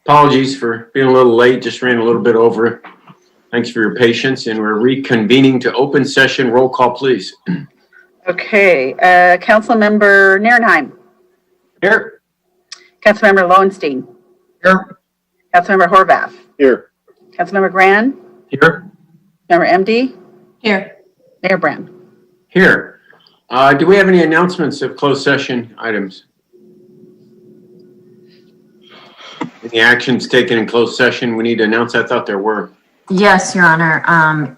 Apologies for being a little late, just ran a little bit over. Thanks for your patience, and we're reconvening to open session. Roll call, please. Okay, Councilmember Nierenheim. Here. Councilmember Lowenstein. Here. Councilmember Horvath. Here. Councilmember Gran. Here. Member MD. Here. Mayor Brand. Here. Do we have any announcements of closed session items? Any actions taken in closed session we need to announce? I thought there were. Yes, Your Honor.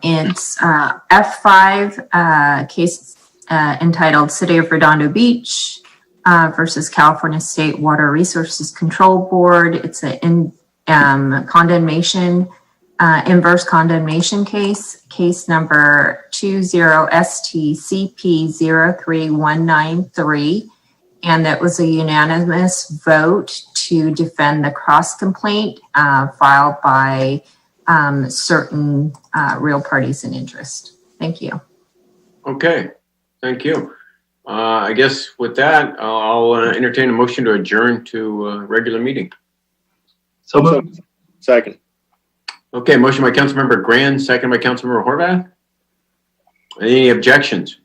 It's F5 case entitled City of Redondo Beach versus California State Water Resources Control Board. It's an inverse condemnation case number 20STCP03193. And that was a unanimous vote to defend the cross complaint filed by certain real parties in interest. Thank you. Okay, thank you. I guess with that, I'll entertain a motion to adjourn to regular meeting. So moved. Second. Okay, motion by Councilmember Gran, second by Councilmember Horvath. Any objections?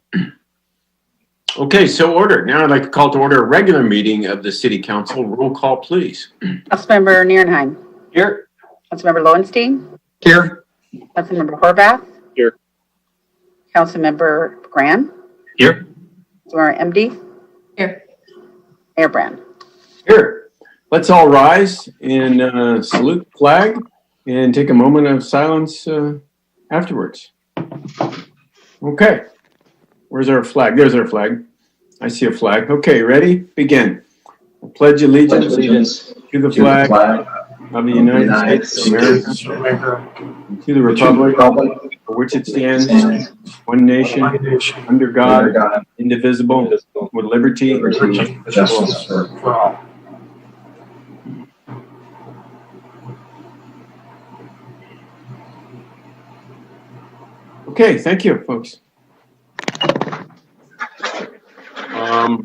Okay, so ordered. Now I'd like to call to order a regular meeting of the City Council. Roll call, please. Councilmember Nierenheim. Here. Councilmember Lowenstein. Here. Councilmember Horvath. Here. Councilmember Gran. Here. Councilmember MD. Here. Mayor Brand. Here. Let's all rise and salute the flag and take a moment of silence afterwards. Okay. Where's our flag? There's our flag. I see a flag. Okay, ready? Begin. I pledge allegiance to the flag of the United States of America, to the republic for which it stands, one nation, under God, indivisible, with liberty and justice for all. Okay, thank you, folks. I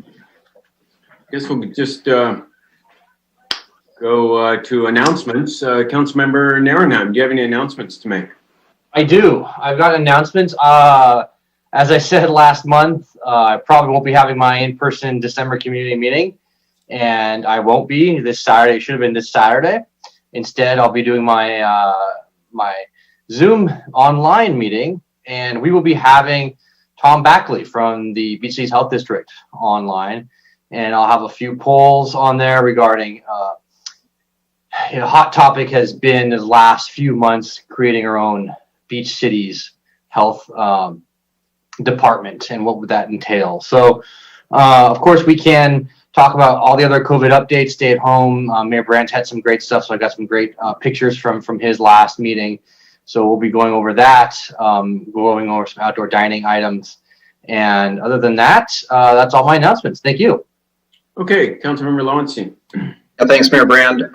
guess we'll just go to announcements. Councilmember Nierenheim, do you have any announcements to make? I do. I've got announcements. As I said last month, I probably won't be having my in-person December community meeting, and I won't be this Saturday. It should have been this Saturday. Instead, I'll be doing my my Zoom online meeting, and we will be having Tom Backley from the Beach Cities Health District online, and I'll have a few polls on there regarding a hot topic has been the last few months creating our own Beach Cities Health department and what would that entail. So of course we can talk about all the other COVID updates, stay at home. Mayor Brandt had some great stuff, so I got some great pictures from his last meeting. So we'll be going over that, going over some outdoor dining items. And other than that, that's all my announcements. Thank you. Okay, Councilmember Lowenstein. Thanks, Mayor Brand.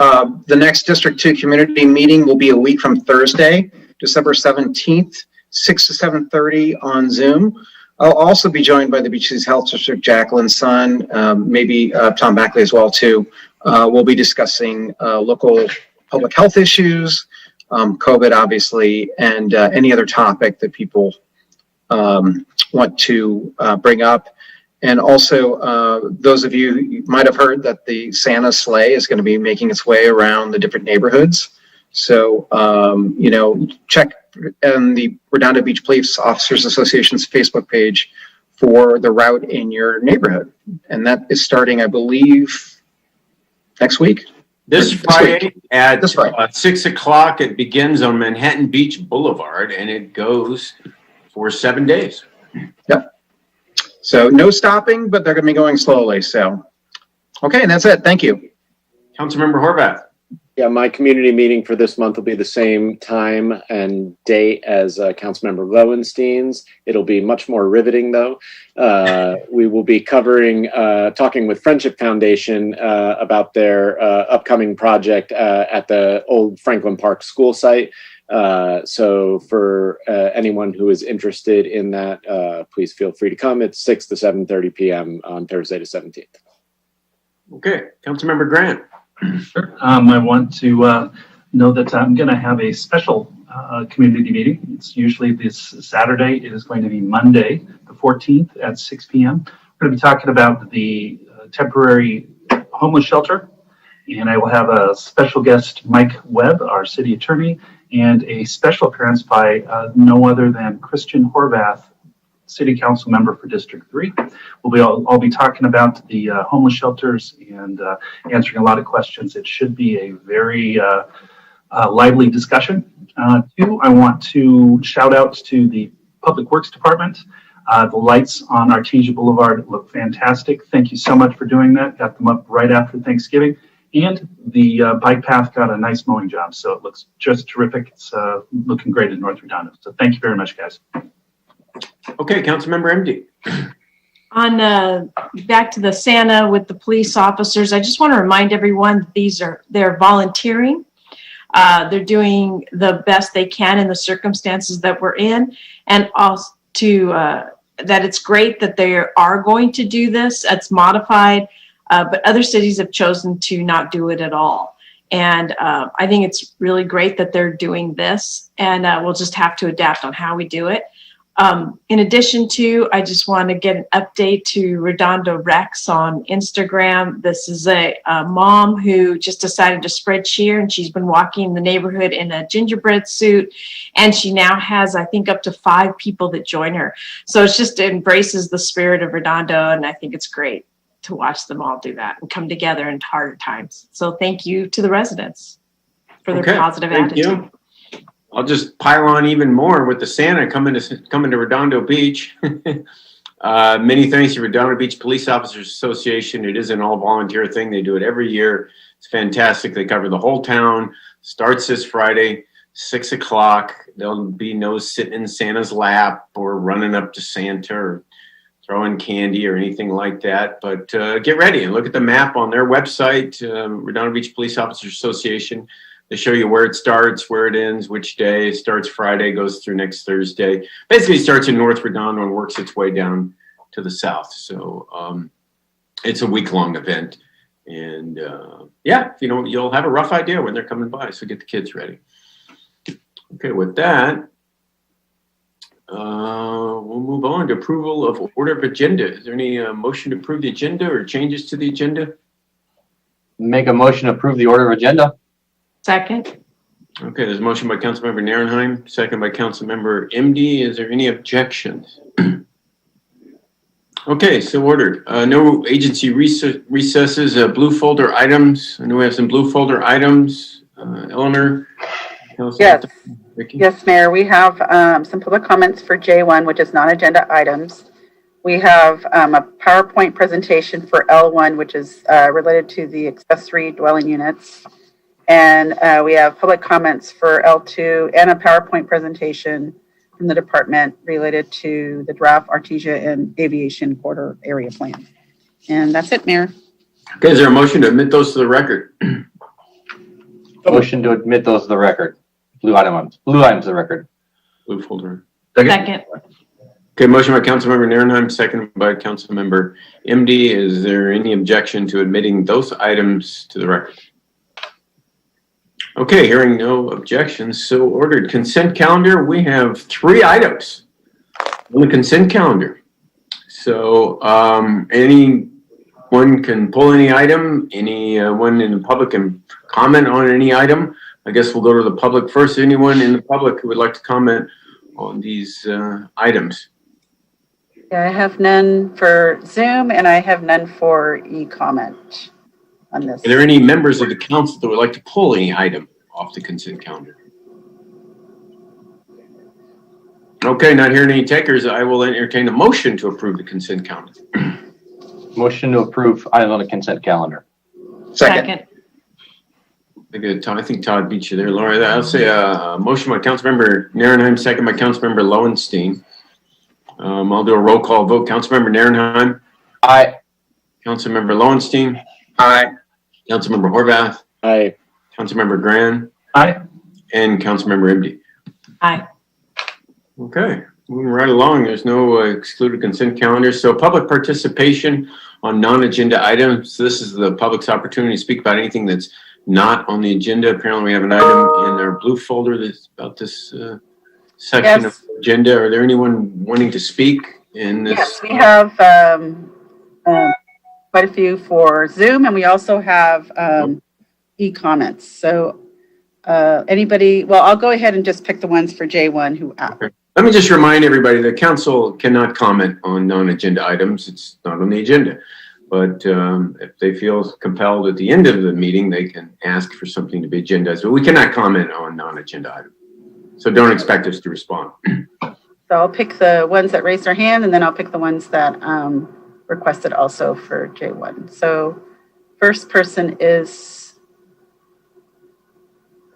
The next District 2 community meeting will be a week from Thursday, December 17th, 6 to 7:30 on Zoom. I'll also be joined by the Beach Cities Health District, Jacqueline Sun, maybe Tom Backley as well too. We'll be discussing local public health issues, COVID obviously, and any other topic that people want to bring up. And also, those of you might have heard that the Santa sleigh is going to be making its way around the different neighborhoods. So, you know, check on the Redondo Beach Police Officers Association's Facebook page for the route in your neighborhood. And that is starting, I believe, next week. This Friday at 6 o'clock, it begins on Manhattan Beach Boulevard, and it goes for 7 days. Yep. So no stopping, but they're going to be going slowly. So, okay, and that's it. Thank you. Councilmember Horvath. Yeah, my community meeting for this month will be the same time and date as Councilmember Lowenstein's. It'll be much more riveting, though. We will be covering, talking with Friendship Foundation about their upcoming project at the old Franklin Park school site. So for anyone who is interested in that, please feel free to come. It's 6 to 7:30 p.m. on Thursday the 17th. Okay, Councilmember Grant. Sure. I want to know that I'm going to have a special community meeting. It's usually this Saturday. It is going to be Monday, the 14th at 6 p.m. We're going to be talking about the temporary homeless shelter. And I will have a special guest, Mike Webb, our city attorney, and a special appearance by no other than Christian Horvath, City Council member for District 3. I'll be talking about the homeless shelters and answering a lot of questions. It should be a very lively discussion. Two, I want to shout out to the Public Works Department. The lights on Artesia Boulevard look fantastic. Thank you so much for doing that. Got them up right after Thanksgiving. And the bike path got a nice mowing job, so it looks just terrific. It's looking great in North Redondo. So thank you very much, guys. Okay, Councilmember MD. On back to the Santa with the police officers, I just want to remind everyone that they're volunteering. They're doing the best they can in the circumstances that we're in, and also that it's great that they are going to do this. It's modified. But other cities have chosen to not do it at all. And I think it's really great that they're doing this, and we'll just have to adapt on how we do it. In addition to, I just want to get an update to Redondo Rex on Instagram. This is a mom who just decided to spread cheer, and she's been walking the neighborhood in a gingerbread suit. And she now has, I think, up to 5 people that join her. So it just embraces the spirit of Redondo, and I think it's great to watch them all do that and come together in harder times. So thank you to the residents for their positive attitude. You. I'll just pile on even more with the Santa coming to Redondo Beach. Many thanks to Redondo Beach Police Officers Association. It is an all volunteer thing. They do it every year. It's fantastic. They cover the whole town. Starts this Friday, 6 o'clock. There'll be no sitting in Santa's lap or running up to Santa or throwing candy or anything like that. But get ready and look at the map on their website, Redondo Beach Police Officers Association. They show you where it starts, where it ends, which day. It starts Friday, goes through next Thursday. Basically, it starts in North Redondo and works its way down to the south. So it's a week-long event. And yeah, you'll have a rough idea when they're coming by. So get the kids ready. Okay, with that, we'll move on to approval of order of agenda. Is there any motion to approve the agenda or changes to the agenda? Make a motion to approve the order of agenda. Second. Okay, there's a motion by Councilmember Narenheim, second by Councilmember MD. Is there any objections? Okay, so ordered. No agency recesses, blue folder items. I know we have some blue folder items. Eleanor? Yes. Yes, Mayor. We have some public comments for J1, which is non-agenda items. We have a PowerPoint presentation for L1, which is related to the accessory dwelling units. And we have public comments for L2 and a PowerPoint presentation from the department related to the draft Artesia and Aviation Corridor Area Plan. And that's it, Mayor. Okay, is there a motion to admit those to the record? Motion to admit those to the record. Blue items to the record. Blue folder. Second. Okay, motion by Councilmember Narenheim, second by Councilmember MD. Is there any objection to admitting those items to the record? Okay, hearing no objections, so ordered. Consent calendar, we have 3 items on the consent calendar. So anyone can pull any item, anyone in the public can comment on any item. I guess we'll go to the public first. Anyone in the public who would like to comment on these items? Yeah, I have none for Zoom and I have none for e-comment on this. Are there any members of the council that would like to pull any item off the consent calendar? Okay, not hearing any takers, I will entertain a motion to approve the consent calendar. Motion to approve items on the consent calendar. Second. I think Todd beat you there, Laura. I'll say a motion by Councilmember Narenheim, second by Councilmember Lowenstein. I'll do a roll call vote. Councilmember Narenheim. Aye. Councilmember Lowenstein. Aye. Councilmember Horvath. Aye. Councilmember Gran. Aye. And Councilmember MD. Aye. Okay. Moving right along, there's no excluded consent calendar. So public participation on non-agenda items. This is the public's opportunity to speak about anything that's not on the agenda. Apparently we have an item in our blue folder that's about this section of the agenda. Are there anyone wanting to speak in this? Yes, we have quite a few for Zoom, and we also have e-comments. So anybody, well, I'll go ahead and just pick the ones for J1 who asked. Okay. Let me just remind everybody that council cannot comment on non-agenda items. It's not on the agenda. But if they feel compelled at the end of the meeting, they can ask for something to be agendized. But we cannot comment on non-agenda items. So don't expect us to respond. So I'll pick the ones that raised their hand, and then I'll pick the ones that requested also for J1. So first person is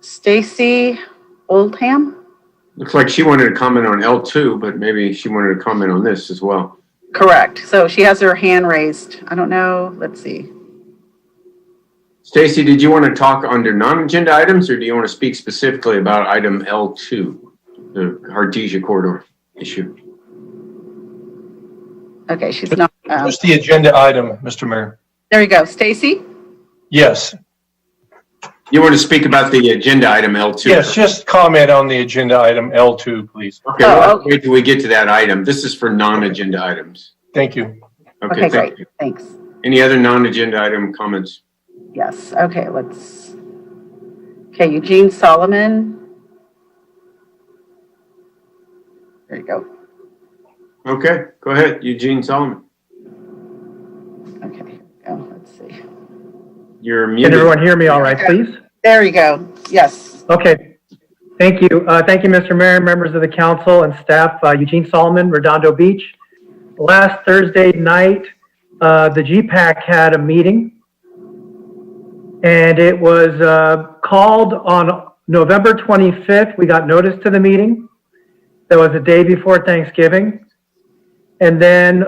Stacy Oldham. Looks like she wanted to comment on L2, but maybe she wanted to comment on this as well. Correct. So she has her hand raised. I don't know. Let's see. Stacy, did you want to talk under non-agenda items, or do you want to speak specifically about item L2, the Artesia corridor issue? Okay, she's not. Just the agenda item, Mr. Mayor. There you go. Stacy? Yes. You want to speak about the agenda item L2? Yes, just comment on the agenda item L2, please. Okay, well, wait till we get to that item. This is for non-agenda items. Thank you. Okay, thank great. you. Thanks. Any other non-agenda item comments? Yes. Okay, let's. Okay, Eugene Solomon. There you go. Okay, go ahead, Eugene Solomon. Okay, here we go. Let's see. You're muted. Can everyone hear me all right, please? There you go. Yes. Okay. Thank you. Thank you, Mr. Mayor, members of the council and staff. Eugene Solomon, Redondo Beach. Last Thursday night, the GPAC had a meeting, and it was called on November 25th. We got notice to the meeting. That was the day before Thanksgiving. And then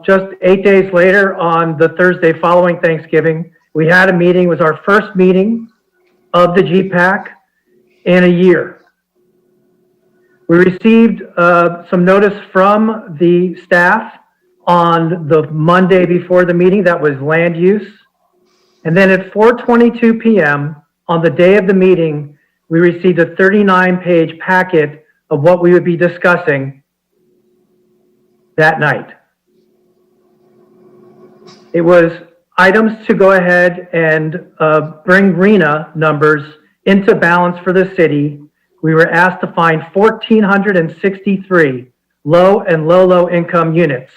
just 8 days later, on the Thursday following Thanksgiving, we had a meeting. It was our first meeting of the GPAC in a year. We received some notice from the staff on the Monday before the meeting. That was land use. And then at 4:22 p.m. on the day of the meeting, we received a 39-page packet of what we would be discussing that night. It was items to go ahead and bring RENA numbers into balance for the city. We were asked to find 1,463 low and low income units.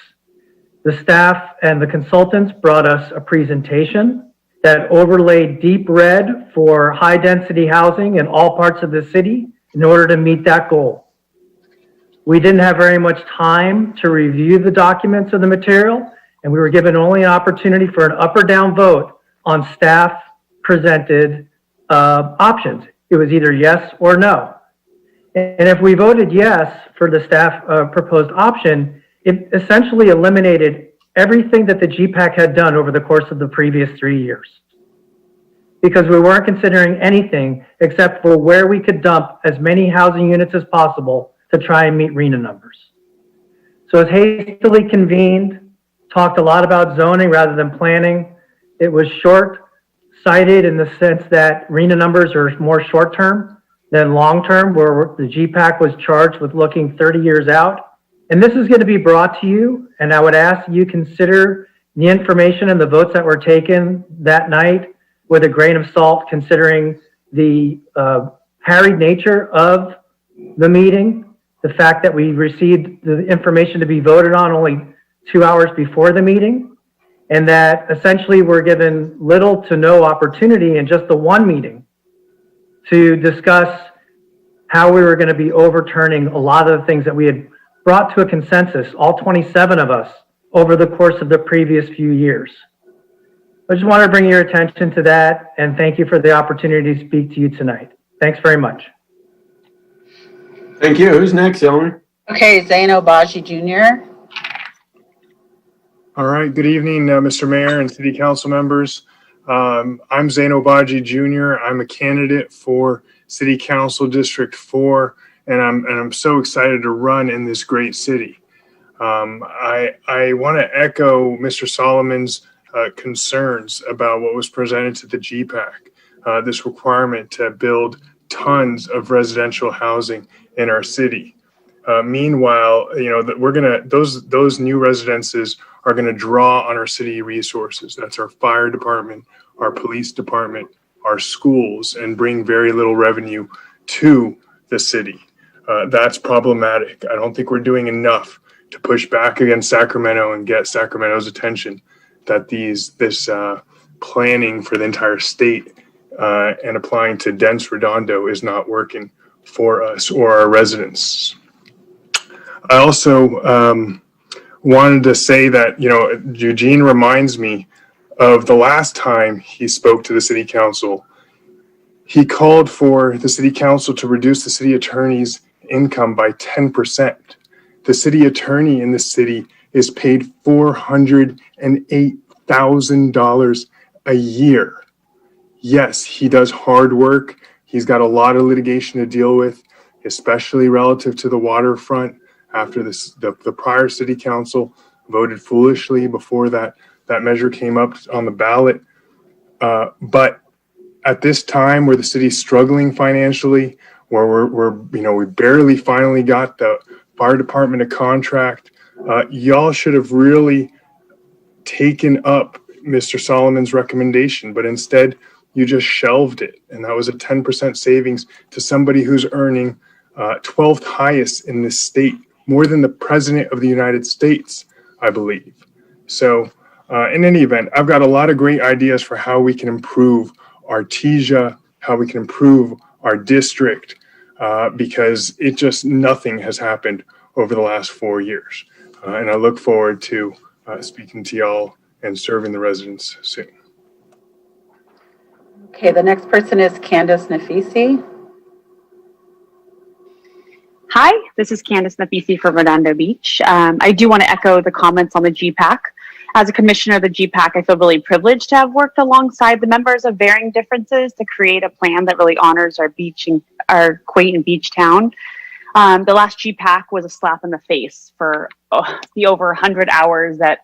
The staff and the consultants brought us a presentation that overlaid deep red for high density housing in all parts of the city in order to meet that goal. We didn't have very much time to review the documents of the material, and we were given only an opportunity for an up or down vote on staff presented options. It was either yes or no. And if we voted yes for the staff proposed option, it essentially eliminated everything that the GPAC had done over the course of the previous 3 years. Because we weren't considering anything except for where we could dump as many housing units as possible to try and meet RENA numbers. So it was hastily convened, talked a lot about zoning rather than planning. It was short-sighted in the sense that RENA numbers are more short-term than long-term, where the GPAC was charged with looking 30 years out. And this is going to be brought to you, and I would ask you consider the information and the votes that were taken that night with a grain of salt, considering the harried nature of the meeting, the fact that we received the information to be voted on only 2 hours before the meeting, and that essentially we're given little to no opportunity in just the one meeting to discuss how we were going to be overturning a lot of the things that we had brought to a consensus, all 27 of us, over the course of the previous few years. I just want to bring your attention to that, and thank you for the opportunity to speak to you tonight. Thanks very much. Thank you. Who's next, Eleanor? Okay, Zaino Baji Jr. All right. Good evening, Mr. Mayor and City Council members. I'm Zaino Baji Jr. I'm a candidate for City Council District 4, and I'm so excited to run in this great city. I want to echo Mr. Solomon's concerns about what was presented to the GPAC, this requirement to build tons of residential housing in our city. Meanwhile, that those new residences are going to draw on our city resources. That's our fire department, our police department, our schools, and bring very little revenue to the city. That's problematic. I don't think we're doing enough to push back against Sacramento and get Sacramento's attention that this planning for the entire state and applying to dense Redondo is not working for us or our residents. I also wanted to say that, Eugene reminds me of the last time he spoke to the city council. He called for the city council to reduce the city attorney's income by 10%. The city attorney in the city is paid $408,000 a year. Yes, he does hard work. He's got a lot of litigation to deal with, especially relative to the waterfront after the prior city council voted foolishly before that measure came up on the ballot. But at this time where the city's struggling financially, where we barely finally got the fire department a contract, y'all should have really taken up Mr. Solomon's recommendation, but instead you just shelved it. And that was a 10% savings to somebody who's earning 12th highest in this state, more than the president of the United States, I believe. So in any event, I've got a lot of great ideas for how we can improve Artesia, how we can improve our district, because nothing has happened over the last 4 years. And I look forward to speaking to y'all and serving the residents soon. Okay, the next person is Candace Nafisi. Hi, this is Candace Nafisi from Redondo Beach. I do want to echo the comments on the GPAC. As a commissioner of the GPAC, I feel really privileged to have worked alongside the members of varying differences to create a plan that really honors our beach and our quaint and beach town. The last GPAC was a slap in the face for the over 100 hours that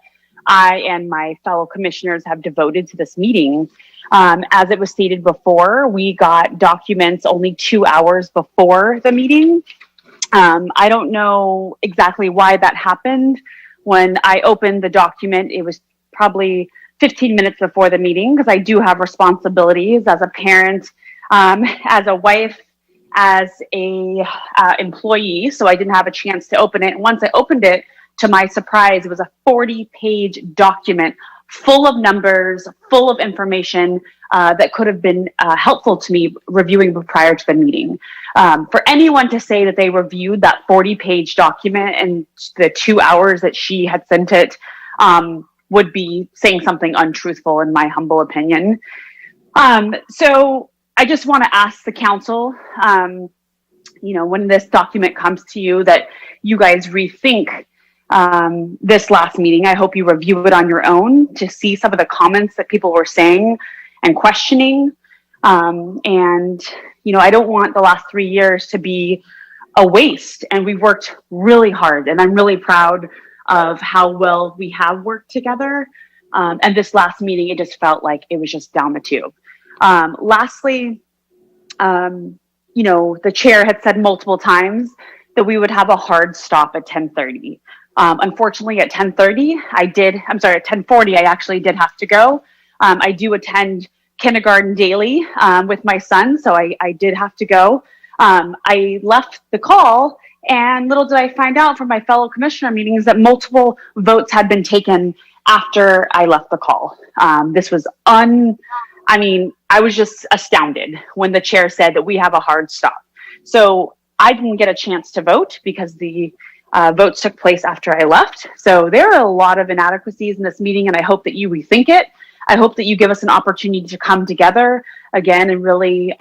I and my fellow commissioners have devoted to this meeting. As it was stated before, we got documents only 2 hours before the meeting. I don't know exactly why that happened. When I opened the document, it was probably 15 minutes before the meeting, because I do have responsibilities as a parent, as a wife, as a employee, so I didn't have a chance to open it. And once I opened it, to my surprise, it was a 40-page document full of numbers, full of information that could have been helpful to me reviewing prior to the meeting. For anyone to say that they reviewed that 40-page document in the 2 hours that she had sent it would be saying something untruthful, in my humble opinion. So I just want to ask the council, when this document comes to you, that you guys rethink this last meeting. I hope you review it on your own to see some of the comments that people were saying and questioning. I don't want the last 3 years to be a waste. And we worked really hard, and I'm really proud of how well we have worked together. And this last meeting, it just felt like it was just down the tube. Lastly, the chair had said multiple times that we would have a hard stop at 10:30. Unfortunately, at 10:30, at 10:40, I actually did have to go. I do attend kindergarten daily with my son, so I did have to go. I left the call, and little did I find out from my fellow commissioner meetings that multiple votes had been taken after I left the call. This was I was just astounded when the chair said that we have a hard stop. So I didn't get a chance to vote because the votes took place after I left. So there are a lot of inadequacies in this meeting, and I hope that you rethink it. I hope that you give us an opportunity to come together again and really,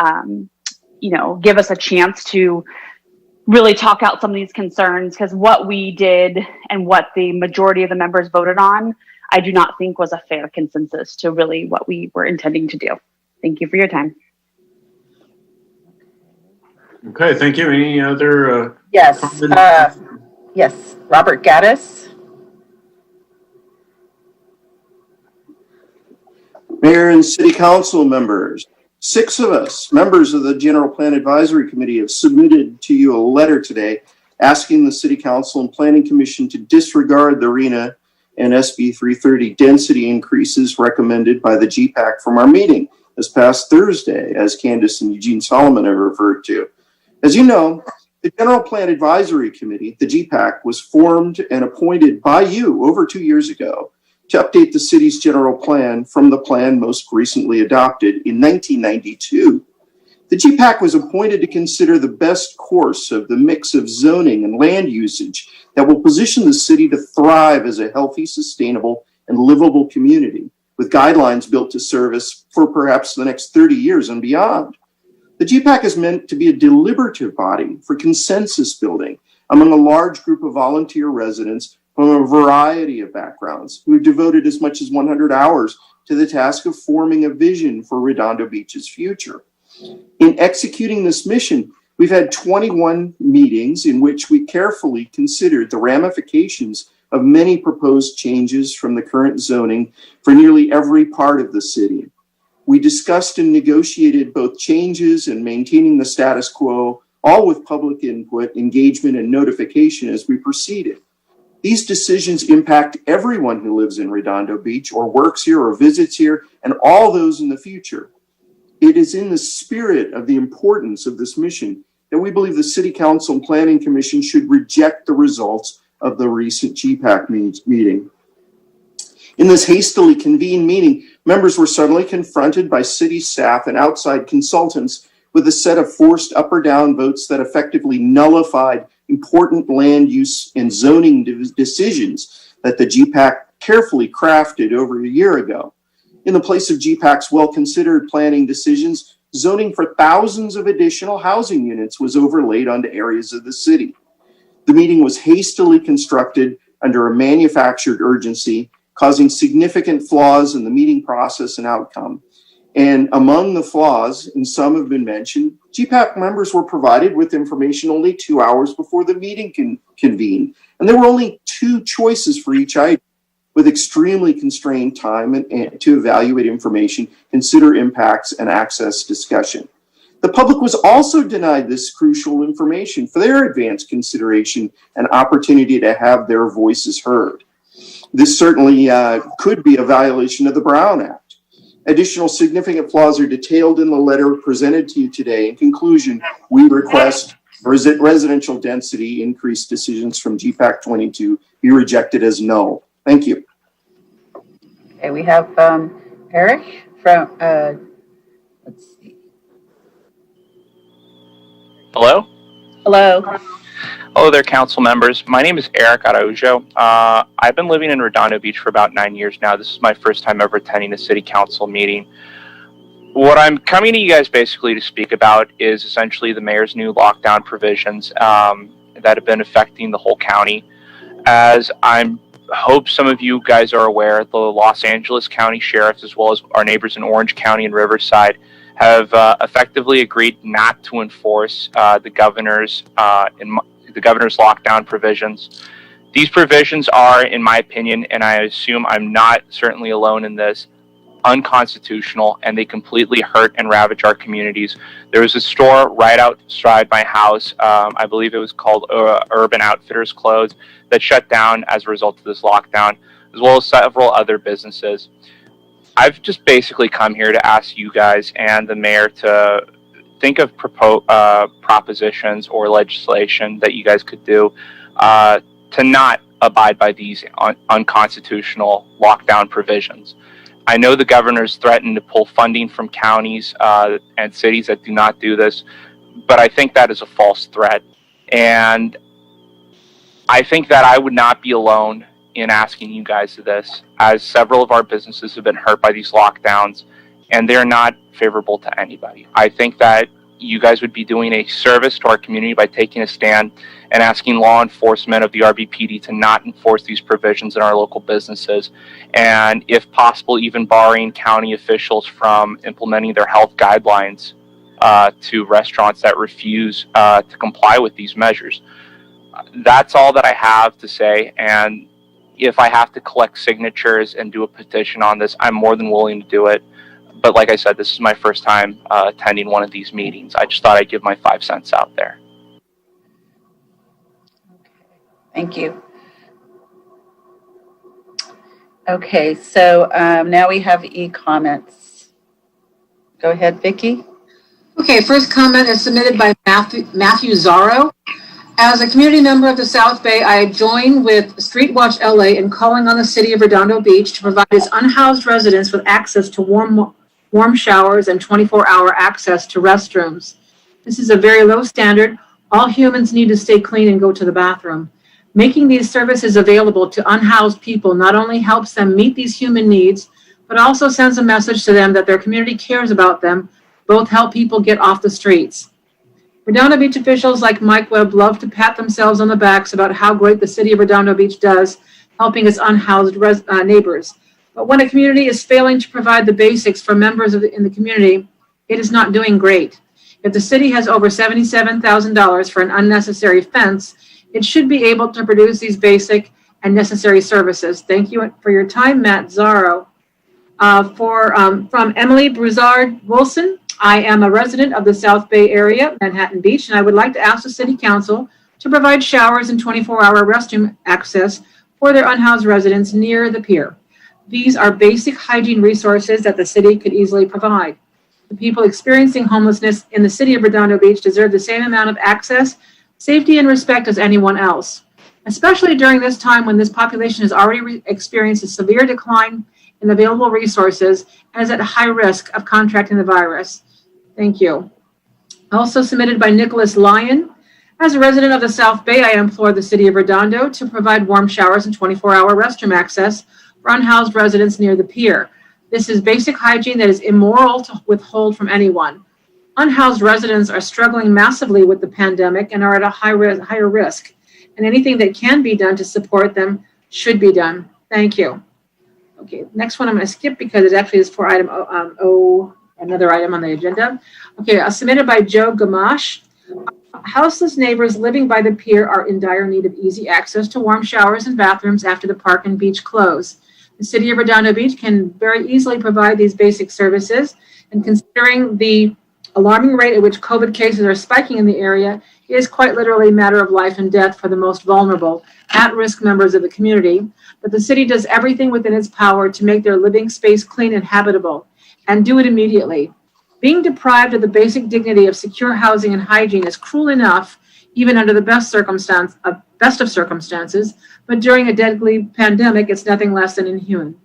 give us a chance to really talk out some of these concerns, because what we did and what the majority of the members voted on, I do not think was a fair consensus to really what we were intending to do. Thank you for your time. Okay, thank you. Any other? Yes, comments? yes, Robert Gaddis. Mayor and City Council members, 6 of us, members of the General Plan Advisory Committee, have submitted to you a letter today asking the City Council and Planning Commission to disregard the RENA and SB 330 density increases recommended by the GPAC from our meeting this past Thursday, as Candace and Eugene Solomon have referred to. As you know, the General Plan Advisory Committee, the GPAC, was formed and appointed by you over 2 years ago to update the city's general plan from the plan most recently adopted in 1992. The GPAC was appointed to consider the best course of the mix of zoning and land usage that will position the city to thrive as a healthy, sustainable, and livable community, with guidelines built to service for perhaps the next 30 years and beyond. The GPAC is meant to be a deliberative body for consensus building among a large group of volunteer residents from a variety of backgrounds who have devoted as much as 100 hours to the task of forming a vision for Redondo Beach's future. In executing this mission, we've had 21 meetings in which we carefully considered the ramifications of many proposed changes from the current zoning for nearly every part of the city. We discussed and negotiated both changes and maintaining the status quo, all with public input, engagement, and notification as we proceeded. These decisions impact everyone who lives in Redondo Beach or works here or visits here, and all those in the future. It is in the spirit of the importance of this mission that we believe the City Council and Planning Commission should reject the results of the recent GPAC meeting. In this hastily convened meeting, members were suddenly confronted by city staff and outside consultants with a set of forced up or down votes that effectively nullified important land use and zoning decisions that the GPAC carefully crafted over a year ago. In the place of GPAC's well-considered planning decisions, zoning for thousands of additional housing units was overlaid onto areas of the city. The meeting was hastily constructed under a manufactured urgency, causing significant flaws in the meeting process and outcome. And among the flaws, and some have been mentioned, GPAC members were provided with information only 2 hours before the meeting convened. And there were only 2 choices for each item, with extremely constrained time and to evaluate information, consider impacts, and access discussion. The public was also denied this crucial information for their advanced consideration and opportunity to have their voices heard. This certainly could be a violation of the Brown Act. Additional significant flaws are detailed in the letter presented to you today. In conclusion, we request residential density increase decisions from GPAC 22 be rejected as null. Thank you. Okay, we have Eric from, let's see. Hello? Hello. Hello there, council members. My name is Eric Araujo. I've been living in Redondo Beach for about 9 years now. This is my first time ever attending a city council meeting. What I'm coming to you guys basically to speak about is essentially the mayor's new lockdown provisions that have been affecting the whole county. As I hope some of you guys are aware, the Los Angeles County Sheriffs, as well as our neighbors in Orange County and Riverside, have effectively agreed not to enforce the governor's lockdown provisions. These provisions are, in my opinion, and I assume I'm not certainly alone in this, unconstitutional, and they completely hurt and ravage our communities. There was a store right outside my house, I believe it was called Urban Outfitters Clothes, that shut down as a result of this lockdown, as well as several other businesses. I've just basically come here to ask you guys and the mayor to think of propositions or legislation that you guys could do to not abide by these unconstitutional lockdown provisions. I know the governor's threatened to pull funding from counties and cities that do not do this, but I think that is a false threat. And I think that I would not be alone in asking you guys this, as several of our businesses have been hurt by these lockdowns, and they're not favorable to anybody. I think that you guys would be doing a service to our community by taking a stand and asking law enforcement of the RBPD to not enforce these provisions in our local businesses, and if possible, even barring county officials from implementing their health guidelines to restaurants that refuse to comply with these measures. That's all that I have to say. And if I have to collect signatures and do a petition on this, I'm more than willing to do it. But like I said, this is my first time attending one of these meetings. I just thought I'd give my 5 cents out there. Thank you. Okay, so now we have e-comments. Go ahead, Vicki. Okay, first comment is submitted by Matthew Zaro. As a community member of the South Bay, I join with Street Watch LA in calling on the city of Redondo Beach to provide its unhoused residents with access to warm showers and 24-hour access to restrooms. This is a very low standard. All humans need to stay clean and go to the bathroom. Making these services available to unhoused people not only helps them meet these human needs, but also sends a message to them that their community cares about them. Both help people get off the streets. Redondo Beach officials like Mike Webb love to pat themselves on the backs about how great the city of Redondo Beach does, helping its unhoused neighbors. But when a community is failing to provide the basics for members in the community, it is not doing great. If the city has over $77,000 for an unnecessary fence, it should be able to produce these basic and necessary services. Thank you for your time, Matt Zaro. From Emily Broussard Wilson, I am a resident of the South Bay area, Manhattan Beach, and I would like to ask the City Council to provide showers and 24-hour restroom access for their unhoused residents near the pier. These are basic hygiene resources that the city could easily provide. The people experiencing homelessness in the city of Redondo Beach deserve the same amount of access, safety, and respect as anyone else, especially during this time when this population has already experienced a severe decline in available resources and is at high risk of contracting the virus. Thank you. Also submitted by Nicholas Lyon. As a resident of the South Bay, I implore the city of Redondo to provide warm showers and 24-hour restroom access for unhoused residents near the pier. This is basic hygiene that is immoral to withhold from anyone. Unhoused residents are struggling massively with the pandemic and are at a higher risk, and anything that can be done to support them should be done. Thank you. Okay, next one I'm going to skip because it actually is for item another item on the agenda. Okay, submitted by Joe Gamache. Houseless neighbors living by the pier are in dire need of easy access to warm showers and bathrooms after the park and beach close. The city of Redondo Beach can very easily provide these basic services, and considering the alarming rate at which COVID cases are spiking in the area, it is quite literally a matter of life and death for the most vulnerable, at-risk members of the community. But the city does everything within its power to make their living space clean and habitable, and do it immediately. Being deprived of the basic dignity of secure housing and hygiene is cruel enough, even under the best of circumstances, but during a deadly pandemic, it's nothing less than inhuman.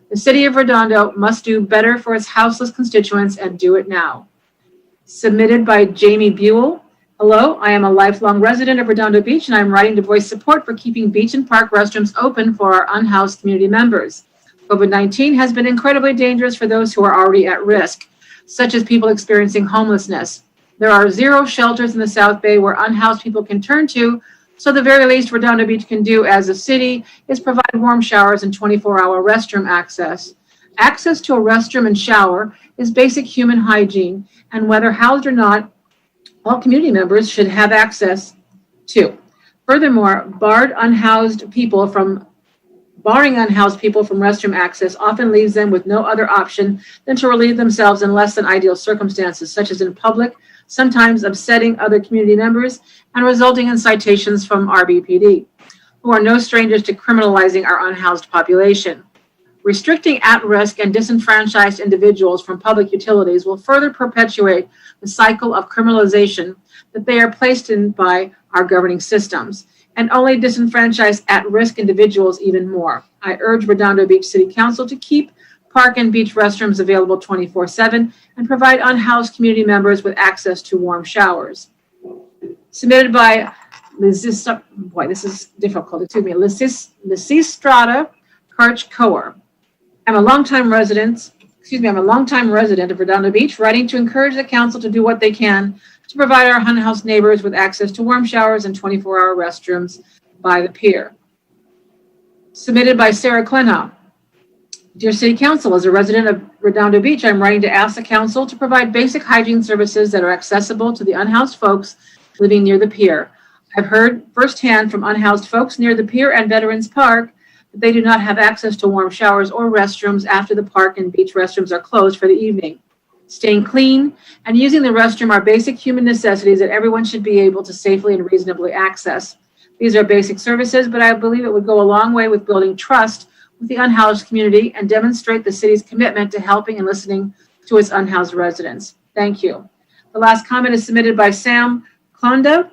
The city of Redondo must do better for its houseless constituents and do it now. Submitted by Jamie Buell. Hello, I am a lifelong resident of Redondo Beach, and I'm writing to voice support for keeping beach and park restrooms open for our unhoused community members. COVID-19 has been incredibly dangerous for those who are already at risk, such as people experiencing homelessness. There are 0 shelters in the South Bay where unhoused people can turn to, so the very least Redondo Beach can do as a city is provide warm showers and 24-hour restroom access. Access to a restroom and shower is basic human hygiene, and whether housed or not, all community members should have access to. Furthermore, barring unhoused people from restroom access often leaves them with no other option than to relieve themselves in less than ideal circumstances, such as in public, sometimes upsetting other community members and resulting in citations from RBPD, who are no strangers to criminalizing our unhoused population. Restricting at-risk and disenfranchised individuals from public utilities will further perpetuate the cycle of criminalization that they are placed in by our governing systems, and only disenfranchise at-risk individuals even more. I urge Redondo Beach City Council to keep park and beach restrooms available 24/7 and provide unhoused community members with access to warm showers. Submitted by Lysistrata Karch-Coer. I'm a longtime resident of Redondo Beach, writing to encourage the council to do what they can to provide our unhoused neighbors with access to warm showers and 24-hour restrooms by the pier. Submitted by Sarah Klenau. Dear City Council, as a resident of Redondo Beach, I'm writing to ask the council to provide basic hygiene services that are accessible to the unhoused folks living near the pier. I've heard firsthand from unhoused folks near the pier and Veterans Park that they do not have access to warm showers or restrooms after the park and beach restrooms are closed for the evening. Staying clean and using the restroom are basic human necessities that everyone should be able to safely and reasonably access. These are basic services, but I believe it would go a long way with building trust with the unhoused community and demonstrate the city's commitment to helping and listening to its unhoused residents. Thank you. The last comment is submitted by Sam Klonda.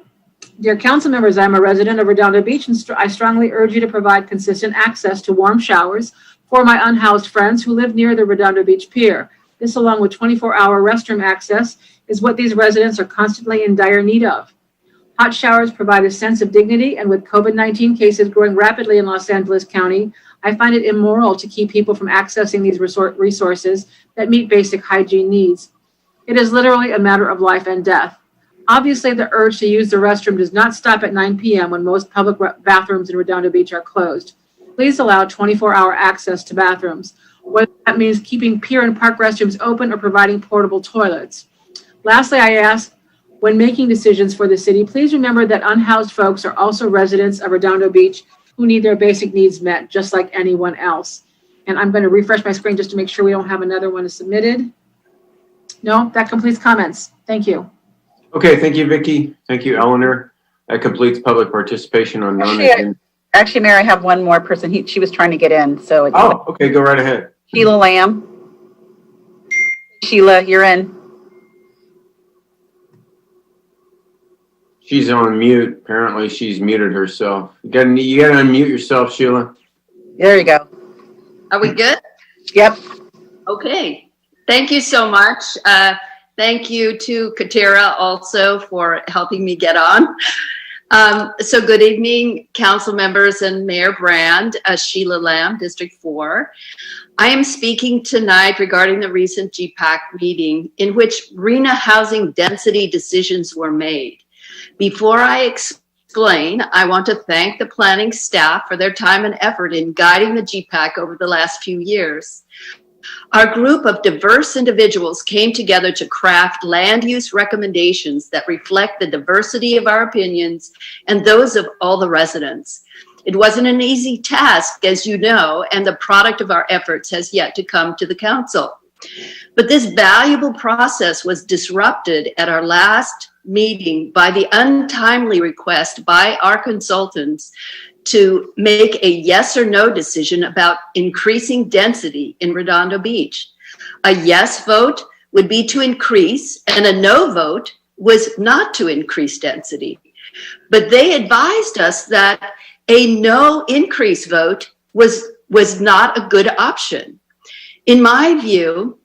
Dear council members, I'm a resident of Redondo Beach and I strongly urge you to provide consistent access to warm showers for my unhoused friends who live near the Redondo Beach Pier. This, along with 24-hour restroom access, is what these residents are constantly in dire need of. Hot showers provide a sense of dignity, and with COVID-19 cases growing rapidly in Los Angeles County, I find it immoral to keep people from accessing these resources that meet basic hygiene needs. It is literally a matter of life and death. Obviously, the urge to use the restroom does not stop at 9 p.m. when most public bathrooms in Redondo Beach are closed. Please allow 24-hour access to bathrooms, whether that means keeping pier and park restrooms open or providing portable toilets. Lastly, I ask, when making decisions for the city, please remember that unhoused folks are also residents of Redondo Beach who need their basic needs met just like anyone else. And I'm going to refresh my screen just to make sure we don't have another one submitted. No, that completes comments. Thank you. Okay, thank you, Vicki. Thank you, Eleanor. That completes public participation on non-agenda. Actually, Mayor, I have one more person. She was trying to get in, so. Oh, okay, go right ahead. Sheila Lamb. Sheila, you're in. She's on mute. Apparently, she's muted herself. You gotta unmute yourself, Sheila. There you go. Are we good? Yep. Okay. Thank you so much. Thank you to Katera also for helping me get on. So good evening, council members and Mayor Brand, Sheila Lamb, District 4. I am speaking tonight regarding the recent GPAC meeting in which RHNA housing density decisions were made. Before I explain, I want to thank the planning staff for their time and effort in guiding the GPAC over the last few years. Our group of diverse individuals came together to craft land use recommendations that reflect the diversity of our opinions and those of all the residents. It wasn't an easy task, as you know, and the product of our efforts has yet to come to the council. But this valuable process was disrupted at our last meeting by the untimely request by our consultants to make a yes or no decision about increasing density in Redondo Beach. A yes vote would be to increase, and a no vote was not to increase density. But they advised us that a no increase vote was not a good option. In my view,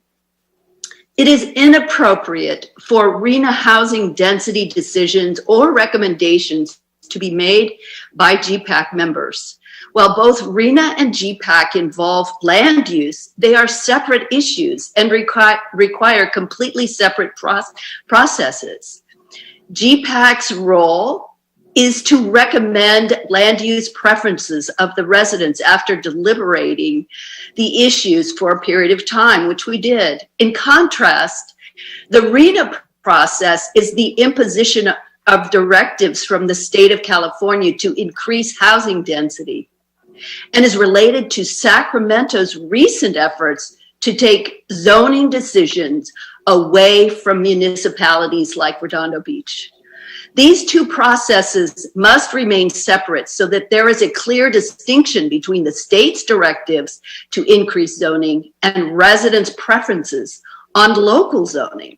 it is inappropriate for RHNA housing density decisions or recommendations to be made by GPAC members. While both RHNA and GPAC involve land use, they are separate issues and require completely separate processes. GPAC's role is to recommend land use preferences of the residents after deliberating the issues for a period of time, which we did. In contrast, the RHNA process is the imposition of directives from the state of California to increase housing density and is related to Sacramento's recent efforts to take zoning decisions away from municipalities like Redondo Beach. These two processes must remain separate so that there is a clear distinction between the state's directives to increase zoning and residents' preferences on local zoning.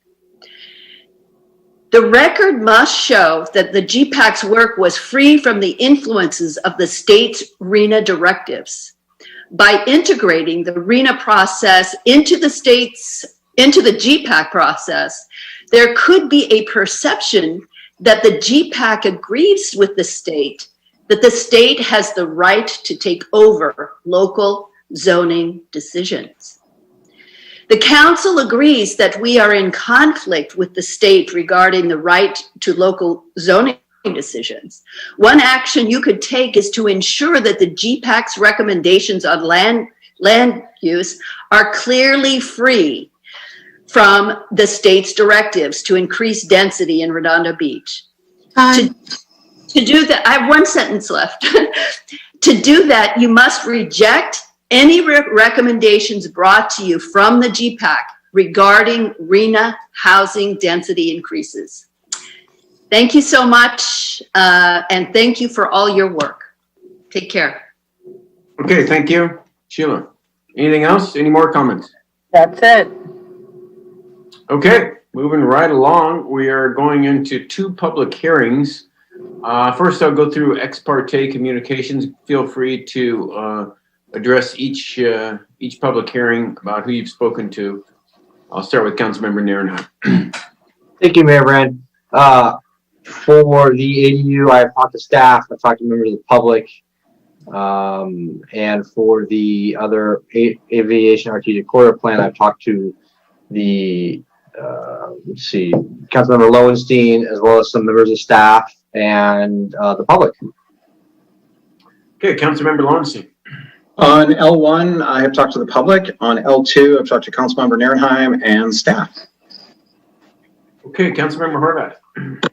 The record must show that the GPAC's work was free from the influences of the state's RHNA directives. By integrating the RHNA process into the GPAC process, there could be a perception that the GPAC agrees with the state, that the state has the right to take over local zoning decisions. The council agrees that we are in conflict with the state regarding the right to local zoning decisions. One action you could take is to ensure that the GPAC's recommendations on land land use are clearly free from the state's directives to increase density in Redondo Beach. To do that, I have one sentence left. To do that, you must reject any recommendations brought to you from the GPAC regarding RENA housing density increases. Thank you so much, and thank you for all your work. Take care. Okay, thank you. Sheila, anything else? Any more comments? That's it. Okay, moving right along, we are going into 2 public hearings. First, I'll go through ex parte communications. Feel free to address each public hearing about who you've spoken to. I'll start with Councilmember Nierenheim. Thank you, Mayor Brand. For the ADU, I've talked to staff, I've talked to members of the public, and for the other aviation RTD corridor plan, I've talked to the Councilmember Lowenstein, as well as some members of staff and the public. Okay, Councilmember Lowenstein. On L1, I have talked to the public. On L2, I've talked to Councilmember Nierenheim and staff. Okay, Councilmember Horvath.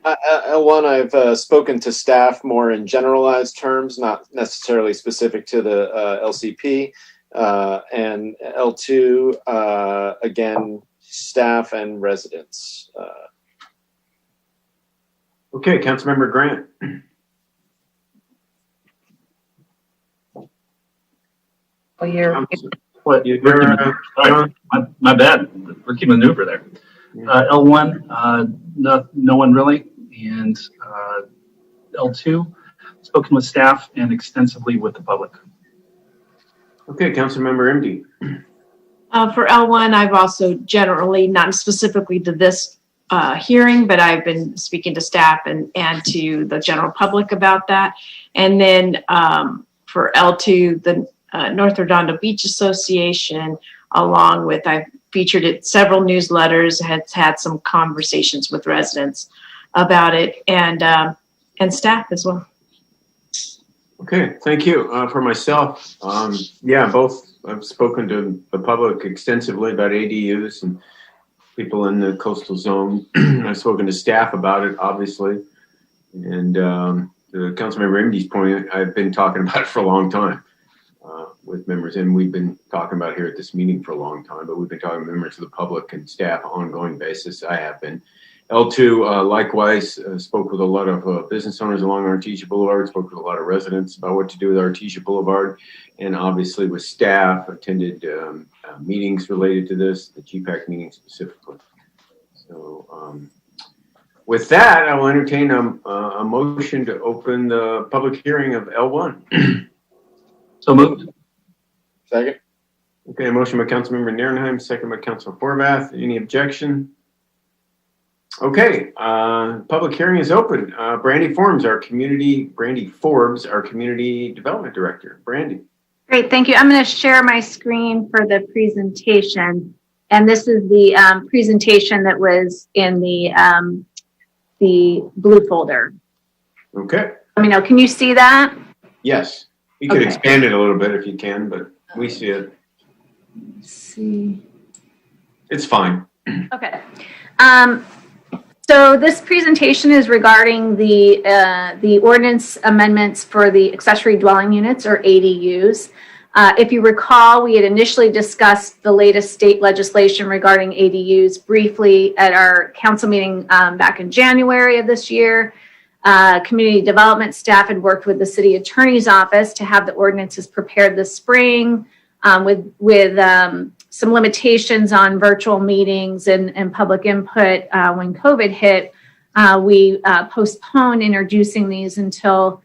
L1, I've spoken to staff more in generalized terms, not necessarily specific to the LCP. And L2, again, staff and residents. Okay, Councilmember Grant. Well, My bad. We're keeping maneuver there. L1, no one really. And L2, spoken with staff and extensively with the public. Okay, Councilmember MD. For L1, I've also generally, not specifically to this hearing, but I've been speaking to staff and to the general public about that. And then for L2, the North Redondo Beach Association, along with, I've featured it several newsletters, has had some conversations with residents about it, and staff as well. Okay, thank you. For myself, both I've spoken to the public extensively about ADUs and people in the coastal zone. I've spoken to staff about it, obviously. And the Councilmember MD's point, I've been talking about it for a long time with members, and we've been talking about it here at this meeting for a long time, but we've been talking to members of the public and staff on an ongoing basis. I have been. L2, likewise, spoke with a lot of business owners along Artesia Boulevard, spoke with a lot of residents about what to do with Artesia Boulevard, and obviously with staff, attended meetings related to this, the GPAC meeting specifically. So with that, I will entertain a motion to open the public hearing of L1. So moved. Second. Okay, a motion by Councilmember Nierenheim, second by Councilor Horvath. Any objection? Okay, public hearing is open. Brandy Forbes, our community development director. Brandy. Great, thank you. I'm going to share my screen for the presentation, and this is the presentation that was in the blue folder. Okay. Let me know. Can you see that? Yes, you could expand it a little bit if you can, but we see it. Let's see. It's fine. Okay. So this presentation is regarding the ordinance amendments for the accessory dwelling units, or ADUs. If you recall, we had initially discussed the latest state legislation regarding ADUs briefly at our council meeting back in January of this year. Community development staff had worked with the city attorney's office to have the ordinances prepared this spring with some limitations on virtual meetings and public input when COVID hit. We postponed introducing these until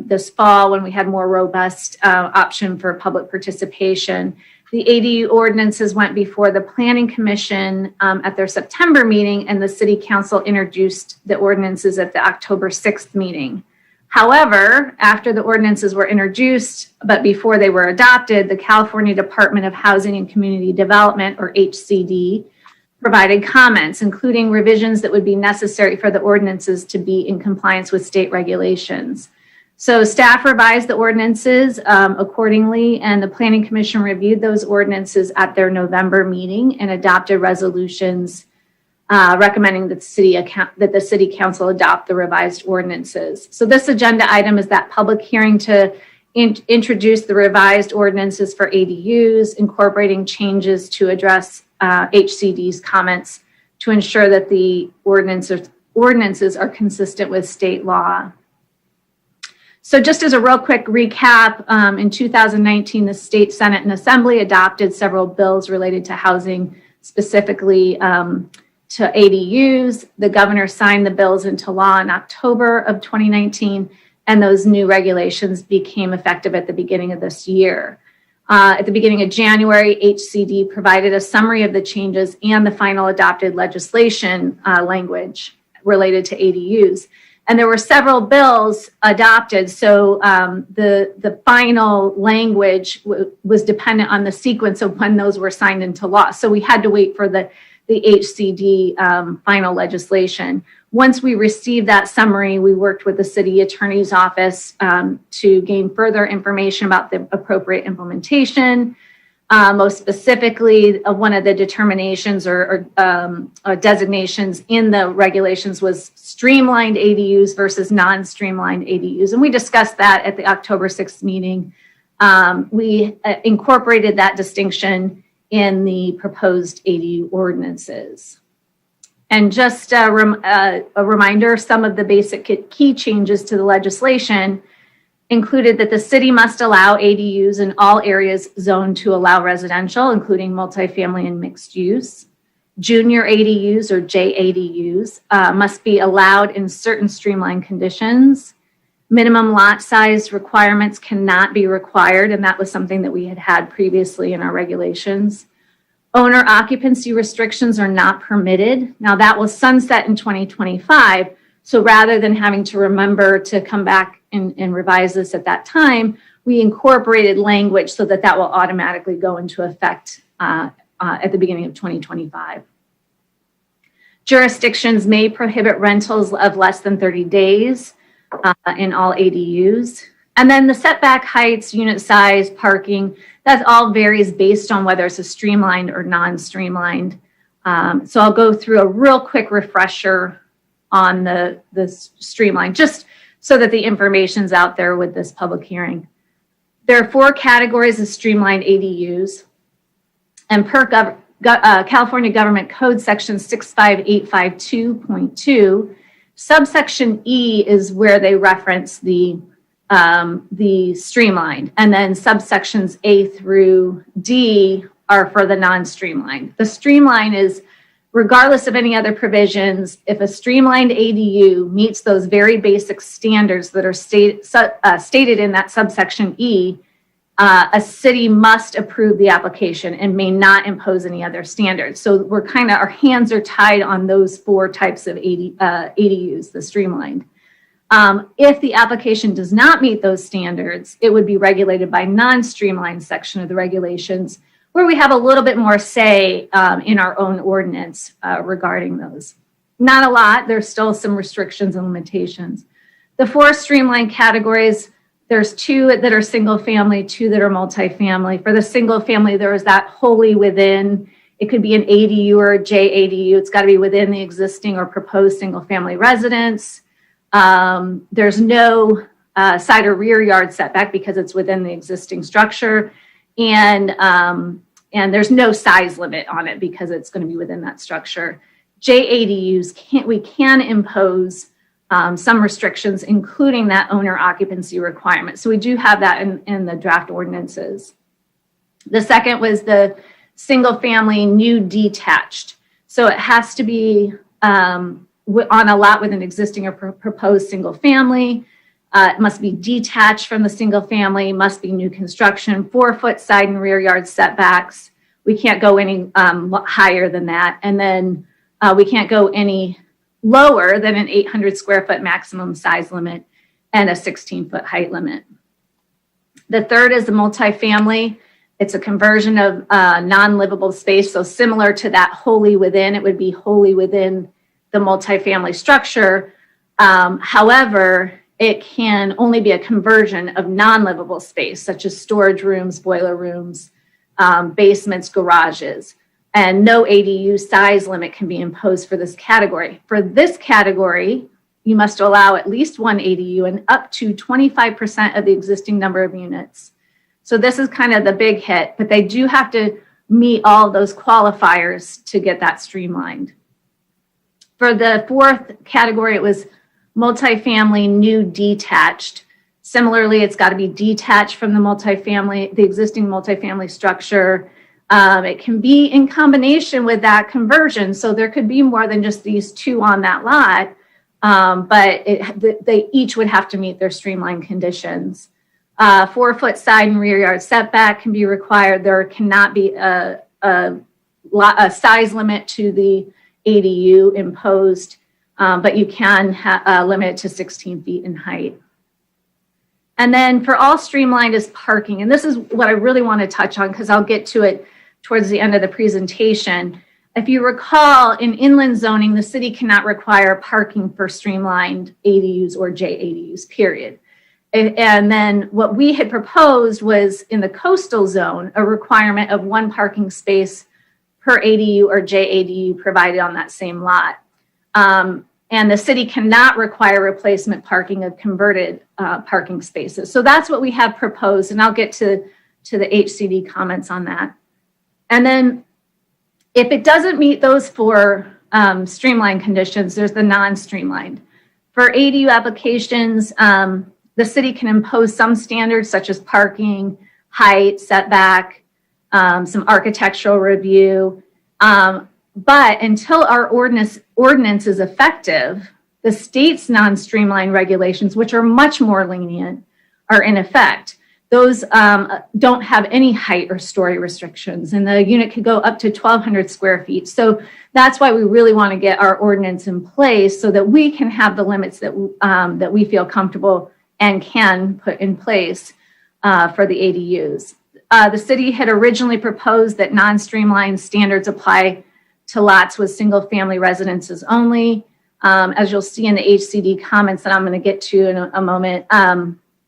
this fall, when we had more robust option for public participation. The ADU ordinances went before the Planning Commission at their September meeting, and the City Council introduced the ordinances at the October 6th meeting. However, after the ordinances were introduced, but before they were adopted, the California Department of Housing and Community Development, or HCD, provided comments, including revisions that would be necessary for the ordinances to be in compliance with state regulations. So staff revised the ordinances accordingly, and the Planning Commission reviewed those ordinances at their November meeting and adopted resolutions recommending that the City Council adopt the revised ordinances. So this agenda item is that public hearing to introduce the revised ordinances for ADUs, incorporating changes to address HCD's comments to ensure that the ordinances are consistent with state law. So just as a real quick recap, in 2019, the State Senate and Assembly adopted several bills related to housing, specifically to ADUs. The governor signed the bills into law in October of 2019, and those new regulations became effective at the beginning of this year. At the beginning of January, HCD provided a summary of the changes and the final adopted legislation language related to ADUs. And there were several bills adopted, so the final language was dependent on the sequence of when those were signed into law. So we had to wait for the HCD final legislation. Once we received that summary, we worked with the city attorney's office to gain further information about the appropriate implementation. Most specifically, one of the determinations or designations in the regulations was streamlined ADUs versus non-streamlined ADUs. And we discussed that at the October 6th meeting. We incorporated that distinction in the proposed ADU ordinances. And just a reminder, some of the basic key changes to the legislation included that the city must allow ADUs in all areas zoned to allow residential, including multifamily and mixed use. Junior ADUs or JADUs must be allowed in certain streamlined conditions. Minimum lot size requirements cannot be required, and that was something that we had previously in our regulations. Owner occupancy restrictions are not permitted. Now that will sunset in 2025. So rather than having to remember to come back and revise this at that time, we incorporated language so that will automatically go into effect at the beginning of 2025. Jurisdictions may prohibit rentals of less than 30 days in all ADUs. And then the setback heights, unit size, parking, that all varies based on whether it's a streamlined or non-streamlined. So I'll go through a real quick refresher on the streamline, just so that the information's out there with this public hearing. There are 4 categories of streamlined ADUs, and per California Government Code Section 65852.2, subsection E is where they reference the streamlined, and then subsections A through D are for the non-streamlined. The streamline is regardless of any other provisions. If a streamlined ADU meets those very basic standards that are stated in that subsection E, a city must approve the application and may not impose any other standards. So we're our hands are tied on those 4 types of ADUs, the streamlined. If the application does not meet those standards, it would be regulated by non-streamlined section of the regulations, where we have a little bit more say in our own ordinance regarding those. Not a lot, there's still some restrictions and limitations. The 4 streamlined categories, there's 2 that are single family, 2 that are multifamily. For the single family, there is that wholly within. It could be an ADU or a JADU. It's got to be within the existing or proposed single family residence. There's no side or rear yard setback because it's within the existing structure. And there's no size limit on it because it's going to be within that structure. JADUs, we can impose some restrictions, including that owner occupancy requirement. So we do have that in the draft ordinances. The second was the single family new detached. So it has to be on a lot with an existing or proposed single family. It must be detached from the single family, must be new construction, 4-foot side and rear yard setbacks. We can't go any higher than that. And then we can't go any lower than an 800 square foot maximum size limit and a 16-foot height limit. The third is the multifamily. It's a conversion of non-livable space. So similar to that wholly within, it would be wholly within the multifamily structure. However, it can only be a conversion of non-livable space, such as storage rooms, boiler rooms, basements, garages, and no ADU size limit can be imposed for this category. For this category, you must allow at least one ADU and up to 25% of the existing number of units. So this is kind of the big hit, but they do have to meet all of those qualifiers to get that streamlined. For the fourth category, it was multifamily new detached. Similarly, it's got to be detached from the existing multifamily structure. It can be in combination with that conversion. So there could be more than just these two on that lot, but they each would have to meet their streamlined conditions. 4-foot side and rear yard setback can be required. There cannot be a size limit to the ADU imposed, but you can limit it to 16 feet in height. And then for all streamlined is parking. And this is what I really want to touch on because I'll get to it towards the end of the presentation. If you recall, in inland zoning, the city cannot require parking for streamlined ADUs or JADUs, period. And then what we had proposed was in the coastal zone, a requirement of one parking space per ADU or JADU provided on that same lot. And the city cannot require replacement parking of converted parking spaces. So that's what we have proposed, and I'll get to the HCD comments on that. And then if it doesn't meet those four streamlined conditions, there's the non-streamlined. For ADU applications, the city can impose some standards such as parking, height, setback, some architectural review. But until our ordinance is effective, the state's non-streamlined regulations, which are much more lenient, are in effect. Those don't have any height or story restrictions, and the unit could go up to 1,200 square feet. So that's why we really want to get our ordinance in place so that we can have the limits that we feel comfortable and can put in place for the ADUs. The city had originally proposed that non-streamlined standards apply to lots with single-family residences only. As you'll see in the HCD comments that I'm going to get to in a moment,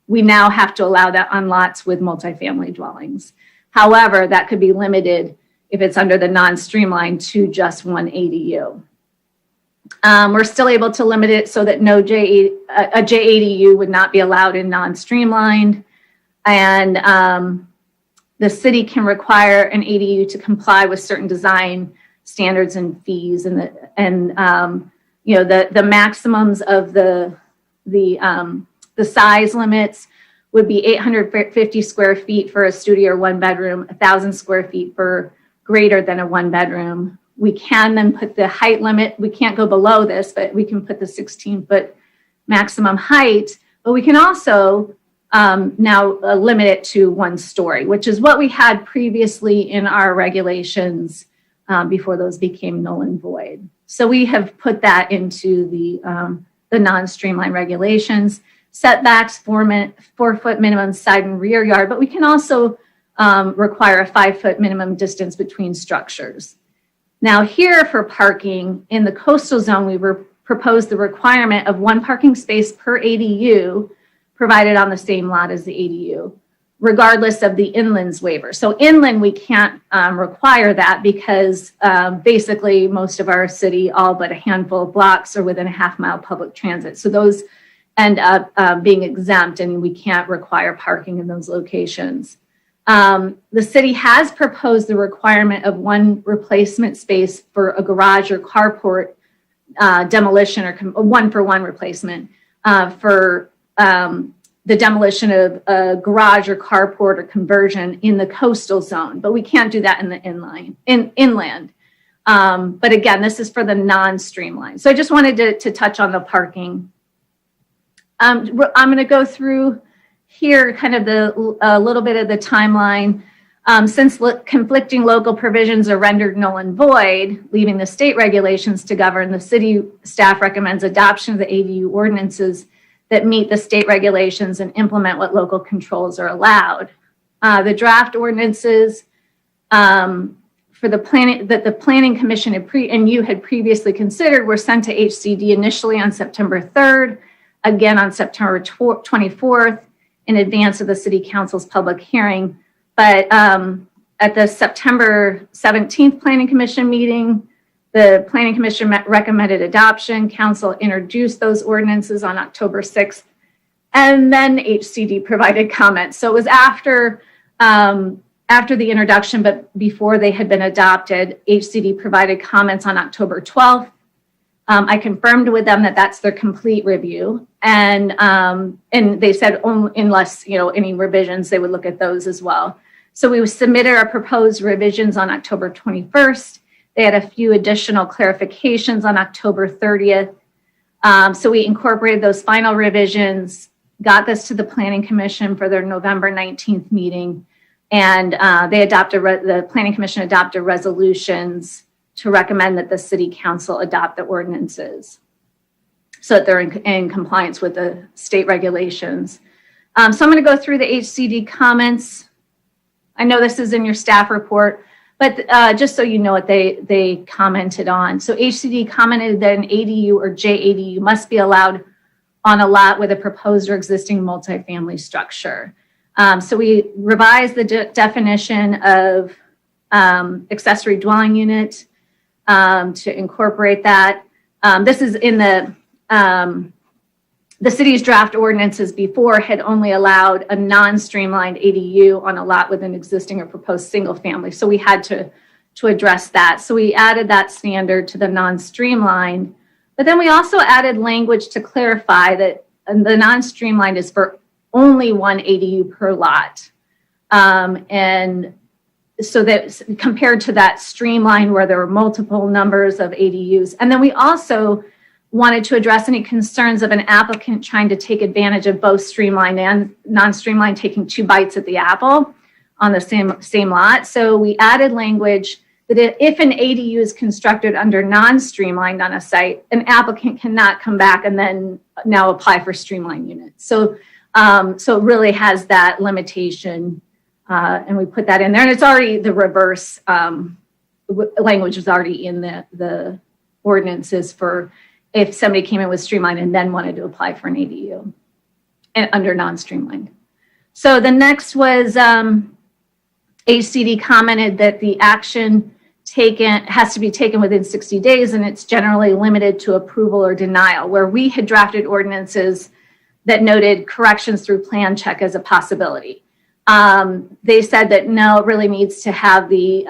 we now have to allow that on lots with multifamily dwellings. However, that could be limited if it's under the non-streamlined to just one ADU. We're still able to limit it so that a JADU would not be allowed in non-streamlined. And the city can require an ADU to comply with certain design standards and fees, and the maximums of the size limits would be 850 square feet for a studio or one bedroom, 1,000 square feet for greater than a one bedroom. We can then put the height limit. We can't go below this, but we can put the 16-foot maximum height. But we can also now limit it to 1 story, which is what we had previously in our regulations before those became null and void. So we have put that into the non-streamlined regulations. Setbacks, 4-foot minimum side and rear yard, but we can also require a 5-foot minimum distance between structures. Now here for parking, in the coastal zone, we proposed the requirement of 1 parking space per ADU provided on the same lot as the ADU, regardless of the inland's waiver. So inland, we can't require that because basically most of our city, all but a handful of blocks, are within a half-mile public transit. So those end up being exempt, and we can't require parking in those locations. The city has proposed the requirement of 1 replacement space for a garage or carport demolition, or 1-for-1 replacement for the demolition of a garage or carport or conversion in the coastal zone, but we can't do that in the inland. But again, this is for the non-streamlined. So I just wanted to touch on the parking. I'm going to go through here kind of a little bit of the timeline. Since conflicting local provisions are rendered null and void, leaving the state regulations to govern, the city staff recommends adoption of the ADU ordinances that meet the state regulations and implement what local controls are allowed. The draft ordinances for the planning that the Planning Commission and you had previously considered were sent to HCD initially on September 3rd. again on September 24th in advance of the City Council's public hearing. But at the September 17th Planning Commission meeting, the Planning Commission recommended adoption. Council introduced those ordinances on October 6th, and then HCD provided comments. So it was after the introduction, but before they had been adopted. HCD provided comments on October 12th. I confirmed with them that that's their complete review, and they said only, unless any revisions, they would look at those as well. So we submitted our proposed revisions on October 21st. They had a few additional clarifications on October 30th. So we incorporated those final revisions, got this to the Planning Commission for their November 19th meeting, and the Planning Commission adopted resolutions to recommend that the City Council adopt the ordinances so that they're in compliance with the state regulations. So I'm going to go through the HCD comments. I know this is in your staff report, but just so you know what they commented on. So HCD commented that an ADU or JADU must be allowed on a lot with a proposed or existing multifamily structure. So we revised the definition of accessory dwelling unit to incorporate that. This is in the city's draft ordinances before had only allowed a non-streamlined ADU on a lot with an existing or proposed single family. So we had to address that. So we added that standard to the non-streamlined, but then we also added language to clarify that the non-streamlined is for only one ADU per lot. And so that compared to that streamlined where there were multiple numbers of ADUs. And then we also wanted to address any concerns of an applicant trying to take advantage of both streamlined and non-streamlined, taking two bites at the apple on the same lot. So we added language that if an ADU is constructed under non-streamlined on a site, an applicant cannot come back and then now apply for streamlined units. So it really has that limitation, and we put that in there. And it's already the reverse language is already in the ordinances for if somebody came in with streamlined and then wanted to apply for an ADU and under non-streamlined. So the next was HCD commented that the action has to be taken within 60 days, and it's generally limited to approval or denial, where we had drafted ordinances that noted corrections through plan check as a possibility. They said that no, it really needs to have the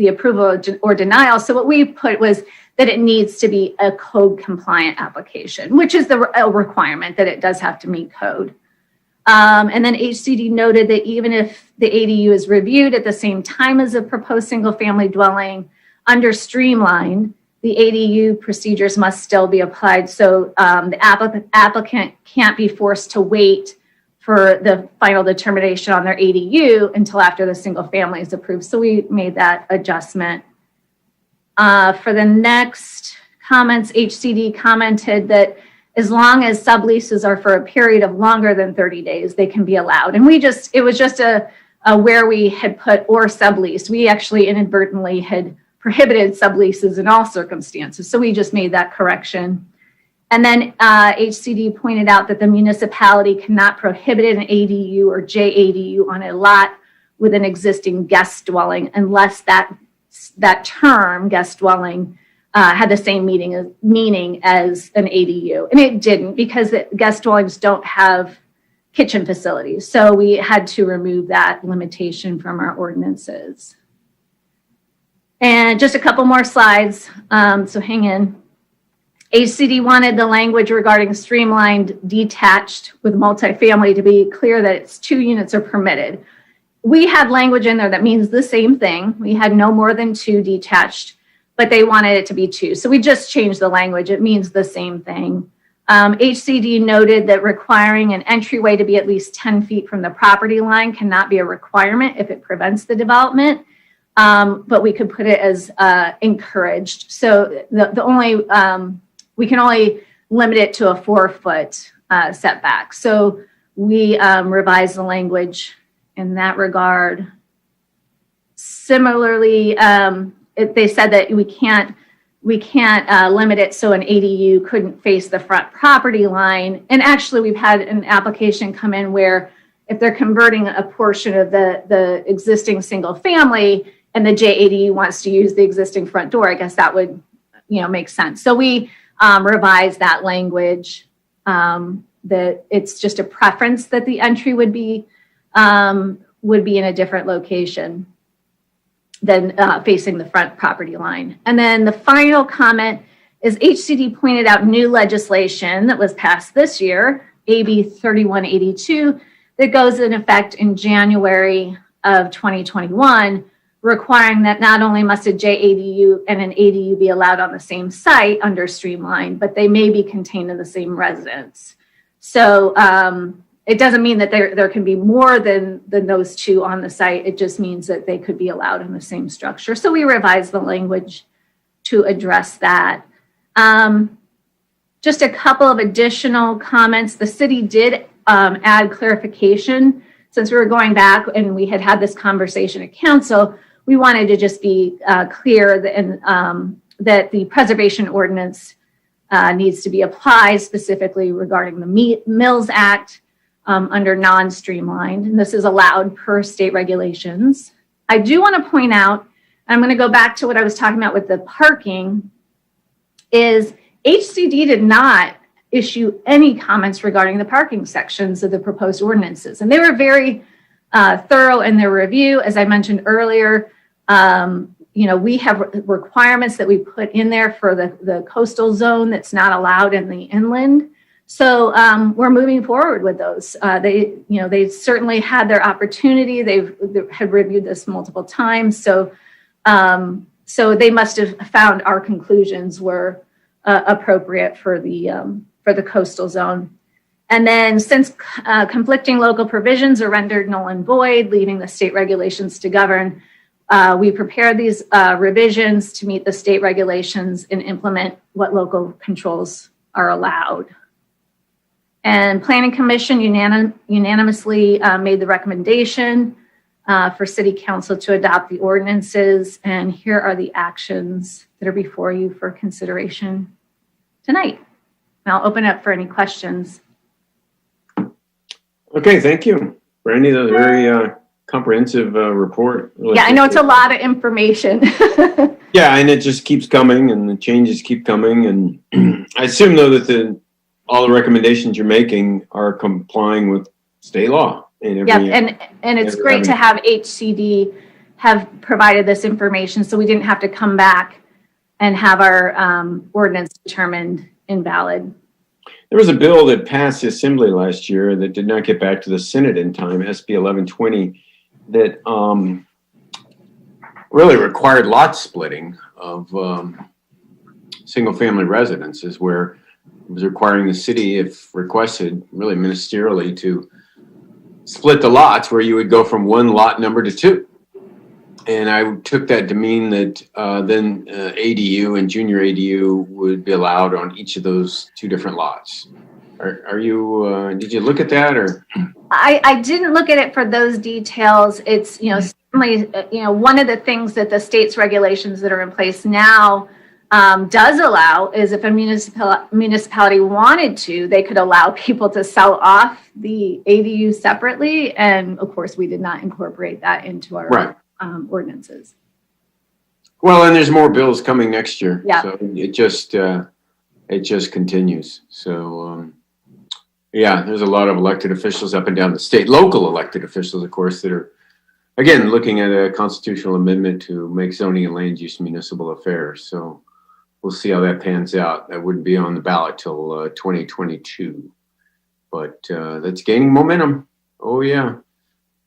approval or denial. So what we put was that it needs to be a code compliant application, which is a requirement that it does have to meet code. And then HCD noted that even if the ADU is reviewed at the same time as a proposed single family dwelling under streamlined, the ADU procedures must still be applied. So the applicant can't be forced to wait for the final determination on their ADU until after the single family is approved. So we made that adjustment. For the next comments, HCD commented that as long as subleases are for a period of longer than 30 days, they can be allowed. And it was just a where we had put or sublease. We actually inadvertently had prohibited subleases in all circumstances. So we just made that correction. And then HCD pointed out that the municipality cannot prohibit an ADU or JADU on a lot with an existing guest dwelling unless that term, guest dwelling, had the same meaning as an ADU. And it didn't, because guest dwellings don't have kitchen facilities. So we had to remove that limitation from our ordinances. And just a couple more slides, so hang in. HCD wanted the language regarding streamlined detached with multifamily to be clear that it's 2 units are permitted. We had language in there that means the same thing. We had no more than 2 detached, but they wanted it to be 2. So we just changed the language. It means the same thing. HCD noted that requiring an entryway to be at least 10 feet from the property line cannot be a requirement if it prevents the development, but we could put it as encouraged. So we can only limit it to a 4-foot setback. So we revised the language in that regard. Similarly, they said that we can't we can't limit it so an ADU couldn't face the front property line. And actually, we've had an application come in where if they're converting a portion of the existing single family and the JADU wants to use the existing front door, I guess that would, make sense. So we revised that language, that it's just a preference that the entry would be in a different location than facing the front property line. And then the final comment is HCD pointed out new legislation that was passed this year, AB 3182, that goes in effect in January of 2021, requiring that not only must a JADU and an ADU be allowed on the same site under Streamlined, but they may be contained in the same residence. So it doesn't mean that there can be more than those two on the site. It just means that they could be allowed in the same structure. So we revised the language to address that. Just a couple of additional comments. The city did add clarification. Since we were going back and we had this conversation at council, we wanted to just be clear that the preservation ordinance needs to be applied specifically regarding the Mills Act under non-streamlined, and this is allowed per state regulations. I do want to point out, I'm going to go back to what I was talking about with the parking, is HCD did not issue any comments regarding the parking sections of the proposed ordinances, and they were very thorough in their review. As I mentioned earlier, we have requirements that we put in there for the coastal zone that's not allowed in the inland. So we're moving forward with those. They certainly had their opportunity. They had reviewed this multiple times. So they must have found our conclusions were appropriate for the coastal zone. And then since conflicting local provisions are rendered null and void, leaving the state regulations to govern, we prepared these revisions to meet the state regulations and implement what local controls are allowed. And Planning Commission unanimously made the recommendation for City Council to adopt the ordinances. And here are the actions that are before you for consideration tonight. And I'll open up for any questions. Okay, thank you, Brandy. That was a very comprehensive report. Really, I know it's a lot of information. Yeah, and it just keeps coming, and the changes keep coming. And I assume, though, that all the recommendations you're making are complying with state law. And it's great to have HCD have provided this information, so we didn't have to come back and have our ordinance determined invalid. There was a bill that passed the Assembly last year that did not get back to the Senate in time, SB 1120, that really required lot splitting of single-family residences, where it was requiring the city, if requested, really ministerially, to split the lots, where you would go from one lot number to two. And I took that to mean that then ADU and junior ADU would be allowed on each of those two different lots. Are you? Did you look at that, or? I didn't look at it for those details. It's certainly one of the things that the state's regulations that are in place now does allow is if a municipality wanted to, they could allow people to sell off the ADU separately. And of course, we did not incorporate that into our ordinances. Well, and there's more bills coming next year. Yeah. So it just continues. So there's a lot of elected officials up and down the state, local elected officials, of course, that are again looking at a constitutional amendment to make zoning and land use municipal affairs. So we'll see how that pans out. That wouldn't be on the ballot till 2022, but that's gaining momentum. Oh yeah.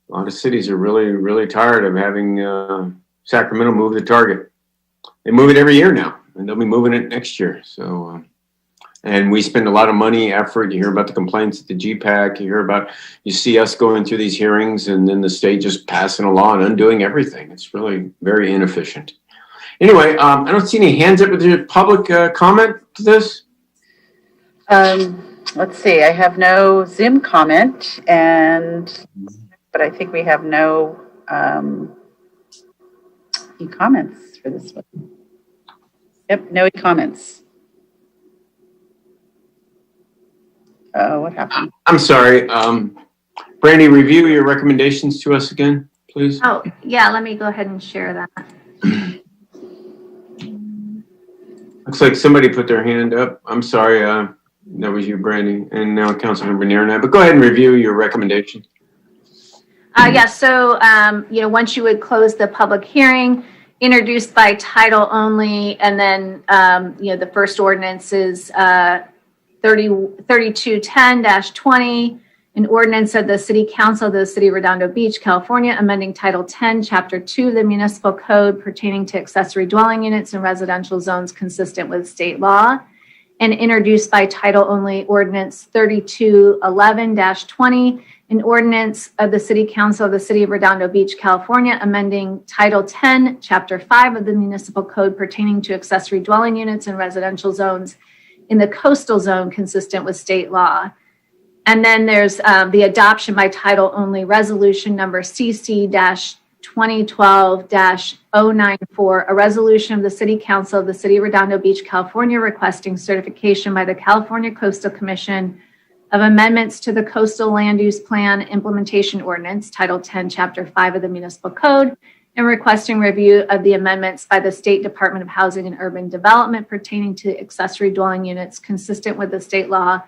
A lot of cities are really, really tired of having Sacramento move the target. They move it every year now, and they'll be moving it next year. So, and we spend a lot of money, effort. You hear about the complaints at the GPAC. You see us going through these hearings, and then the state just passing a law and undoing everything. It's really very inefficient. Anyway, I don't see any hands up. Is there public comment to this? Let's see. I have no Zoom comment, but I think we have no e-comments for this one. Yep, no comments. What happened? I'm sorry. Brandy, review your recommendations to us again, please. Oh, yeah, let me go ahead and share that. Looks like somebody put their hand up. I'm sorry. That was you, Brandy, and now Councilmember Nierna. But go ahead and review your recommendation. Yeah, so, once you would close the public hearing, introduced by title only, and then, the first ordinance is 3210-20, an ordinance of the City Council of the City of Redondo Beach, California, amending Title 10, Chapter 2 of the Municipal Code pertaining to accessory dwelling units in residential zones consistent with state law, and introduced by title only ordinance 3211-20, an ordinance of the City Council of the City of Redondo Beach, California, amending Title 10, Chapter 5 of the Municipal Code pertaining to accessory dwelling units in residential zones in the coastal zone consistent with state law. And then there's the adoption by title only resolution number CC-2012-094, a resolution of the City Council of the City of Redondo Beach, California, requesting certification by the California Coastal Commission of amendments to the Coastal Land Use Plan Implementation Ordinance, Title 10, Chapter 5 of the Municipal Code, and requesting review of the amendments by the State Department of Housing and Urban Development pertaining to accessory dwelling units consistent with the state law,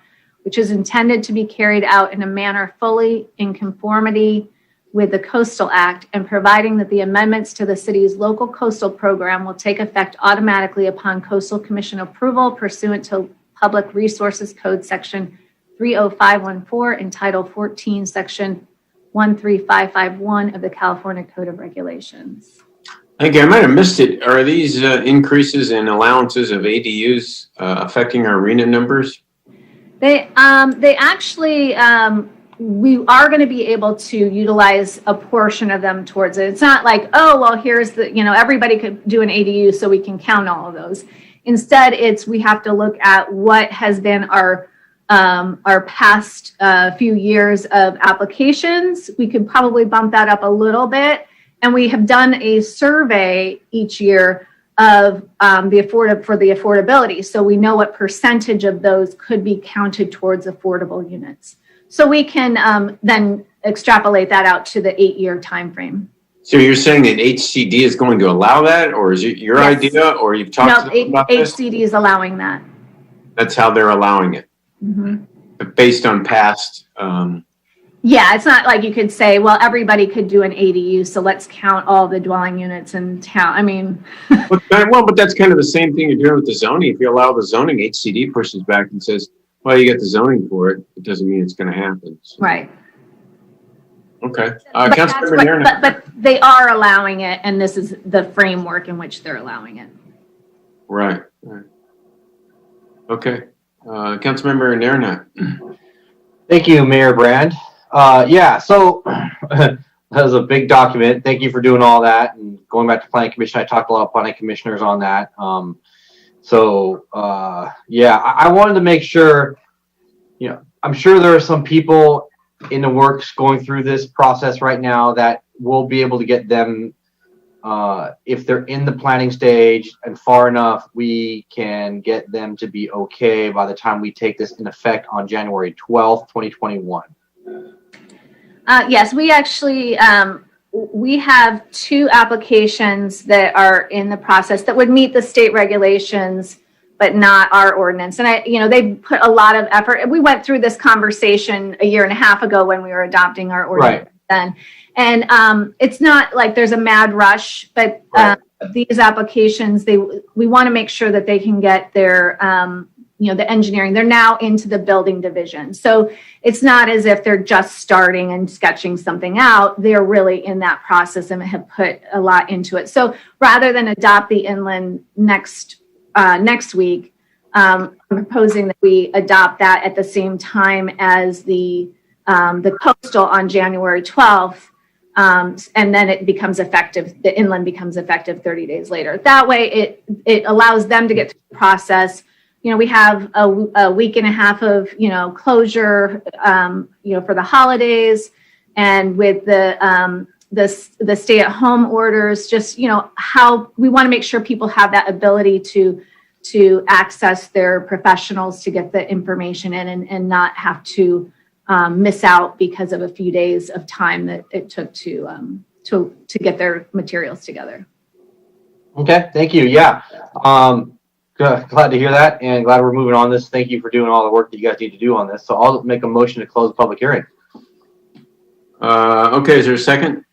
which is intended to be carried out in a manner fully in conformity with the Coastal Act, and providing that the amendments to the city's local coastal program will take effect automatically upon Coastal Commission approval pursuant to Public Resources Code Section 30514 and Title 14, Section 13551 of the California Code of Regulations. Thank you. I might have missed it. Are these increases in allowances of ADUs affecting our arena numbers? They actually, we are going to be able to utilize a portion of them towards it. It's not like, oh, well, here's the, everybody could do an ADU so we can count all of those. Instead, we have to look at what has been our past few years of applications. We could probably bump that up a little bit. And we have done a survey each year of the affordability. So we know what percentage of those could be counted towards affordable units. So we can then extrapolate that out to the 8-year time frame. So you're saying that HCD is going to allow that, or is it your idea, or you've talked to them about this? HCD is allowing that. That's how they're allowing it. Mm-hmm. But based on past. Yeah, it's not like you could say, well, everybody could do an ADU, so let's count all the dwelling units in town. I mean. But that's kind of the same thing you're doing with the zoning. If you allow the zoning, HCD pushes back and says, well, you get the zoning for it. It doesn't mean it's going to happen. So. Right. Okay. But they are allowing it, and this is the framework in which they're allowing it. Right. Okay. Councilmember Nierna. Thank you, Mayor Brand. So that was a big document. Thank you for doing all that. And going back to Planning Commission, I talked to a lot of planning commissioners on that. I wanted to make sure, I'm sure there are some people in the works going through this process right now that we'll be able to get them, if they're in the planning stage and far enough, we can get them to be okay by the time we take this in effect on January 12th, 2021. Yes, we actually, we have 2 applications that are in the process that would meet the state regulations, but not our ordinance. And they put a lot of effort. We went through this conversation a year and a half ago when we were adopting our ordinance then. And it's not like there's a mad rush, but these applications, we want to make sure that they can get their, the engineering. They're now into the building division. So it's not as if they're just starting and sketching something out. They're really in that process and have put a lot into it. So rather than adopt the inland next week, I'm proposing that we adopt that at the same time as the coastal on January 12th. And then it becomes effective, the inland becomes effective 30 days later. That way it allows them to get through the process. We have a week and a half of, closure, for the holidays, and with the the stay-at-home orders, just, how we want to make sure people have that ability to access their professionals to get the information in and not have to miss out because of a few days of time that it took to get their materials together. Okay, thank you. Yeah. Good. Glad to hear that, and glad we're moving on this. Thank you for doing all the work that you guys need to do on this. So I'll make a motion to close the public hearing. Okay, is there a second?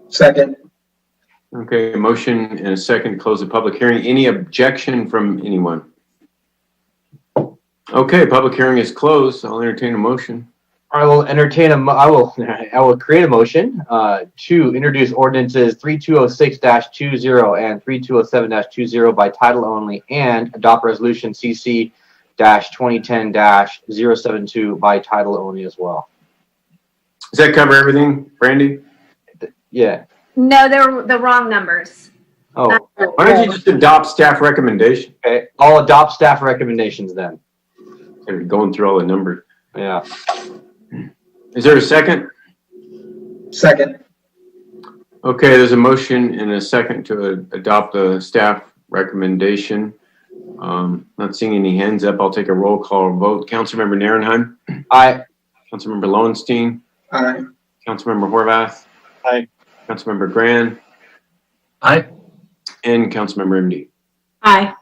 Second. Okay, a motion and a second to close the public hearing. Any objection from anyone? Okay, public hearing is closed. I'll entertain a motion. I will entertain I will create a motion to introduce ordinances 3206-20 and 3207-20 by title only and adopt resolution CC-2010-072 by title only as well. Does that cover everything, Brandy? Yeah. No, they're the wrong numbers. Oh, why don't you just adopt staff recommendation? Okay, I'll adopt staff recommendations then. Okay, going through all the numbers. Yeah. Is there a second? Second. Okay, there's a motion and a second to adopt the staff recommendation. Not seeing any hands up. I'll take a roll call vote. Councilmember Narenheim? Aye. Councilmember Lowenstein? Aye. Councilmember Horvath? Aye. Councilmember Grand? Aye. And Councilmember MD? Aye.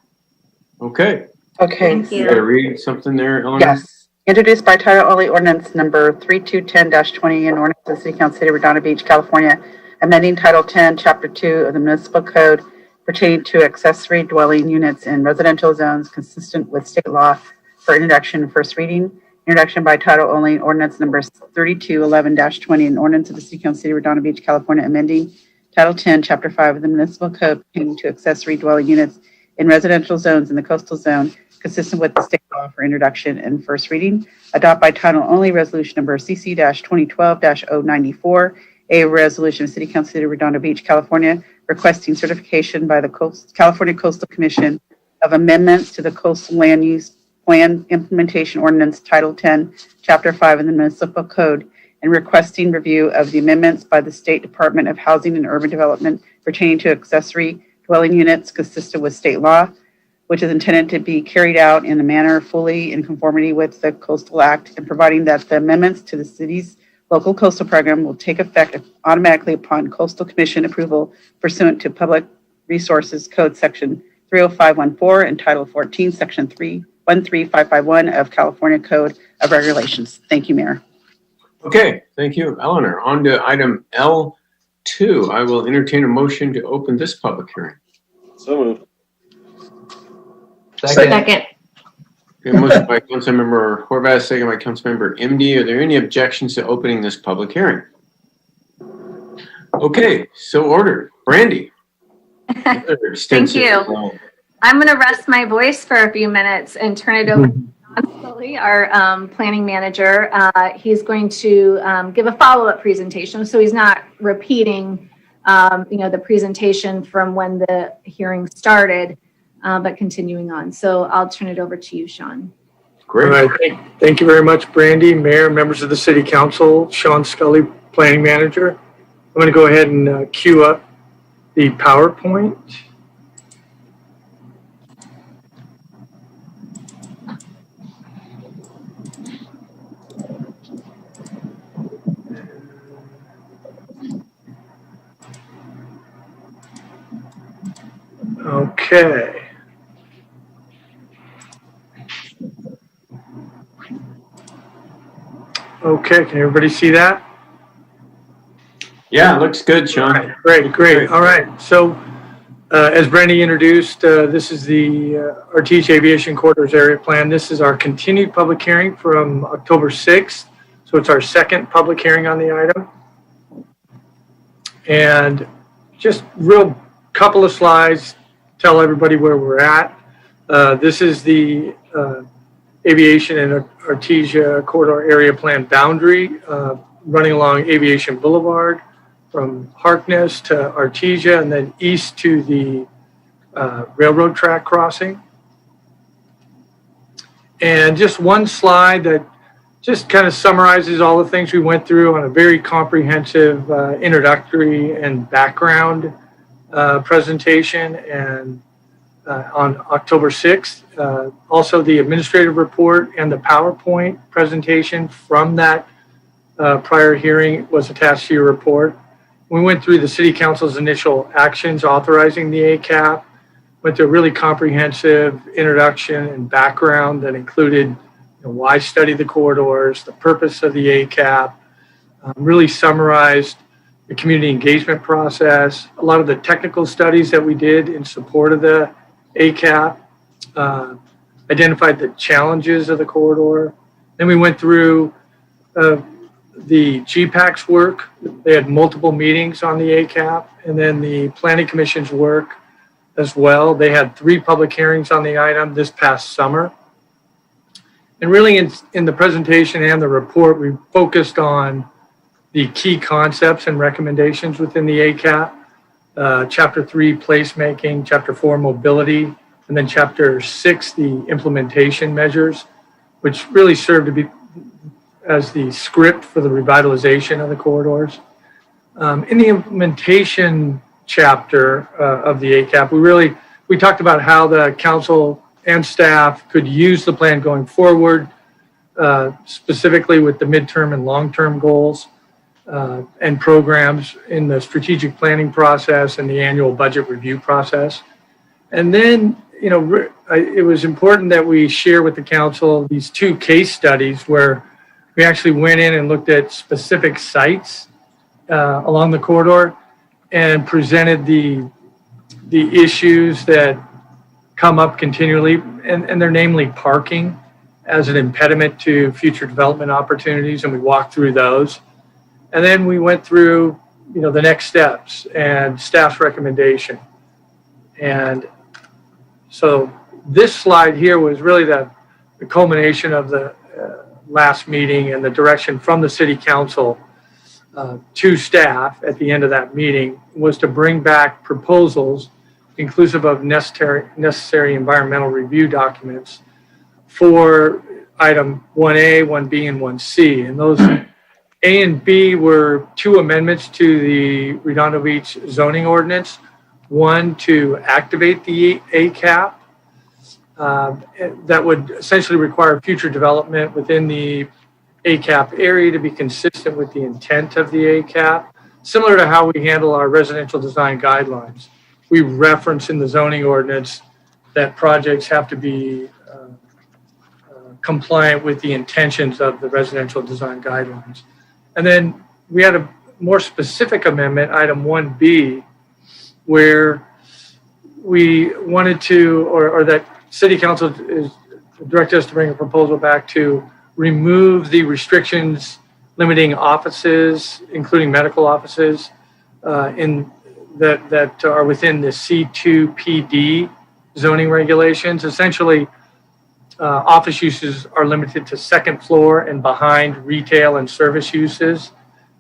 Okay. Okay. You gotta read something there, Eleanor? Yes. Introduced by title only ordinance number 3210-20 and ordinance of the City Council City of Redondo Beach, California, amending Title 10, Chapter 2 of the Municipal Code pertaining to accessory dwelling units in residential zones consistent with state law for introduction and first reading. Introduction by title only ordinance number 3211-20 and ordinance of the City Council City of Redondo Beach, California, amending Title 10, Chapter 5 of the Municipal Code pertaining to accessory dwelling units in residential zones in the coastal zone consistent with the state law for introduction and first reading. Adopt by title only resolution number CC-2012-094, a resolution of City Council City of Redondo Beach, California, requesting certification by the California Coastal Commission of amendments to the Coastal Land Use Plan Implementation Ordinance Title 10, Chapter 5 of the Municipal Code, and requesting review of the amendments by the State Department of Housing and Urban Development pertaining to accessory dwelling units consistent with state law, which is intended to be carried out in a manner fully in conformity with the Coastal Act, and providing that the amendments to the city's local coastal program will take effect automatically upon Coastal Commission approval pursuant to Public Resources Code Section 30514 and Title 14, Section 313551 of California Code of Regulations. Thank you, Mayor. Okay, thank you, Eleanor. On to item L2. I will entertain a motion to open this public hearing. So moved. Second. Okay, motion by Councilmember Horvath, second by Councilmember MD. Are there any objections to opening this public hearing? Okay, so ordered. Brandy. Thank you. I'm going to rest my voice for a few minutes and turn it over to John Scully, our planning manager. He's going to give a follow-up presentation, so he's not repeating, the presentation from when the hearing started, but continuing on. So I'll turn it over to you, Sean. Great. All right. Thank you very much, Brandy, Mayor, members of the City Council, Sean Scully, Planning Manager. I'm going to go ahead and queue up the PowerPoint. Okay. Okay, can everybody see that? Yeah, looks good, Sean. Great. All right. So, as Brandy introduced, this is the Artesia Aviation Corridors Area Plan. This is our continued public hearing from October 6th. So it's our second public hearing on the item. And just real couple of slides, tell everybody where we're at. This is the Aviation and Artesia Corridor Area Plan boundary running along Aviation Boulevard from Harkness to Artesia and then east to the railroad track crossing. And just one slide that just kind of summarizes all the things we went through on a very comprehensive introductory and background presentation and on October 6th. Also, the administrative report and the PowerPoint presentation from that prior hearing was attached to your report. We went through the City Council's initial actions authorizing the ACAP, went through a really comprehensive introduction and background that included why study the corridors, the purpose of the ACAP, really summarized the community engagement process, a lot of the technical studies that we did in support of the ACAP, identified the challenges of the corridor. Then we went through the GPAC's work. They had multiple meetings on the ACAP, and then the Planning Commission's work as well. They had 3 public hearings on the item this past summer. And really in the presentation and the report, we focused on the key concepts and recommendations within the ACAP. Chapter 3, placemaking, Chapter 4, mobility, and then Chapter 6, the implementation measures, which really served to be as the script for the revitalization of the corridors. In the implementation chapter of the ACAP, we talked about how the council and staff could use the plan going forward, specifically with the midterm and long-term goals and programs in the strategic planning process and the annual budget review process. And then, it was important that we share with the council these 2 case studies where we actually went in and looked at specific sites along the corridor and presented the issues that come up continually, and they're namely parking as an impediment to future development opportunities, and we walked through those. And then we went through, the next steps and staff's recommendation. And so this slide here was really the culmination of the last meeting and the direction from the City Council to staff at the end of that meeting was to bring back proposals inclusive of necessary environmental review documents for item 1A, 1B, and 1C. And those A and B were 2 amendments to the Redondo Beach zoning ordinance. One, to activate the ACAP. That would essentially require future development within the ACAP area to be consistent with the intent of the ACAP, similar to how we handle our residential design guidelines. We reference in the zoning ordinance that projects have to be compliant with the intentions of the residential design guidelines. And then we had a more specific amendment, item 1B, where we wanted to, or that City Council is directed us to bring a proposal back to remove the restrictions limiting offices, including medical offices, that are within the C2PD zoning regulations. Essentially, office uses are limited to second floor and behind retail and service uses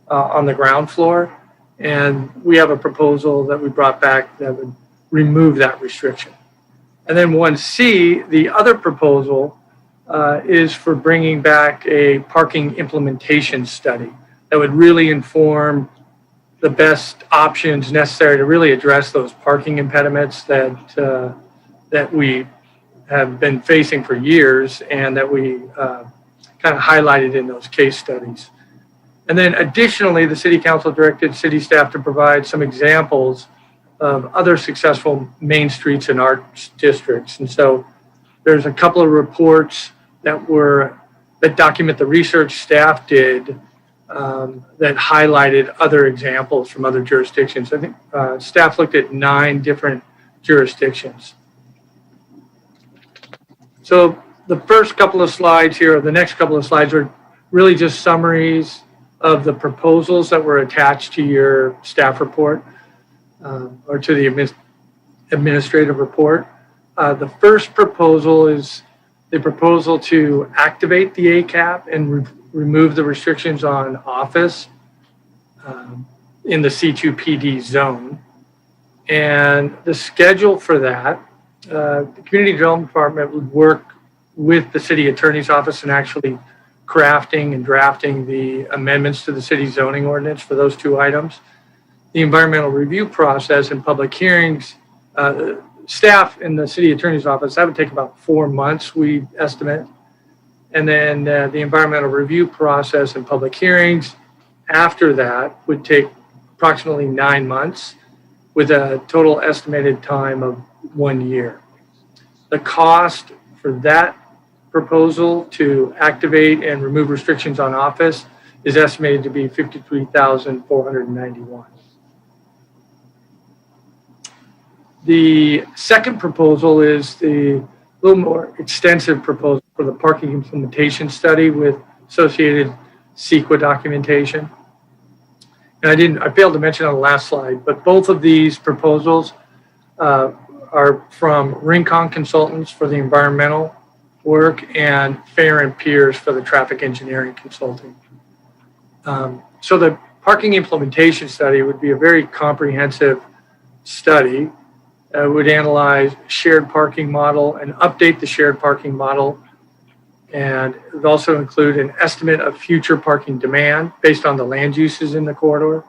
on the ground floor. And we have a proposal that we brought back that would remove that restriction. And then 1C, the other proposal is for bringing back a parking implementation study that would really inform the best options necessary to really address those parking impediments that we have been facing for years and that we kind of highlighted in those case studies. And then additionally, the City Council directed city staff to provide some examples of other successful main streets and arts districts. And so there's a couple of reports that document the research staff did that highlighted other examples from other jurisdictions. I think staff looked at 9 different jurisdictions. So the first couple of slides here, or the next couple of slides, are really just summaries of the proposals that were attached to your staff report or to the administrative report. The first proposal is the proposal to activate the ACAP and remove the restrictions on office in the C2PD zone. And the schedule for that, the Community Development Department would work with the City Attorney's Office and actually crafting and drafting the amendments to the city zoning ordinance for those two items. The environmental review process and public hearings, staff in the city attorney's office, that would take about 4 months, we estimate. And then the environmental review process and public hearings after that would take approximately 9 months with a total estimated time of 1 year. The cost for that proposal to activate and remove restrictions on office is estimated to be $53,491. The second proposal is the little more extensive proposal for the parking implementation study with associated CEQA documentation. And I failed to mention on the last slide, but both of these proposals are from Rincon Consultants for the environmental work and Fair and Pierce for the traffic engineering consulting. So the parking implementation study would be a very comprehensive study. Would analyze shared parking model and update the shared parking model. And it would also include an estimate of future parking demand based on the land uses in the corridor,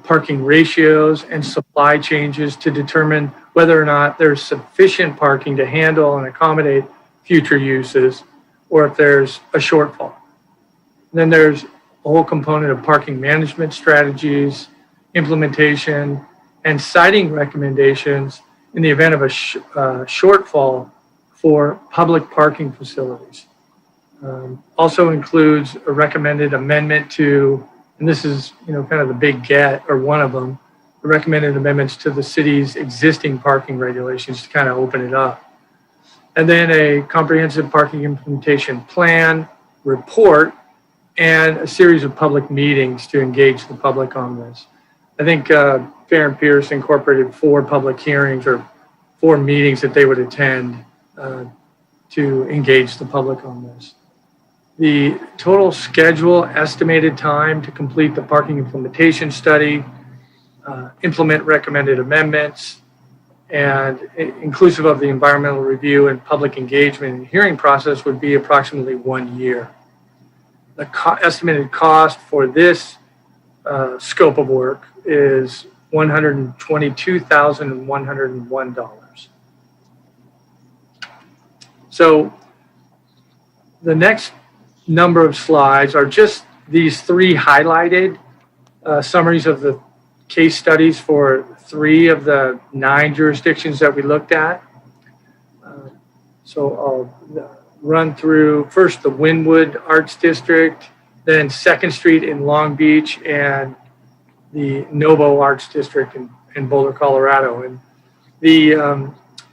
parking ratios and supply changes to determine whether or not there's sufficient parking to handle and accommodate future uses, or if there's a shortfall. And then there's a whole component of parking management strategies, implementation, and citing recommendations in the event of a shortfall for public parking facilities. Also includes a recommended amendment to, and this is kind of the big get, or one of them, the recommended amendments to the city's existing parking regulations to kind of open it up. And then a comprehensive parking implementation plan, report, and a series of public meetings to engage the public on this. I think Fair and Pierce incorporated 4 public hearings or 4 meetings that they would attend to engage the public on this. The total schedule, estimated time to complete the parking implementation study, implement recommended amendments, and inclusive of the environmental review and public engagement and hearing process would be approximately 1 year. The estimated cost for this scope of work is $122,101. So the next number of slides are just these 3 highlighted summaries of the case studies for 3 of the 9 jurisdictions that we looked at. So I'll run through first the Wynwood Arts District, then 2nd Street in Long Beach, and the Novo Arts District in Boulder, Colorado. And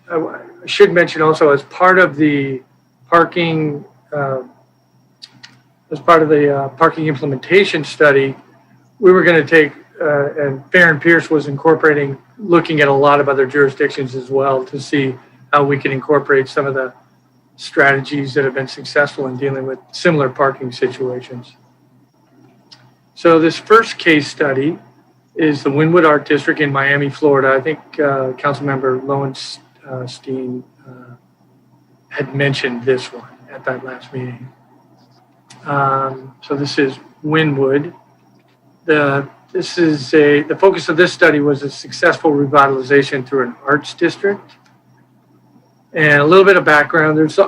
I should mention also, as part of the parking parking implementation study, we were going to take, and Fair and Pierce was incorporating, looking at a lot of other jurisdictions as well to see how we can incorporate some of the strategies that have been successful in dealing with similar parking situations. So this first case study is the Wynwood Art District in Miami, Florida. I think Councilmember Lowenstein had mentioned this one at that last meeting. So this is Wynwood. The focus of this study was a successful revitalization through an arts district. And a little bit of background, there's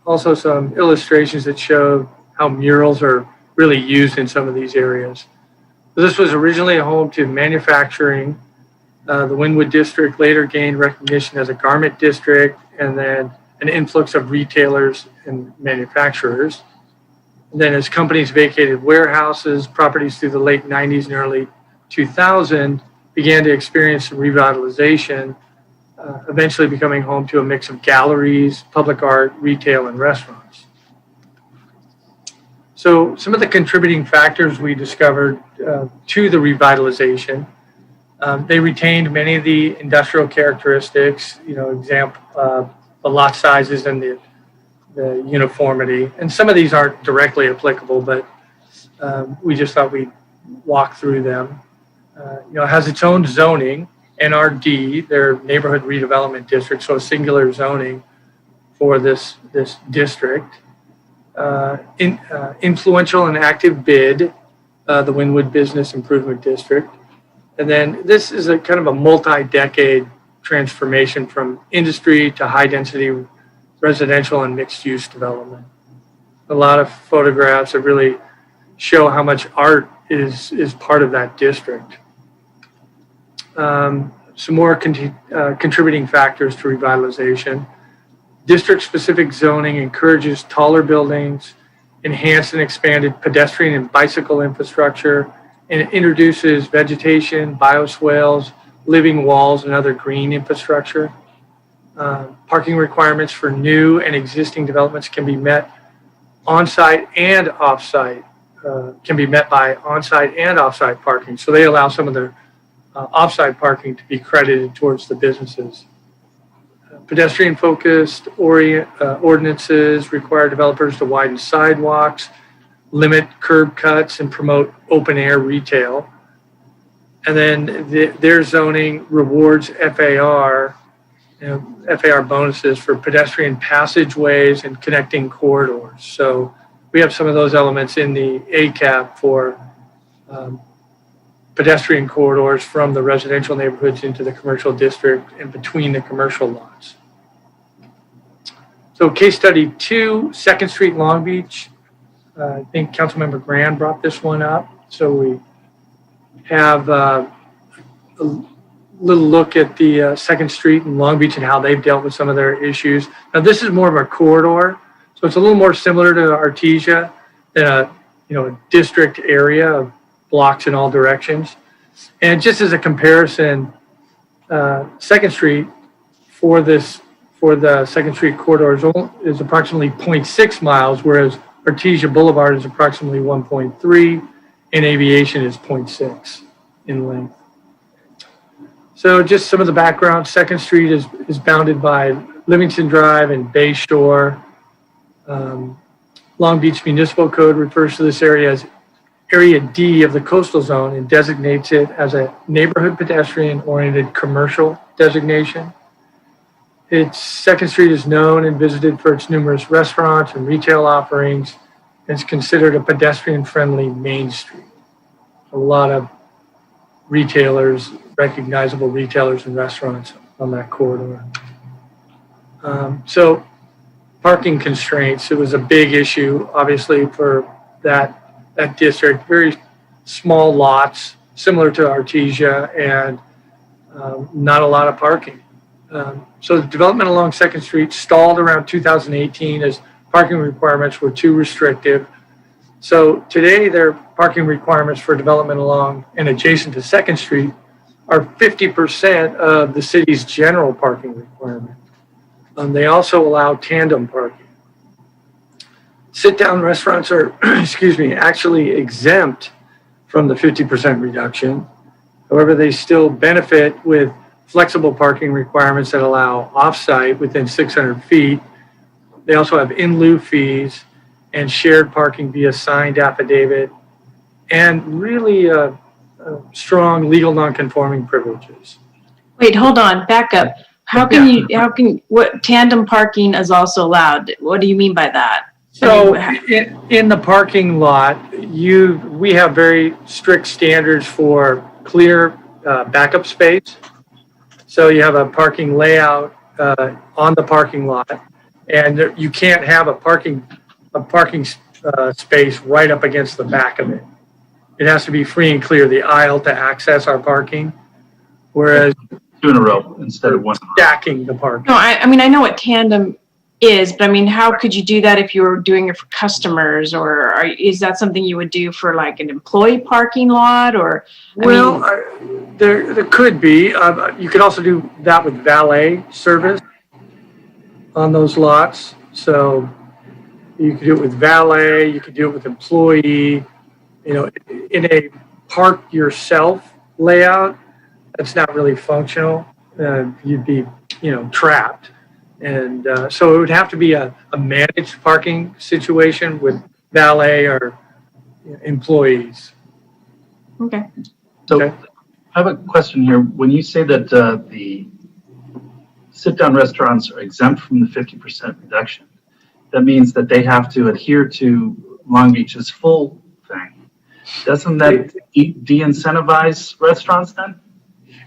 also some illustrations that show how murals are really used in some of these areas. This was originally a home to manufacturing. The Wynwood District later gained recognition as a garment district, and then an influx of retailers and manufacturers. And then as companies vacated warehouses, properties through the late 90s and early 2000 began to experience some revitalization, eventually becoming home to a mix of galleries, public art, retail, and restaurants. So some of the contributing factors we discovered to the revitalization, they retained many of the industrial characteristics, the lot sizes and the uniformity. And some of these aren't directly applicable, but we just thought we'd walk through them. It has its own zoning, NRD, their neighborhood redevelopment district, so singular zoning for this district. influential and active bid, the Wynwood Business Improvement District. And then this is a kind of a multi-decade transformation from industry to high-density residential and mixed-use development. A lot of photographs that really show how much art is part of that district. Some more contributing factors to revitalization. District-specific zoning encourages taller buildings, enhanced and expanded pedestrian and bicycle infrastructure, and it introduces vegetation, bioswales, living walls, and other green infrastructure. Parking requirements for new and existing developments can be met on-site and off-site, can be met by on-site and off-site parking. So they allow some of their off-site parking to be credited towards the businesses. Pedestrian-focused ordinances require developers to widen sidewalks, limit curb cuts, and promote open-air retail. And then their zoning rewards FAR bonuses for pedestrian passageways and connecting corridors. So we have some of those elements in the ACAP for pedestrian corridors from the residential neighborhoods into the commercial district and between the commercial lots. So case study 2, 2nd Street, Long Beach. I think Councilmember Grand brought this one up. So we have a little look at the 2nd Street in Long Beach and how they've dealt with some of their issues. Now this is more of a corridor, so it's a little more similar to Artesia than a district area of blocks in all directions. And just as a comparison, 2nd Street for the 2nd Street corridor is approximately 0.6 miles, whereas Artesia Boulevard is approximately 1.3, and Aviation is 0.6 in length. So just some of the background, 2nd Street is bounded by Livingston Drive and Bay Shore. Long Beach Municipal Code refers to this area as Area D of the coastal zone and designates it as a neighborhood pedestrian-oriented commercial designation. 2nd Street is known and visited for its numerous restaurants and retail offerings, and is considered a pedestrian-friendly main street. A lot of retailers, recognizable retailers and restaurants on that corridor. So parking constraints, it was a big issue, obviously, for that district. Very small lots, similar to Artesia, and not a lot of parking. So the development along 2nd Street stalled around 2018 as parking requirements were too restrictive. So today their parking requirements for development along and adjacent to 2nd Street are 50% of the city's general parking requirement. They also allow tandem parking. Sit-down restaurants are, actually exempt from the 50% reduction. However, they still benefit with flexible parking requirements that allow off-site within 600 feet. They also have in-lieu fees and shared parking via signed affidavit, and really strong legal non-conforming privileges. Wait, hold on, back up. What tandem parking is also allowed? What do you mean by that? So in the parking lot, we have very strict standards for clear backup space. So you have a parking layout on the parking lot, and you can't have a parking space right up against the back of it. It has to be free and clear, the aisle, to access our parking. Whereas 2 in a row instead of 1. Stacking the parking. No, I mean, I know what tandem is, but I mean, how could you do that if you were doing it for customers, or is that something you would do for like an employee parking lot, or? There could be. You could also do that with valet service on those lots. So you could do it with valet, you could do it with employee. In a park yourself layout, that's not really functional. You'd be, trapped. And so it would have to be a managed parking situation with valet or employees. Okay. So I have a question here. When you say that the sit-down restaurants are exempt from the 50% reduction, that means that they have to adhere to Long Beach's full thing. Doesn't that de-incentivize restaurants then?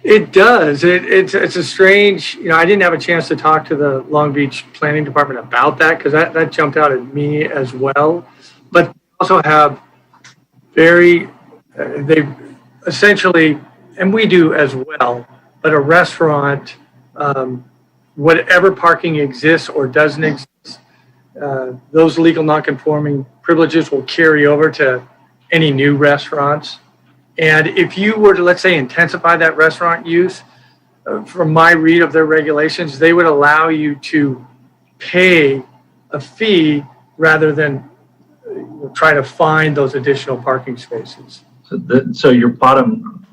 It does. It's a strange, I didn't have a chance to talk to the Long Beach Planning Department about that because that jumped out at me as well. But they also have they essentially, and we do as well, but a restaurant, whatever parking exists or doesn't exist, those legal non-conforming privileges will carry over to any new restaurants. And if you were to, let's say, intensify that restaurant use, from my read of their regulations, they would allow you to pay a fee rather than try to find those additional parking spaces. So your bottom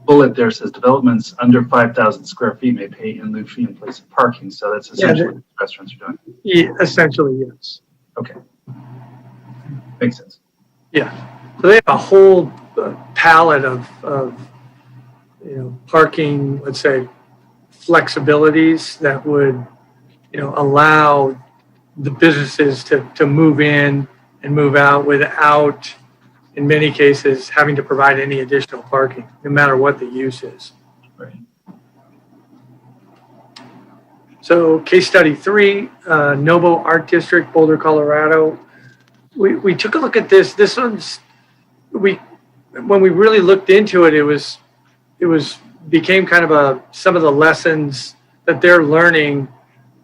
bullet there says developments under 5,000 square feet may pay in lieu fee in place of parking. So that's essentially what restaurants are doing. Yeah, essentially, yes. Okay. Makes sense. Yeah. So they have a whole palette of parking, let's say, flexibilities that would, allow the businesses to move in and move out without, in many cases, having to provide any additional parking, no matter what the use is. Right. So case study 3, Novo Art District, Boulder, Colorado. We took a look at this. This one's, when we really looked into it, it became kind of some of the lessons that they're learning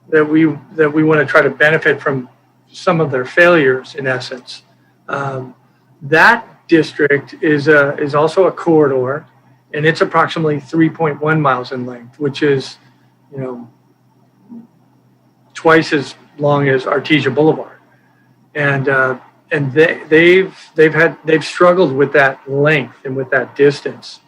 that we want to try to benefit from some of their failures, in essence. That district is also a corridor, and it's approximately 3.1 miles in length, which is, twice as long as Artesia Boulevard, and they've struggled with that length and with that distance.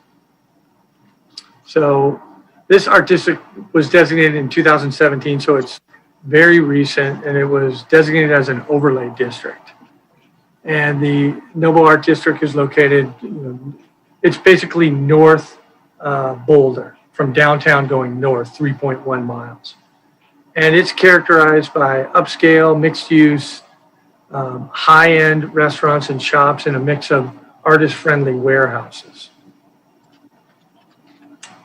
So this art district was designated in 2017, so it's very recent, and it was designated as an overlay district. And the Novo Art District is located, it's basically north Boulder, from downtown going north, 3.1 miles. And it's characterized by upscale, mixed use, high-end restaurants and shops, and a mix of artist-friendly warehouses.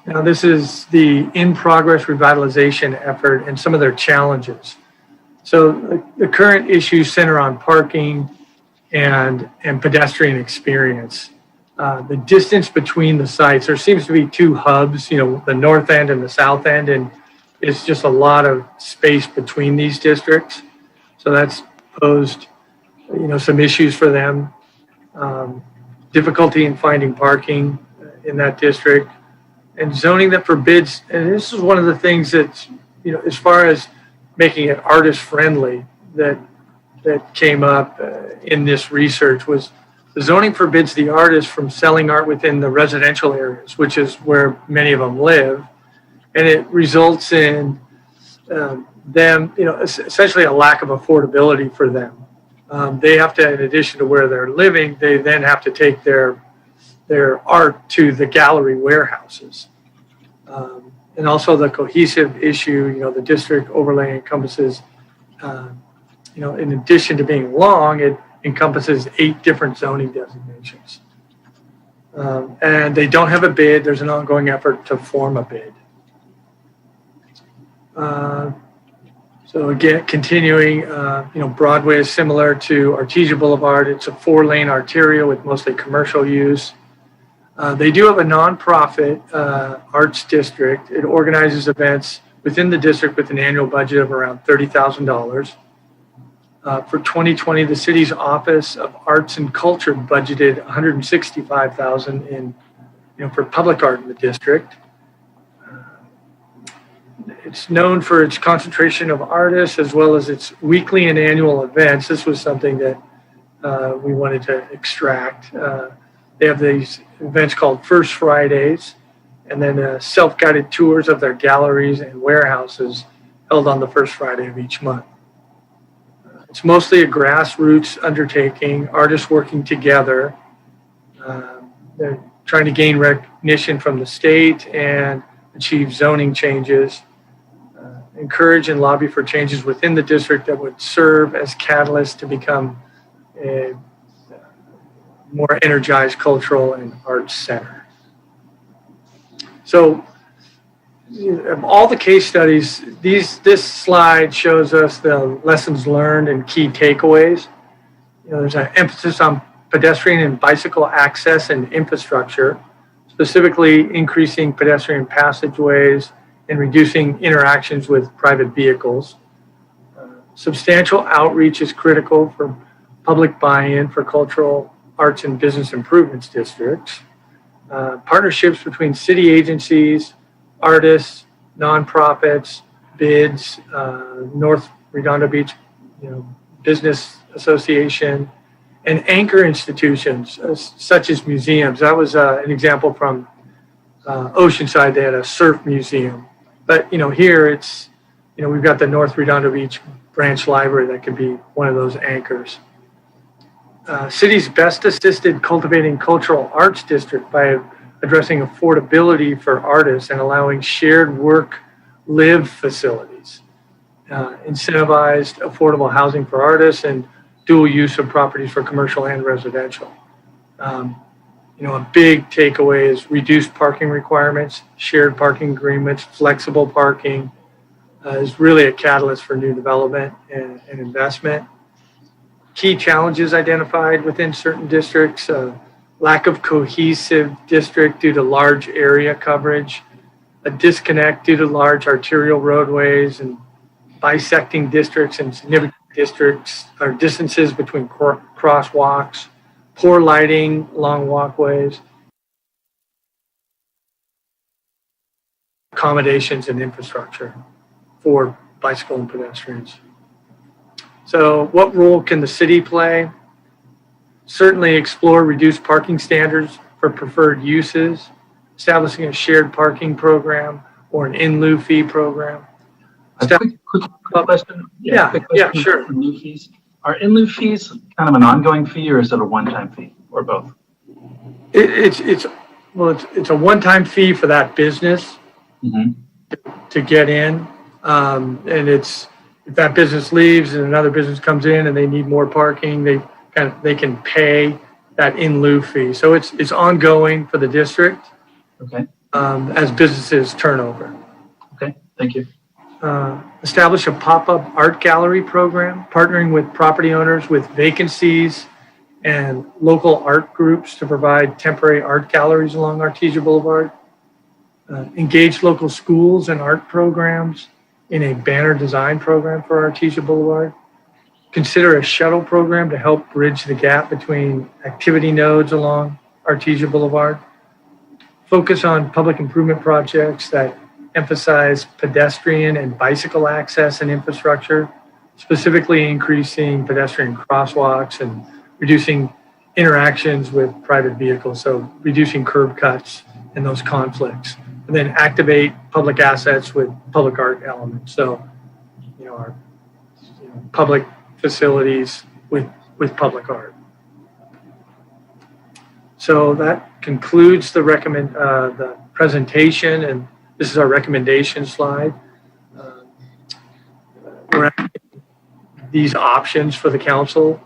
Now, this is the in-progress revitalization effort and some of their challenges. So the current issues center on parking and pedestrian experience. The distance between the sites, there seems to be two hubs, the north end and the south end, and it's just a lot of space between these districts. So that's posed, some issues for them. Difficulty in finding parking in that district, and zoning that forbids, and this is one of the things that's, as far as making it artist friendly, that came up in this research, was the zoning forbids the artist from selling art within the residential areas, which is where many of them live. And it results in them, essentially a lack of affordability for them. They have to, in addition to where they're living, they then have to take their art to the gallery warehouses. And also the cohesive issue, the district overlay encompasses, in addition to being long, it encompasses 8 different zoning designations. And they don't have a bid. There's an ongoing effort to form a bid. So again, continuing, Broadway is similar to Artesia Boulevard. It's a 4-lane arterial with mostly commercial use. They do have a nonprofit arts district. It organizes events within the district with an annual budget of around $30,000. For 2020, the city's Office of Arts and Culture budgeted $165,000 for public art in the district. It's known for its concentration of artists as well as its weekly and annual events. This was something that we wanted to extract. They have these events called First Fridays, and then self-guided tours of their galleries and warehouses held on the first Friday of each month. It's mostly a grassroots undertaking, artists working together. They're trying to gain recognition from the state and achieve zoning changes. encourage and lobby for changes within the district that would serve as catalysts to become a more energized cultural and arts center. So, of all the case studies, this slide shows us the lessons learned and key takeaways. There's an emphasis on pedestrian and bicycle access and infrastructure, specifically increasing pedestrian passageways and reducing interactions with private vehicles. Substantial outreach is critical for public buy-in for cultural, arts, and business improvements districts. Partnerships between city agencies, artists, nonprofits, bids, North Redondo Beach, Business Association, and anchor institutions such as museums. That was an example from Oceanside. They had a surf museum. But, here it's, we've got the North Redondo Beach branch library that could be one of those anchors. City's best assisted cultivating cultural arts district by addressing affordability for artists and allowing shared work live facilities, incentivized affordable housing for artists, and dual use of properties for commercial and residential. A big takeaway is reduced parking requirements, shared parking agreements, flexible parking is really a catalyst for new development and investment. Key challenges identified within certain districts, lack of cohesive district due to large area coverage, a disconnect due to large arterial roadways and bisecting districts and significant districts or distances between crosswalks, poor lighting along walkways, accommodations and infrastructure for bicycle and pedestrians. So what role can the city play? Certainly explore reduced parking standards for preferred uses, establishing a shared parking program or an in-lieu fee program. Quick question. Yeah, sure. In-lieu fees. Are in-lieu fees kind of an ongoing fee, or is it a one-time fee, or both? It's a one-time fee for that business to get in, and it's if that business leaves and another business comes in and they need more parking, they can pay that in lieu fee. So it's ongoing for the district. Okay. As businesses turn over. Okay. Thank you. Establish a pop-up art gallery program, partnering with property owners with vacancies and local art groups to provide temporary art galleries along Artesia Boulevard. Engage local schools and art programs in a banner design program for Artesia Boulevard. Consider a shuttle program to help bridge the gap between activity nodes along Artesia Boulevard. Focus on public improvement projects that emphasize pedestrian and bicycle access and infrastructure, specifically increasing pedestrian crosswalks and reducing interactions with private vehicles, so reducing curb cuts and those conflicts. And then activate public assets with public art elements. So, our public facilities with public art. So that concludes the presentation, and this is our recommendation slide. We're asking these options for the council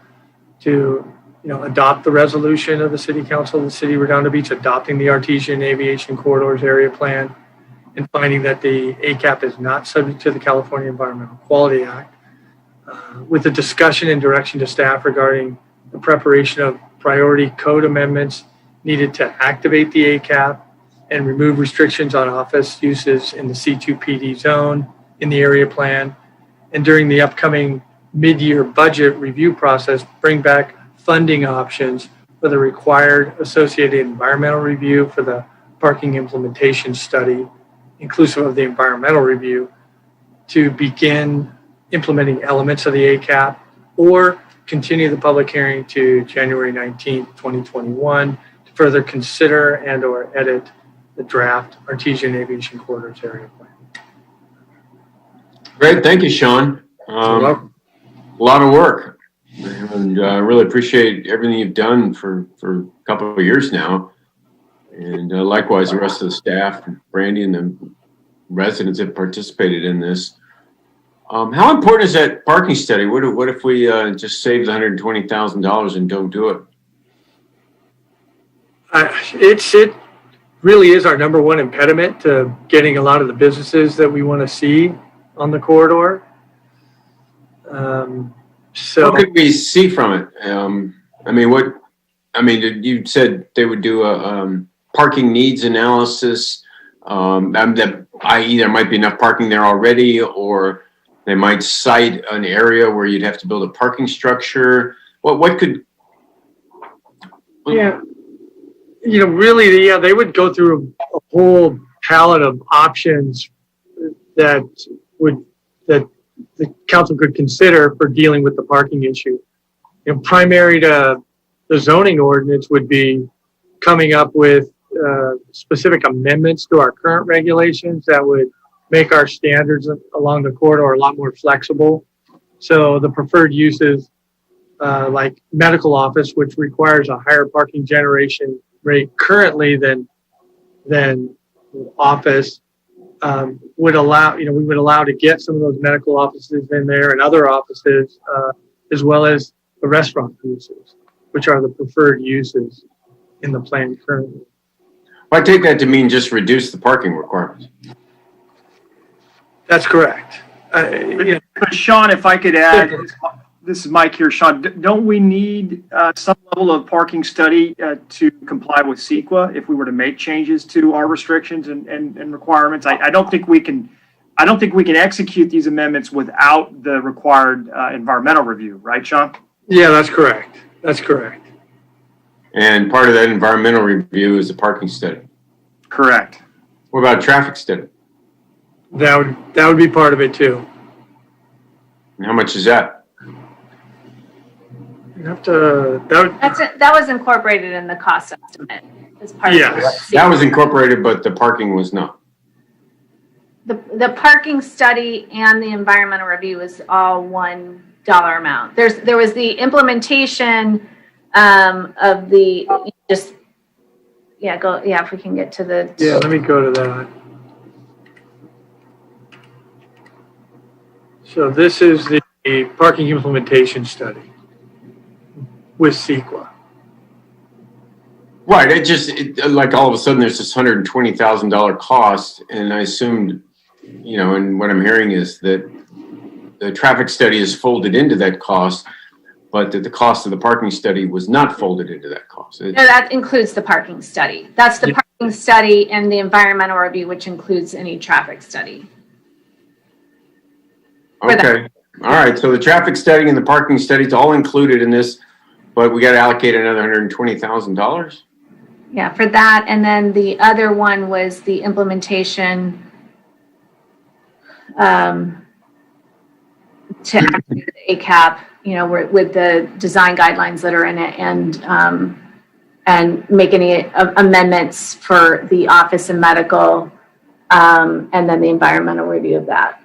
to, adopt the resolution of the City Council of the City of Redondo Beach, adopting the Artesian Aviation Corridors Area Plan, and finding that the ACAP is not subject to the California Environmental Quality Act, with a discussion and direction to staff regarding the preparation of priority code amendments needed to activate the ACAP and remove restrictions on office uses in the C2PD zone in the area plan. And during the upcoming mid-year budget review process, bring back funding options for the required associated environmental review for the parking implementation study, inclusive of the environmental review, to begin implementing elements of the ACAP, or continue the public hearing to January 19th, 2021 to further consider and or edit the draft Artesian Aviation Corridors Area Plan. Great, thank you, Sean. A lot of work, and I really appreciate everything you've done for a couple of years now. And likewise, the rest of the staff, Brandy, and the residents that participated in this. How important is that parking study? What if we just save the $120,000 and don't do it? It really is our number one impediment to getting a lot of the businesses that we want to see on the corridor. What could we see from it? You said they would do a parking needs analysis. I.e., there might be enough parking there already, or they might cite an area where you'd have to build a parking structure. What could? Yeah, really, they would go through a whole palette of options that the council could consider for dealing with the parking issue. Primary to the zoning ordinance would be coming up with specific amendments to our current regulations that would make our standards along the corridor a lot more flexible. So the preferred uses, like medical office, which requires a higher parking generation rate currently than office, would allow, we would allow to get some of those medical offices in there and other offices, as well as the restaurant uses, which are the preferred uses in the plan currently. I take that to mean just reduce the parking requirements. That's correct. But Sean, if I could add, this is Mike here, Sean, don't we need some level of parking study to comply with CEQA if we were to make changes to our restrictions and requirements? I don't think we can execute these amendments without the required environmental review, right, Sean? Yeah, that's correct. That's correct. And part of that environmental review is the parking study. Correct. What about traffic study? That would be part of it too. And how much is that? You have to. That was incorporated in the cost estimate as part of That was incorporated, but the parking was not. The parking study and the environmental review is all $1 amount. There was the implementation of the if we can get to the. Yeah, let me go to that. So this is the parking implementation study with CEQA. Right. Like all of a sudden there's this $120,000 cost, and I assumed, and what I'm hearing is that the traffic study is folded into that cost, but that the cost of the parking study was not folded into that cost. No, that includes the parking study. That's the parking study and the environmental review, which includes any traffic study. Okay. All right. So the traffic study and the parking study is all included in this, but we got to allocate another $120,000. Yeah, for that. And then the other one was the implementation to activate the ACAP, with the design guidelines that are in it, and make any amendments for the office and medical, and then the environmental review of that.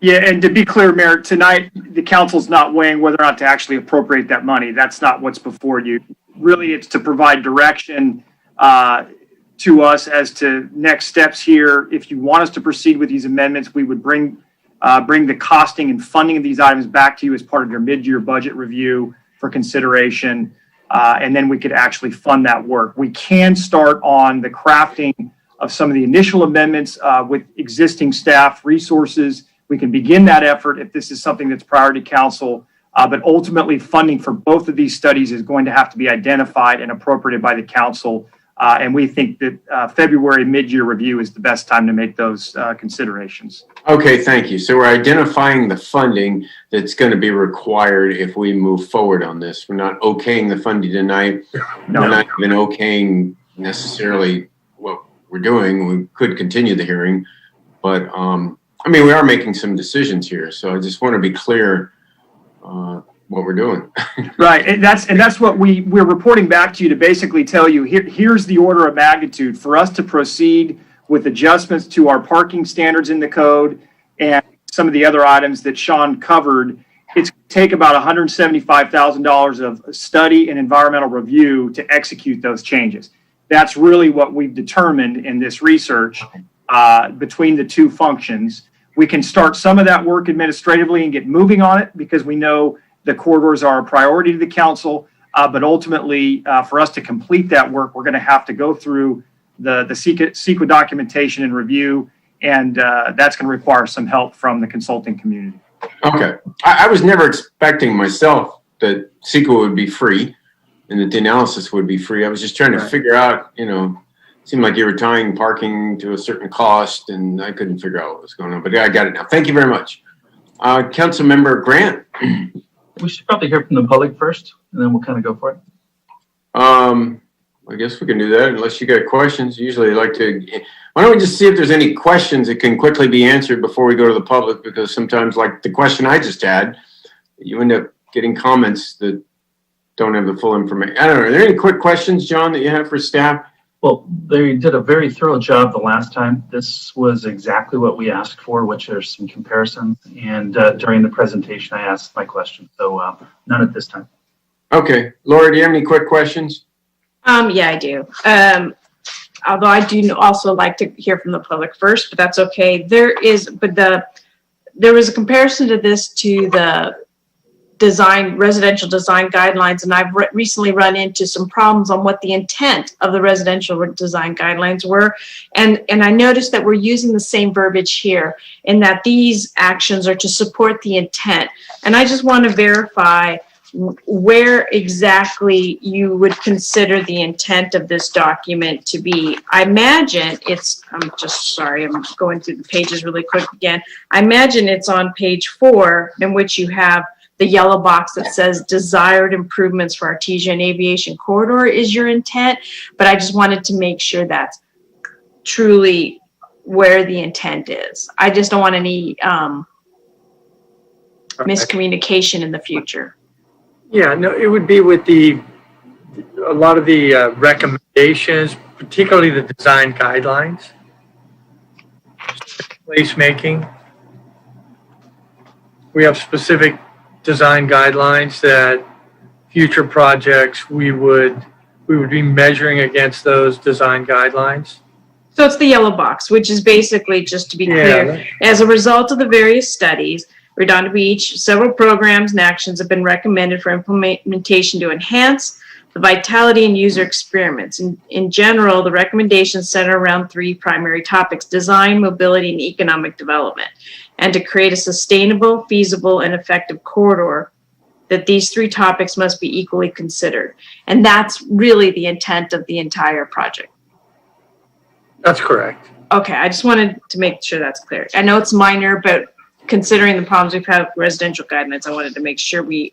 Yeah, and to be clear, Mayor, tonight the council's not weighing whether or not to actually appropriate that money. That's not what's before you. Really, it's to provide direction to us as to next steps here. If you want us to proceed with these amendments, we would bring the costing and funding of these items back to you as part of your mid-year budget review for consideration, and then we could actually fund that work. We can start on the crafting of some of the initial amendments with existing staff resources. We can begin that effort if this is something that's priority council, but ultimately funding for both of these studies is going to have to be identified and appropriated by the council. And we think that February mid-year review is the best time to make those considerations. Okay, thank you. So we're identifying the funding that's going to be required if we move forward on this. We're not okaying the funding tonight. No. We're not even okaying necessarily what we're doing. We could continue the hearing, but we are making some decisions here. So I just want to be clear what we're doing. Right, and that's what we're reporting back to you to basically tell you here's the order of magnitude for us to proceed with adjustments to our parking standards in the code and some of the other items that Sean covered. It's going to take about $175,000 of study and environmental review to execute those changes. That's really what we've determined in this research between the two functions. we can start some of that work administratively and get moving on it because we know the corridors are a priority to the council. But ultimately, for us to complete that work, we're going to have to go through the CEQA documentation and review, and that's going to require some help from the consulting community. Okay. I was never expecting myself that CEQA would be free and that the analysis would be free. I was just trying to figure out, you know, it seemed like you were tying parking to a certain cost, and I couldn't figure out what was going on. But I got it now. Thank you very much. Councilmember Grant. We should probably hear from the public first, and then we'll kind of go for it. I guess we can do that unless you got questions. Usually I like to, why don't we just see if there's any questions that can quickly be answered before we go to the public, because sometimes, like the question I just had, you end up getting comments that don't have the full information. I don't know. Are there any quick questions, John, that you have for staff? Well, they did a very thorough job the last time. This was exactly what we asked for, which are some comparisons. And during the presentation, I asked my question. So none at this time. Okay. Laura, do you have any quick questions? Yeah, I do. Although I do also like to hear from the public first, but that's okay. There was a comparison to this to the residential design guidelines, and I've recently run into some problems on what the intent of the residential design guidelines were, and I noticed that we're using the same verbiage here, in that these actions are to support the intent, and I just want to verify where exactly you would consider the intent of this document to be. I imagine it's, I'm just sorry, I'm going through the pages really quick again. I imagine it's on page 4, in which you have the yellow box that says desired improvements for Artesia Aviation Corridor is your intent, but I just wanted to make sure that's truly where the intent is. I just don't want any miscommunication in the future. Yeah, no, it would be with a lot of the recommendations, particularly the design guidelines, placemaking. We have specific design guidelines that future projects we would be measuring against those design guidelines. So it's the yellow box, which is basically, just to be clear, as a result of the various studies, Redondo Beach, several programs and actions have been recommended for implementation to enhance the vitality and user experiments. In general, the recommendations center around 3 primary topics: design, mobility, and economic development, and to create a sustainable, feasible, and effective corridor, that these 3 topics must be equally considered. And that's really the intent of the entire project. That's correct. Okay, I just wanted to make sure that's clear. I know it's minor, but considering the problems we've had with residential guidelines, I wanted to make sure we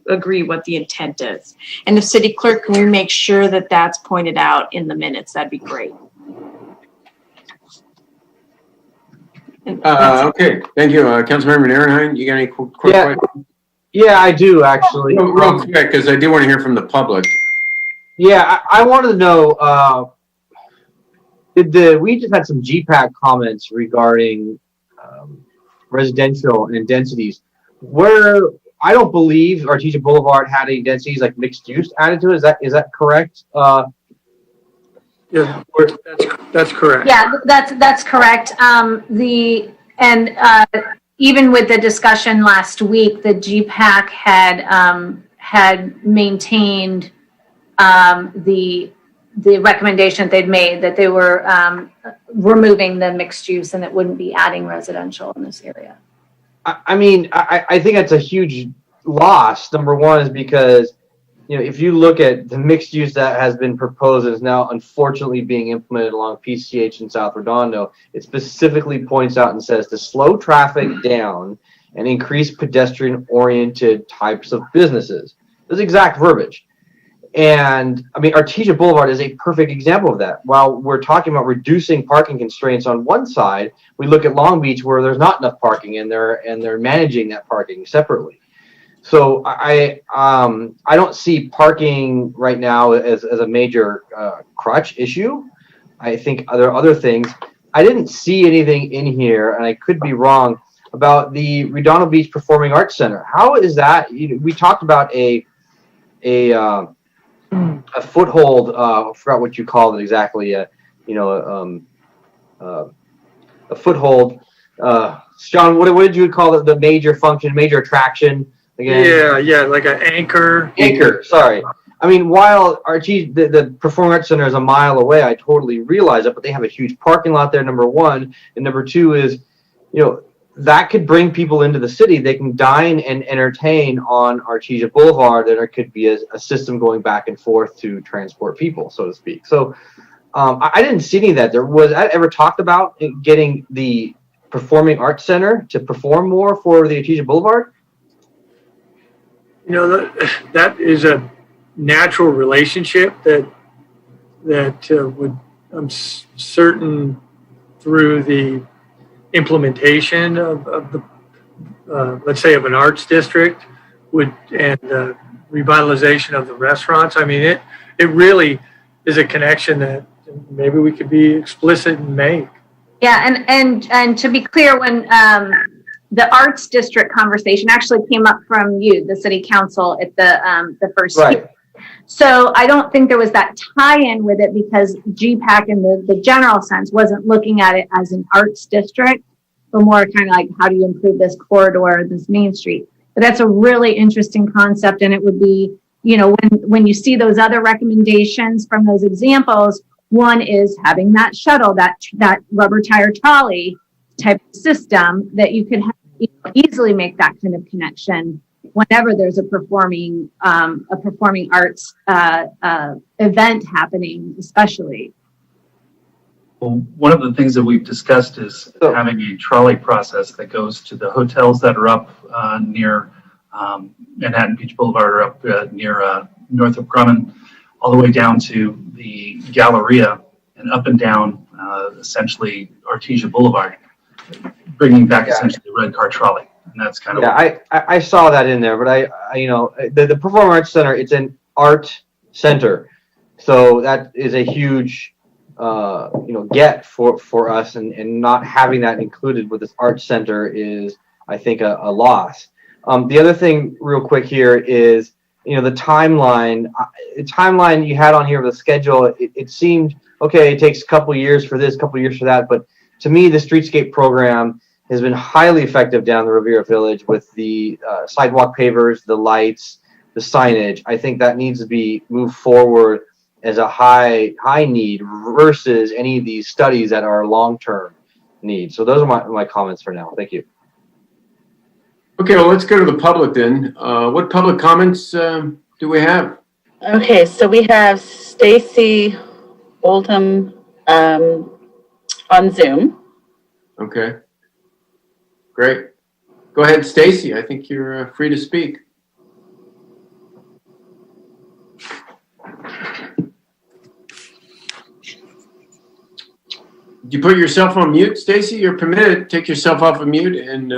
agree what the intent is. And if City Clerk, can we make sure that that's pointed out in the minutes? That'd be great. Okay, thank you. Councilmember Ehrenheim, you got any quick questions? Yeah, I do actually. Real quick, because I do want to hear from the public. Yeah, I wanted to know, we just had some GPAC comments regarding residential and densities, where I don't believe Artesia Boulevard had any densities like mixed use added to it. Is that correct? Yeah, that's correct. Yeah, that's correct. Even with the discussion last week, the GPAC had maintained the recommendation they'd made, that they were removing the mixed use and it wouldn't be adding residential in this area. I mean, I think that's a huge loss. Number one is because, you know, if you look at the mixed use that has been proposed and is now unfortunately being implemented along PCH in South Redondo, it specifically points out and says to slow traffic down and increase pedestrian-oriented types of businesses. This exact verbiage. And I mean, Artesia Boulevard is a perfect example of that. While we're talking about reducing parking constraints on one side, we look at Long Beach where there's not enough parking and they're managing that parking separately. So I don't see parking right now as a major crutch issue. I think there are other things. I didn't see anything in here, and I could be wrong, about the Redondo Beach Performing Arts Center. How is that? We talked about a foothold. I forgot what you called it exactly. A foothold Sean, what did you call it? The major function, major attraction again? Yeah, like an anchor. Anchor, sorry. I mean, while the Performing Arts Center is a mile away, I totally realize it, but they have a huge parking lot there, number one. And number two is, that could bring people into the city. They can dine and entertain on Artesia Boulevard, and there could be a system going back and forth to transport people, so to speak. So I didn't see any of that. Was that ever talked about getting the Performing Arts Center to perform more for the Artesia Boulevard? That is a natural relationship that would, I'm certain, through the implementation of the let's say of an arts district and revitalization of the restaurants. I mean, it really is a connection that maybe we could be explicit and make. Yeah, and to be clear, when the arts district conversation actually came up from you, the city council, at the first right. So I don't think there was that tie-in with it because GPAC in the general sense wasn't looking at it as an arts district, but more kind of like, how do you improve this corridor, this main street? But that's a really interesting concept, and it would be, when you see those other recommendations from those examples, one is having that shuttle, that rubber tire trolley type of system that you could easily make that kind of connection whenever there's a performing arts event happening, especially. Well, one of the things that we've discussed is having a trolley process that goes to the hotels that are up near Manhattan Beach Boulevard, or up near Northrop Grumman, all the way down to the Galleria and up and down essentially Artesia Boulevard, bringing back essentially the red car trolley. And that's kind of I saw that in there, but the Performing Arts Center, it's an art center, so that is a huge get for us, and not having that included with this art center is, I think, a loss. The other thing real quick here is the timeline you had on here of the schedule. It seemed okay, it takes a couple years for this, couple years for that, but to me the streetscape program has been highly effective down the Riviera Village with the sidewalk pavers, the lights, the signage. I think that needs to be moved forward as a high need versus any of these studies that are long-term needs. So those are my comments for now. Thank you. Okay, well, let's go to the public then. What public comments do we have? Okay, so we have Stacy Oldham on Zoom. Okay. Great. Go ahead, Stacy. I think you're free to speak. Did you put yourself on mute, Stacy? You're permitted. Take yourself off of mute and.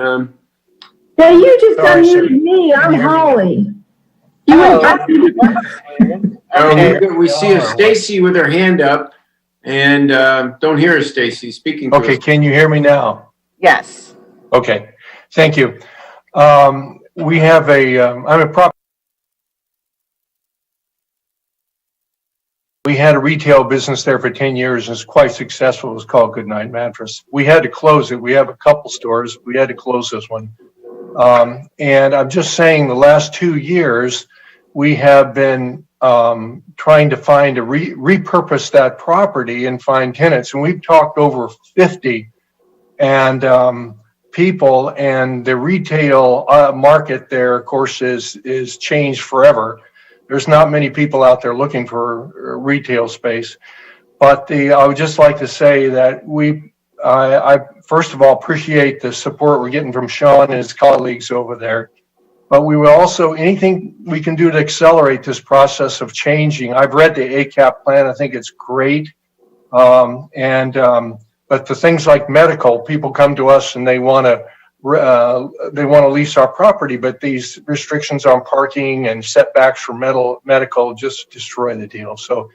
Yeah, you just unmuted me. I'm Holly. We see a Stacy with her hand up, and don't hear her, Stacy speaking. Okay, can you hear me now? Yes. Okay, thank you. We have we had a retail business there for 10 years. It's quite successful. It was called Goodnight Mattress. We had to close it. We have a couple stores. We had to close this one. And I'm just saying the last 2 years, we have been trying to find repurpose that property and find tenants. And we've talked over 50 and people, and the retail market there, of course, is changed forever. There's not many people out there looking for retail space. But I would just like to say that I first of all appreciate the support we're getting from Sean and his colleagues over there. But we will also, anything we can do to accelerate this process of changing. I've read the ACAP plan. I think it's great. But for things like medical, people come to us and they want to lease our property, but these restrictions on parking and setbacks for medical just destroy the deal. So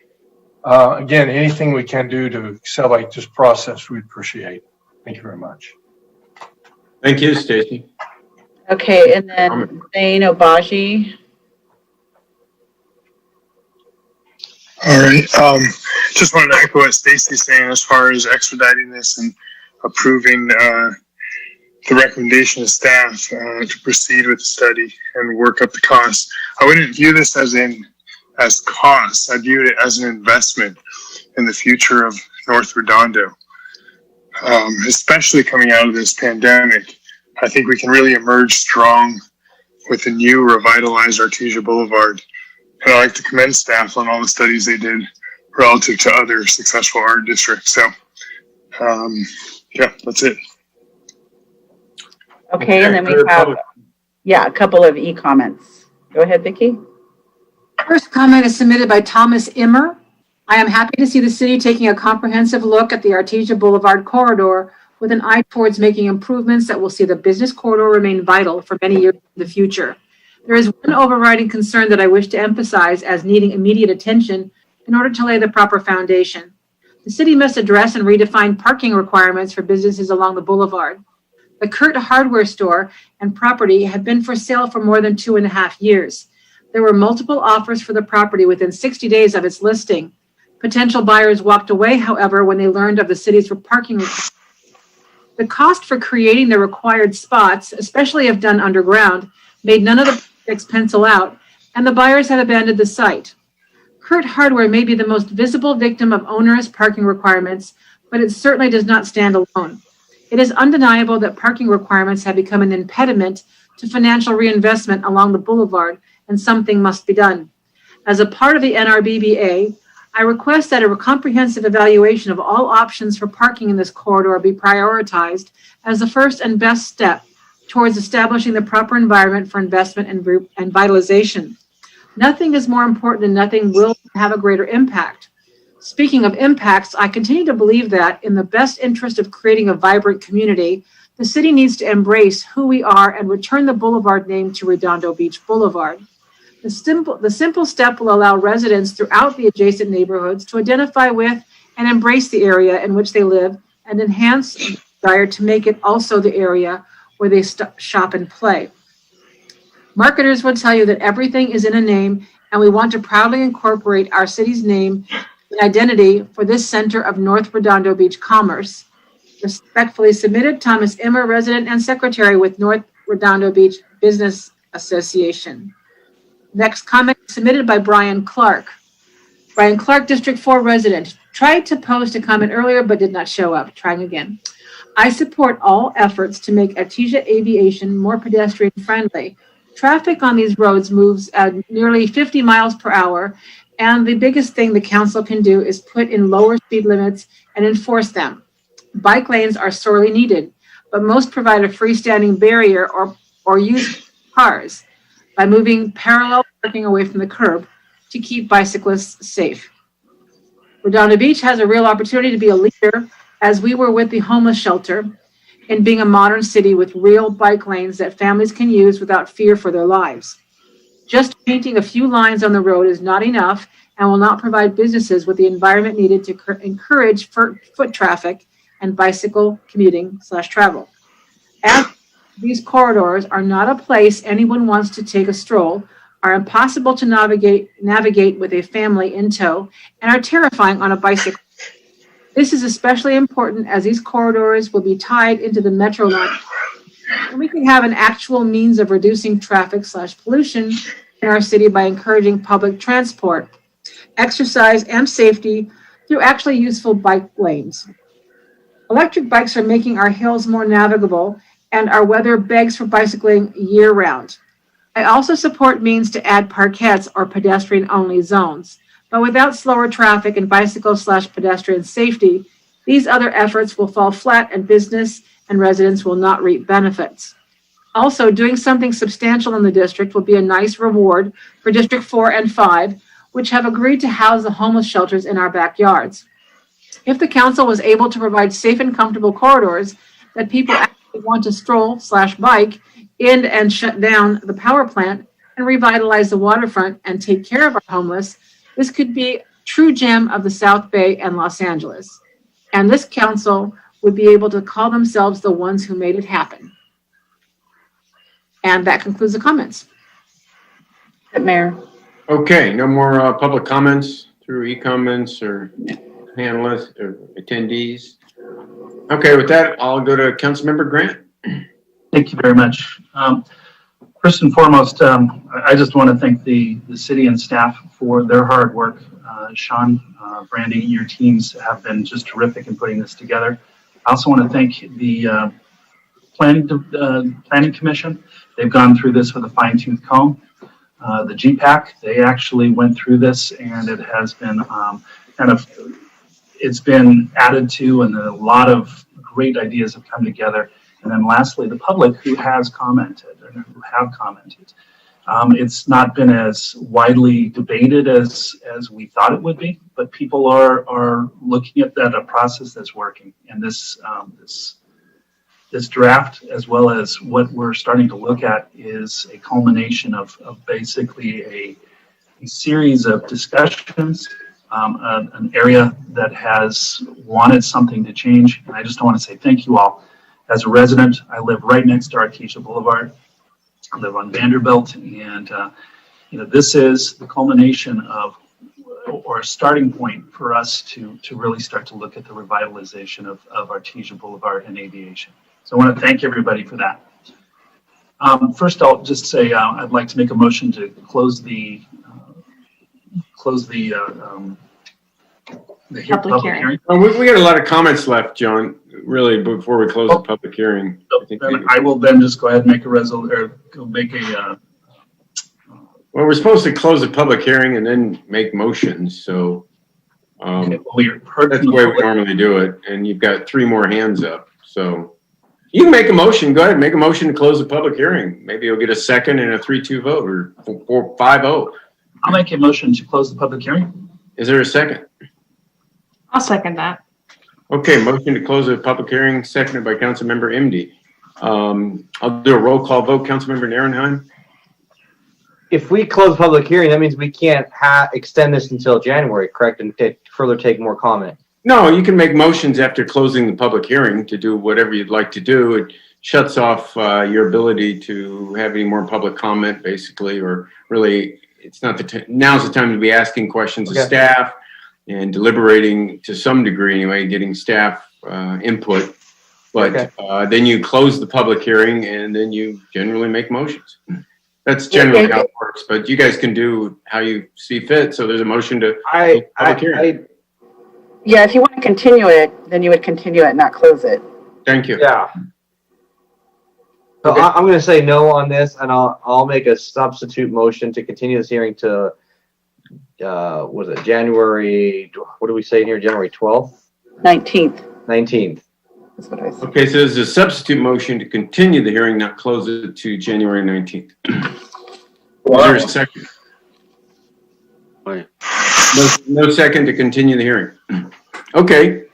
again, anything we can do to accelerate this process, we'd appreciate. Thank you very much. Thank you, Stacy. Okay, and then Zane Obaji. All right. Just wanted to echo what Stacy's saying as far as expediting this and approving the recommendation of staff to proceed with the study and work up the costs. I wouldn't view this as costs. I viewed it as an investment in the future of North Redondo, especially coming out of this pandemic. I think we can really emerge strong with a new revitalized Artesia Boulevard. And I'd like to commend staff on all the studies they did relative to other successful art districts. So, yeah, that's it. Okay, and then we have, a couple of e-comments. Go ahead, Vicki. First comment is submitted by Thomas Immer. I am happy to see the city taking a comprehensive look at the Artesia Boulevard corridor with an eye towards making improvements that will see the business corridor remain vital for many years in the future. There is one overriding concern that I wish to emphasize as needing immediate attention in order to lay the proper foundation. The city must address and redefine parking requirements for businesses along the boulevard. The Kurt hardware store and property have been for sale for more than 2.5 years. There were multiple offers for the property within 60 days of its listing. Potential buyers walked away, however, when they learned of the city's parking requirements. The cost for creating the required spots, especially if done underground, made none of the projects pencil out, and the buyers have abandoned the site. Kurt Hardware may be the most visible victim of onerous parking requirements, but it certainly does not stand alone. It is undeniable that parking requirements have become an impediment to financial reinvestment along the boulevard, and something must be done. As a part of the NRBBA, I request that a comprehensive evaluation of all options for parking in this corridor be prioritized as the first and best step towards establishing the proper environment for investment and vitalization. Nothing is more important and nothing will have a greater impact. Speaking of impacts, I continue to believe that in the best interest of creating a vibrant community, the city needs to embrace who we are and return the boulevard name to Redondo Beach Boulevard. The simple step will allow residents throughout the adjacent neighborhoods to identify with and embrace the area in which they live and enhance the desire to make it also the area where they shop and play. Marketers will tell you that everything is in a name, and we want to proudly incorporate our city's name and identity for this center of North Redondo Beach commerce. Respectfully submitted, Thomas Immer, resident and secretary with North Redondo Beach Business Association. Next comment submitted by Brian Clark. Brian Clark, District 4 resident. Tried to post a comment earlier, but did not show up. Trying again. I support all efforts to make Artesia Aviation more pedestrian friendly. Traffic on these roads moves at nearly 50 miles per hour, and the biggest thing the council can do is put in lower speed limits and enforce them. Bike lanes are sorely needed, but most provide a freestanding barrier or use cars by moving parallel parking away from the curb to keep bicyclists safe. Redondo Beach has a real opportunity to be a leader, as we were with the homeless shelter, in being a modern city with real bike lanes that families can use without fear for their lives. Just painting a few lines on the road is not enough and will not provide businesses with the environment needed to encourage foot traffic and bicycle commuting/travel. As these corridors are not a place anyone wants to take a stroll, are impossible to navigate with a family in tow, and are terrifying on a bicycle. This is especially important as these corridors will be tied into the metro line, and we can have an actual means of reducing traffic/pollution in our city by encouraging public transport, exercise, and safety through actually useful bike lanes. Electric bikes are making our hills more navigable, and our weather begs for bicycling year-round. I also support means to add parkettes or pedestrian-only zones. But without slower traffic and bicycle/pedestrian safety, these other efforts will fall flat and business and residents will not reap benefits. Also, doing something substantial in the district will be a nice reward for District 4 and 5, which have agreed to house the homeless shelters in our backyards. If the council was able to provide safe and comfortable corridors that people actually want to stroll/bike in and shut down the power plant and revitalize the waterfront and take care of our homeless, this could be a true gem of the South Bay and Los Angeles. And this council would be able to call themselves the ones who made it happen. And that concludes the comments. Mayor. Okay, no more public comments through e-comments or panelists or attendees. Okay, with that, I'll go to Councilmember Grant. Thank you very much. First and foremost, I just want to thank the city and staff for their hard work. Sean, Brandy, your teams have been just terrific in putting this together. I also want to thank the Planning Commission. They've gone through this with a fine-tooth comb. The GPAC, they actually went through this, and it has been it's been added to, and a lot of great ideas have come together. And then lastly, the public who has commented and who have commented. It's not been as widely debated as we thought it would be, but people are looking at that, a process that's working. And this draft, as well as what we're starting to look at, is a culmination of basically a series of discussions, an area that has wanted something to change. And I just want to say thank you all. As a resident, I live right next to Artesia Boulevard. I live on Vanderbilt, and this is the culmination of, or a starting point for us to really start to look at the revitalization of Artesia Boulevard and aviation. So I want to thank everybody for that. First, I'll just say I'd like to make a motion to close the public hearing. We got a lot of comments left, John. Really, before we close the public hearing, I will then just go ahead and make a well, we're supposed to close the public hearing and then make motions. So that's the way we normally do it. And you've got 3 more hands up. So you can make a motion. Go ahead and make a motion to close the public hearing. Maybe you'll get a second and a 3-2 vote or 4-5-0. I'll make a motion to close the public hearing. Is there a second? I'll second that. Okay, motion to close the public hearing, seconded by Councilmember MD. I'll do a roll call vote. Councilmember Narenheim? If we close the public hearing, that means we can't extend this until January, correct? And further take more comment. No, you can make motions after closing the public hearing to do whatever you'd like to do. It shuts off your ability to have any more public comment, basically, or really, it's not now's the time to be asking questions of staff and deliberating to some degree anyway, getting staff input. But then you close the public hearing and then you generally make motions. That's generally how it works, but you guys can do how you see fit. So there's a motion to close the public hearing. Yeah, if you want to continue it, then you would continue it, not close it. Thank you. Yeah. So I'm going to say no on this, and I'll make a substitute motion to continue this hearing to was it January? What do we say here? January 12th? 19th. 19th. That's what I said. Okay, so there's a substitute motion to continue the hearing, not close it to January 19th. Wow. Is there a second? No second to continue the hearing. Okay.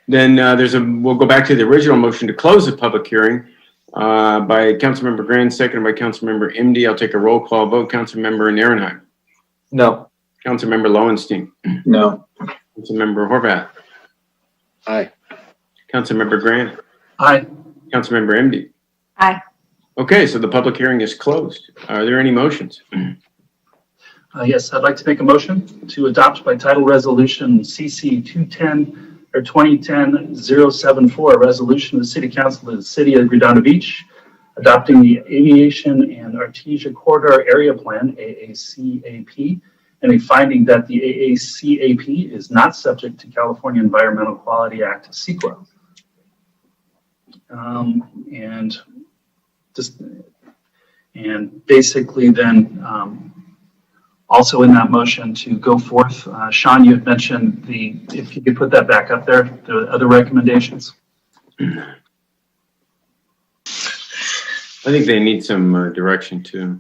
Then we'll go back to the original motion to close the public hearing by Councilmember Grand, seconded by Councilmember MD. I'll take a roll call vote. Councilmember Narenheim? No. Councilmember Lowenstein? No. Councilmember Horvath? Aye. Councilmember Grant? Aye. Councilmember MD? Aye. Okay, so the public hearing is closed. Are there any motions? Yes, I'd like to make a motion to adopt by title resolution CC 210 or 2010-074, a resolution of the City Council of the City of Redondo Beach adopting the Aviation and Artesia Corridor Area Plan, AACAP, and a finding that the AACAP is not subject to California Environmental Quality Act, CEQA. And basically then also in that motion to go forth, Sean, you had mentioned if you could put that back up there, the other recommendations. I think they need some direction too.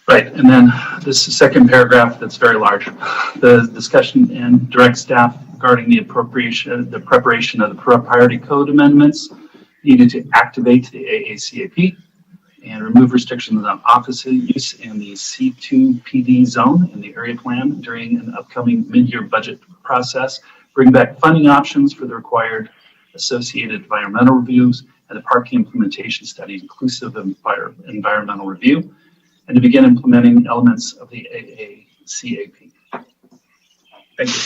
Right, and then this second paragraph that's very large. The discussion and direct staff regarding the preparation of the priority code amendments needed to activate the AACAP and remove restrictions on office use in the C2 PD zone in the area plan during an upcoming mid-year budget process, bring back funding options for the required associated environmental reviews and the parking implementation study inclusive of environmental review, and to begin implementing elements of the AACAP. Thank you.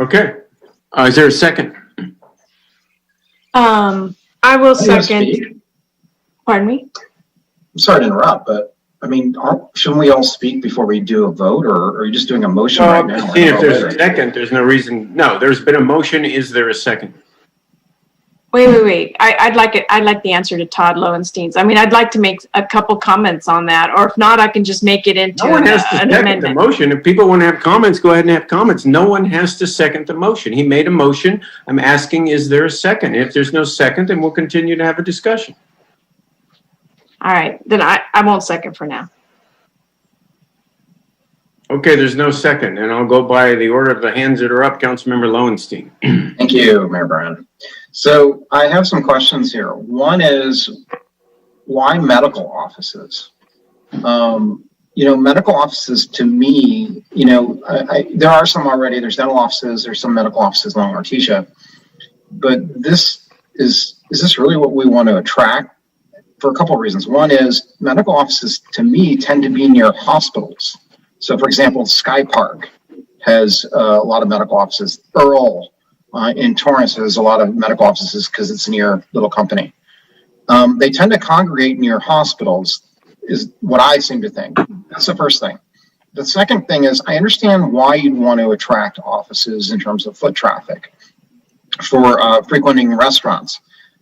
Okay. Is there a second? I I will I wanna second. speak. Pardon me? I'm sorry to interrupt, but I mean, shouldn't we all speak before we do a vote, or are you just doing a motion right now? See, if there's a second, there's no reason. No, there's been a motion. Is there a second? Wait. I'd like the answer to Todd Lowenstein's. I mean, I'd like to make a couple comments on that, or if not, I can just make it into No one has to an second the amendment. motion. If people want to have comments, go ahead and have comments. No one has to second the motion. He made a motion. I'm asking, is there a second? If there's no second, then we'll continue to have a discussion. All right, then I won't second for now. Okay, there's no second, and I'll go by the order of the hands that are up. Councilmember Lowenstein. Thank you, Mayor Brown. So I have some questions here. One is, why medical offices? Medical offices to me, there are some already. There's dental offices. There's some medical offices along Artesia. But is this really what we want to attract? For a couple of reasons. One is medical offices to me tend to be near hospitals. So for example, Sky Park has a lot of medical offices. Earl in Torrance has a lot of medical offices because it's near Little Company. They tend to congregate near hospitals is what I seem to think. That's the first thing. The second thing is I understand why you'd want to attract offices in terms of foot traffic for frequenting restaurants.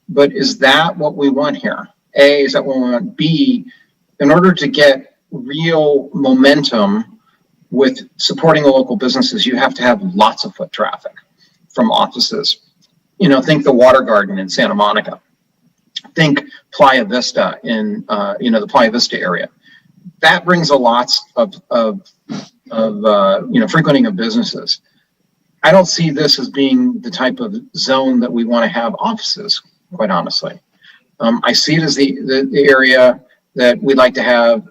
But is that what we want here? A, is that what we want? B, in order to get real momentum with supporting the local businesses, you have to have lots of foot traffic from offices. Think the Water Garden in Santa Monica. Think Playa Vista in, the Playa Vista area. That brings a lot of frequenting of businesses. I don't see this as being the type of zone that we want to have offices, quite honestly. I see it as the area that we'd like to have,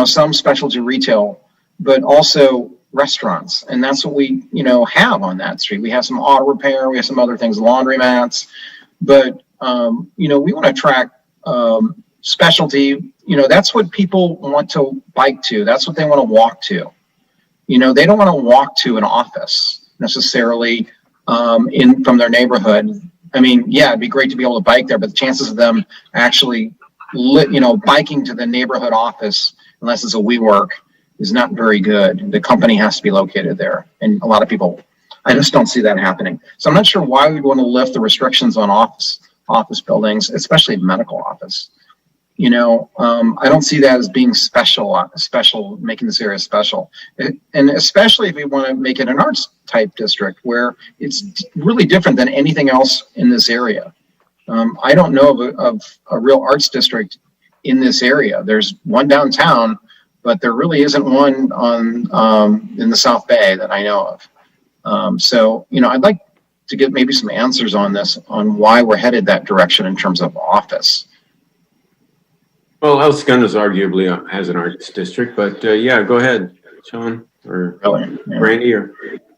some specialty retail, but also restaurants. And that's what we, have on that street. We have some auto repair, we have some other things, laundromats, but, we want to attract specialty. That's what people want to bike to. That's what they want to walk to. They don't want to walk to an office necessarily from their neighborhood. I mean, yeah, it'd be great to be able to bike there, but the chances of them actually, biking to the neighborhood office, unless it's a WeWork, is not very good. The company has to be located there. And a lot of people, I just don't see that happening. So I'm not sure why we'd want to lift the restrictions on office buildings, especially medical office. I don't see that as being special, making this area special. And especially if we want to make it an arts type district where it's really different than anything else in this area. I don't know of a real arts district in this area. There's one downtown, but there really isn't one in the South Bay that I know of. So I'd like to get maybe some answers on this, on why we're headed that direction in terms of office. Well, El Segundo arguably has an arts district, but yeah, go ahead, Sean or Randy or.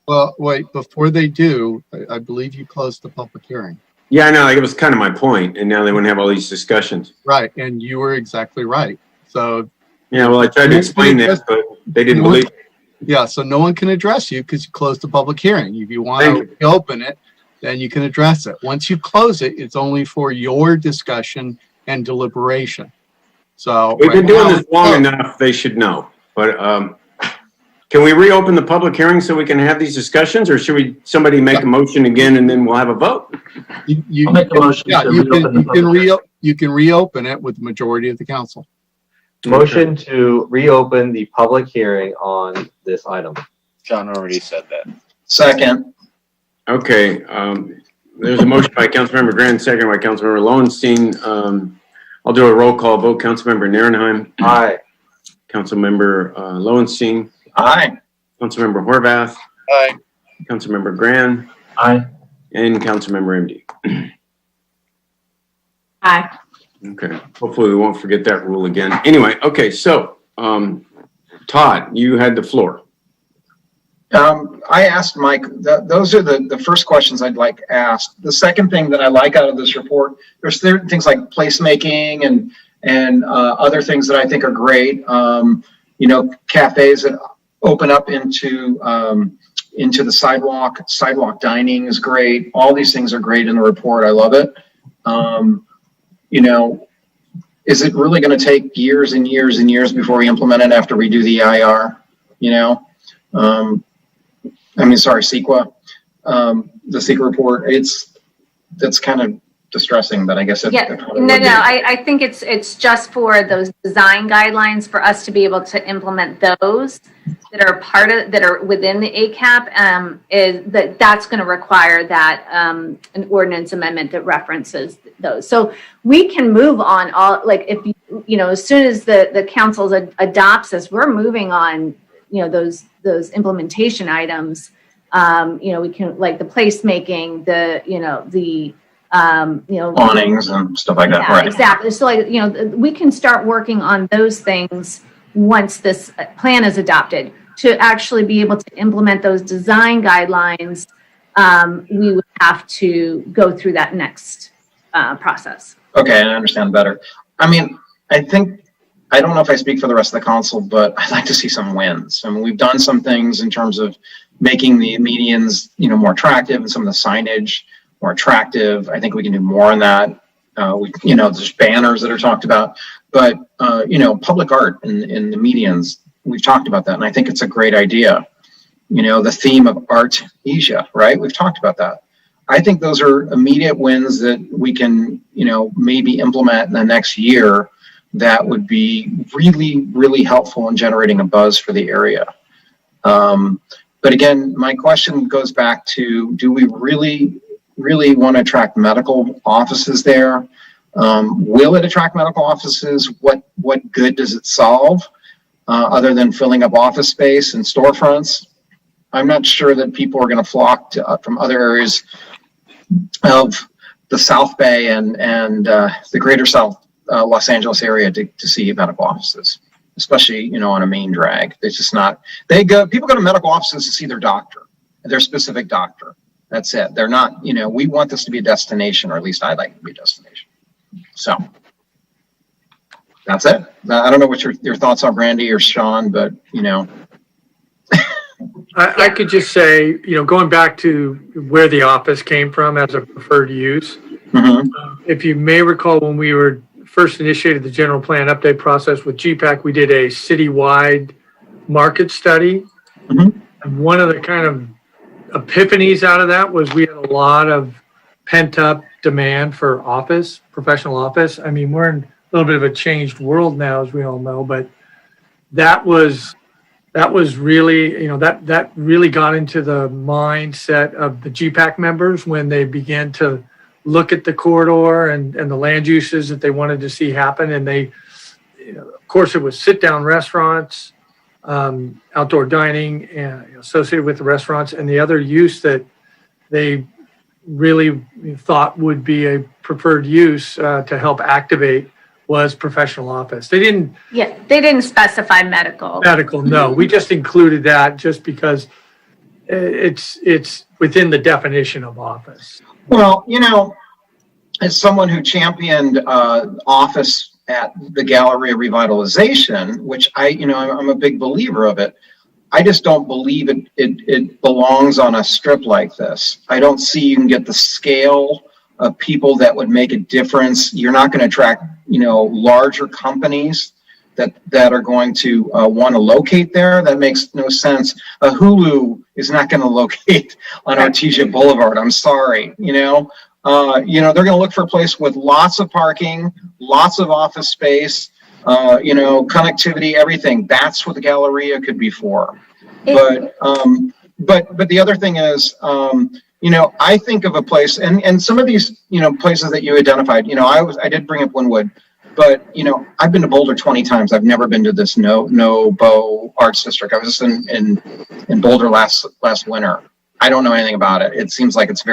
Well, wait, before they do, I believe you closed the public hearing. Yeah, I know. Like, it was kind of my point, and now they want to have all these discussions. Right, and you were exactly right. So. Yeah, well, I tried to explain that, but they didn't believe it. Yeah, so no one can address you because you closed the public hearing. If you want to reopen it, then you can address it. Once you close it, it's only for your discussion and deliberation. So we've been doing this long enough, they should know. But can we reopen the public hearing so we can have these discussions, or should somebody make a motion again and then we'll have a vote? I'll make a motion. Yeah, you can reopen it with the majority of the council. Motion to reopen the public hearing on this item. John already said that. Second. Okay, there's a motion by Councilmember Grant, second by Councilmember Lowenstein. I'll do a roll call vote. Councilmember Nierenheim. Aye. Councilmember Lowenstein. Aye. Councilmember Horvath. Aye. Councilmember Gran. Aye. And Councilmember MD. Aye. Okay. Hopefully we won't forget that rule again. Anyway, okay. So, Todd, you had the floor. I asked Mike, those are the first questions I'd like asked. The second thing that I like out of this report, there's things like placemaking and other things that I think are great. Cafes that open up into the sidewalk dining is great. All these things are great in the report. I love it. You know, is it really going to take years and years and years before we implement it after we do the EIR? You know, CEQA, the CEQA report. That's kind of distressing, but I guess it probably would be. I think it's just for those design guidelines for us to be able to implement those that are within the ACAP. That's going to require that an ordinance amendment that references those. So we can move on all, like, if as soon as the council adopts this, we're moving on those implementation items. We can, like, the placemaking, the awnings and stuff like that. Yeah, right. Exactly. So, like, we can start working on those things once this plan is adopted. To actually be able to implement those design guidelines, we would have to go through that next process. Okay, I understand better. I mean, I don't know if I speak for the rest of the council, but I'd like to see some wins. I mean, we've done some things in terms of making the medians, more attractive, and some of the signage more attractive. I think we can do more on that. There's banners that are talked about, but public art in the medians, we've talked about that, and I think it's a great idea. The theme of Artesia, right? We've talked about that. I think those are immediate wins that we can, maybe implement in the next year that would be really, really helpful in generating a buzz for the area. But again, my question goes back to, do we really want to attract medical offices there? Will it attract medical offices? What good does it solve other than filling up office space and storefronts? I'm not sure that people are going to flock from other areas of the South Bay and the greater South Los Angeles area to see medical offices, especially on a main drag. It's just not. People go to medical offices to see their doctor, their specific doctor. That's it. They're not. We want this to be a destination, or at least I'd like it to be a destination. So that's it. I don't know what your thoughts are, Brandy or Sean, but I could just say, going back to where the office came from as a preferred use. Mm-hmm. If you may recall, when we were first initiated the general plan update process with GPAC, we did a citywide market study. Mm-hmm. And one of the kind of epiphanies out of that was we had a lot of pent up demand for office, professional office. I mean, we're in a little bit of a changed world now, as we all know, but that was really, that really got into the mindset of the GPAC members when they began to look at the corridor and the land uses that they wanted to see happen. And they, of course, it was sit down restaurants, outdoor dining, and associated with the restaurants, and the other use that they really thought would be a preferred use to help activate was professional office. They didn't specify medical. No, we just included that just because it's within the definition of office. Well, as someone who championed office at the Galleria revitalization, which I'm a big believer of it, I just don't believe it belongs on a strip like this. I don't see you can get the scale of people that would make a difference. You're not going to attract, larger companies that are going to want to locate there. That makes no sense. A Hulu is not going to locate on Artesia Boulevard. I'm sorry. They're going to look for a place with lots of parking, lots of office space, connectivity, everything. That's what the Galleria could be for. But the other thing is, I think of a place, and some of these, places that you identified, I did bring up Wynwood, but, I've been to Boulder 20 times. I've never been to this No-Bow Arts District. I was just in Boulder last winter. I don't know anything about it. It seems like it's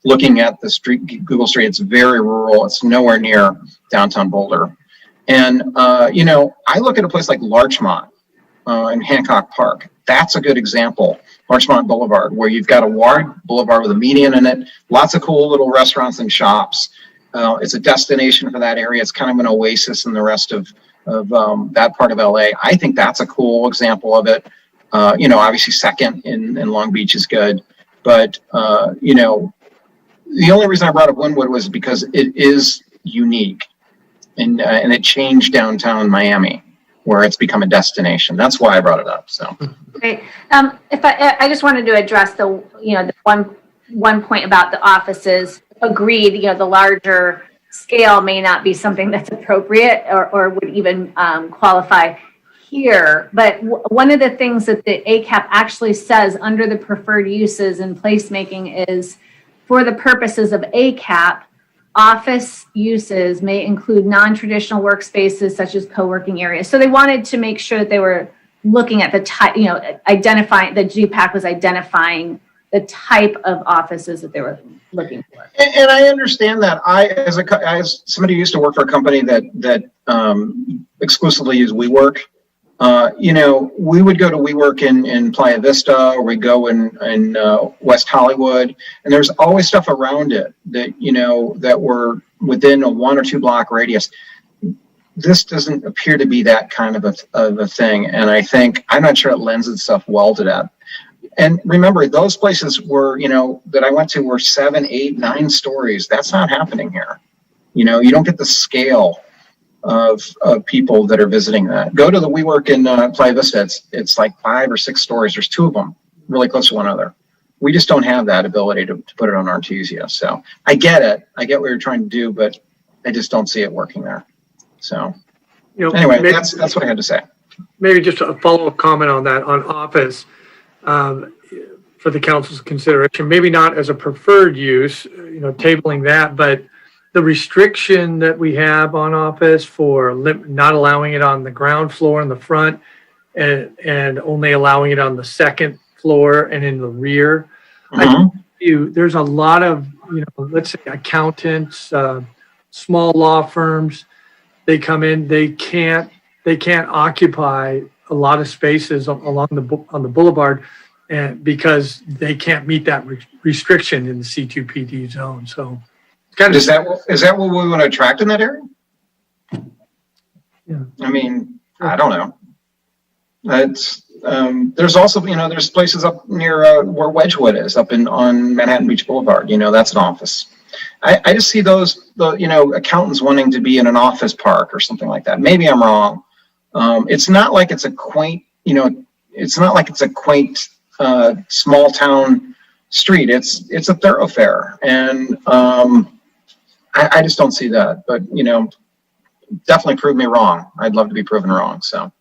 looking at the street, Google Street, it's very rural. It's nowhere near downtown Boulder. And, I look at a place like Larchmont in Hancock Park. That's a good example. Larchmont Boulevard, where you've got a wide boulevard with a median in it, lots of cool little restaurants and shops. It's a destination for that area. It's kind of an oasis in the rest of that part of LA. I think that's a cool example of it. Obviously Second in Long Beach is good, but the only reason I brought up Wynwood was because it is unique, and it changed downtown Miami, where it's become a destination. That's why I brought it up. So. Great. If I just wanted to address the one point about the offices. Agreed. The larger scale may not be something that's appropriate or would even qualify here. But one of the things that the ACAP actually says under the preferred uses and placemaking is, for the purposes of ACAP, office uses may include non-traditional workspaces such as co-working areas. So they wanted to make sure that they were looking at the type, identifying, the GPAC was identifying the type of offices that they were looking for. And I understand that. As somebody who used to work for a company that exclusively used WeWork, we would go to WeWork in Playa Vista, or we go in West Hollywood, and there's always stuff around it that, that were within a 1 or 2 block radius. This doesn't appear to be that kind of a thing. And I'm not sure it lends itself well to that. And remember, those places were, that I went to were 7, 8, 9 stories. That's not happening here. You don't get the scale of people that are visiting that. Go to the WeWork in Playa Vista. It's like 5 or 6 stories. There's 2 of them really close to one another. We just don't have that ability to put it on Artesia. So I get it. I get what you're trying to do, but I just don't see it working there. So anyway, that's what I had to say. Maybe just a follow-up comment on that, on office, for the council's consideration. Maybe not as a preferred use, tabling that, but the restriction that we have on office for not allowing it on the ground floor in the front and only allowing it on the second floor and in the rear. There's a lot of, let's say accountants, small law firms, they come in, they can't occupy a lot of spaces on the boulevard, and because they can't meet that restriction in the C2PD zone. So is that what we want to attract in that area? Yeah. I mean, I don't know. It's there's also, there's places up near where Wedgwood is, on Manhattan Beach Boulevard. That's an office. I just see those, accountants wanting to be in an office park or something like that. Maybe I'm wrong. It's not like it's a quaint, small town street. It's a thoroughfare, and I just don't see that. But definitely prove me wrong. I'd love to be proven wrong. So,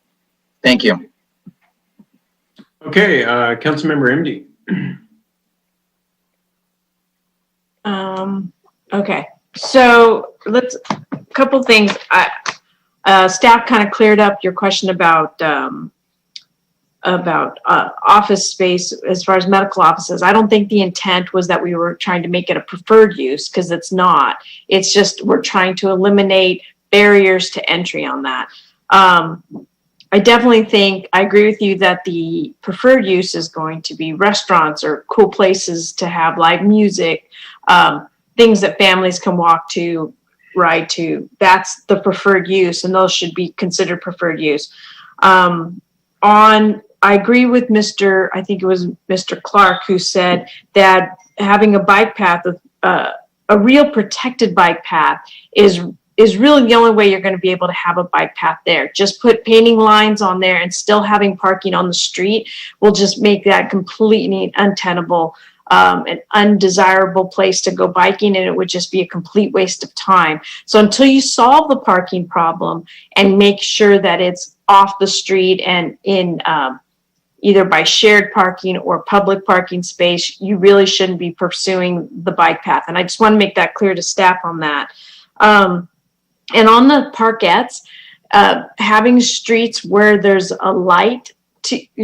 thank you. Okay, Councilmember MD. Okay, so a couple things. Staff kind of cleared up your question about office space as far as medical offices. I don't think the intent was that we were trying to make it a preferred use, because it's not. It's just we're trying to eliminate barriers to entry on that. I definitely think I agree with you that the preferred use is going to be restaurants or cool places to have live music, things that families can walk to, ride to. That's the preferred use, and those should be considered preferred use. I agree with I think it was Mr. Clark, who said that having a bike path, a real protected bike path is really the only way you're going to be able to have a bike path there. Just painting lines on there and still having parking on the street will just make that completely untenable, an undesirable place to go biking, and it would just be a complete waste of time. So until you solve the parking problem and make sure that it's off the street and in either by shared parking or public parking space, you really shouldn't be pursuing the bike path. And I just want to make that clear to staff on that. And on the parkettes, having streets where there's a light,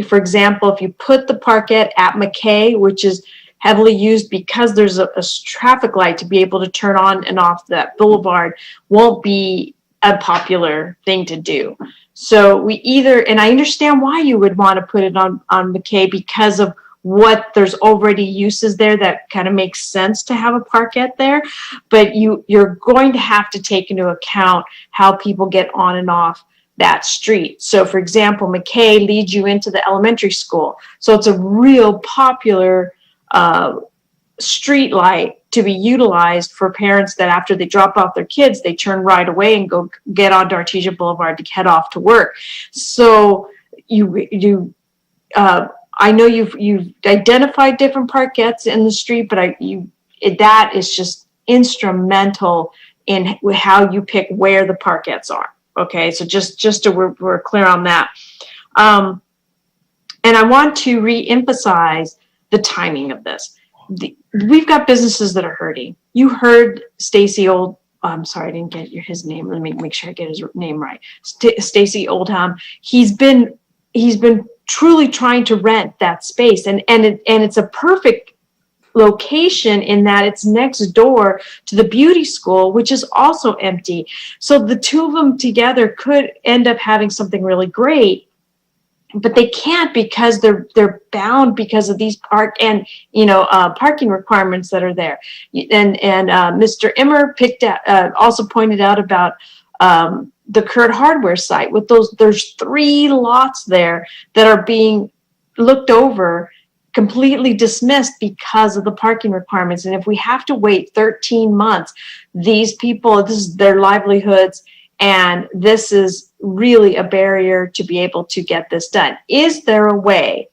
for example, if you put the parkette at McKay, which is heavily used because there's a traffic light to be able to turn on and off that boulevard, won't be a popular thing to do. So and I understand why you would want to put it on McKay, because of what there's already uses there that kind of makes sense to have a parkette there, but you're going to have to take into account how people get on and off that street. So for example, McKay leads you into the elementary school. So it's a real popular street light to be utilized for parents that after they drop off their kids, they turn right away and go get onto Artesia Boulevard to head off to work. So I know you've identified different parkettes in the street, but that is just instrumental in how you pick where the parkettes are. Okay, so just so we're clear on that. And I want to re-emphasize the timing of this. We've got businesses that are hurting. You heard Stacy I'm sorry, I didn't get his name. Let me make sure I get his name right. Stacy Oldham. He's been truly trying to rent that space, and it's a perfect location in that it's next door to the beauty school, which is also empty. So the two of them together could end up having something really great, but they can't because they're bound because of these parking requirements that are there. And Mr. Immer also pointed out about the Kurt Hardware site with there's 3 lots there that are being looked over, completely dismissed because of the parking requirements. And if we have to wait 13 months, these people, this is their livelihoods, and this is really a barrier to be able to get this done. Is there a way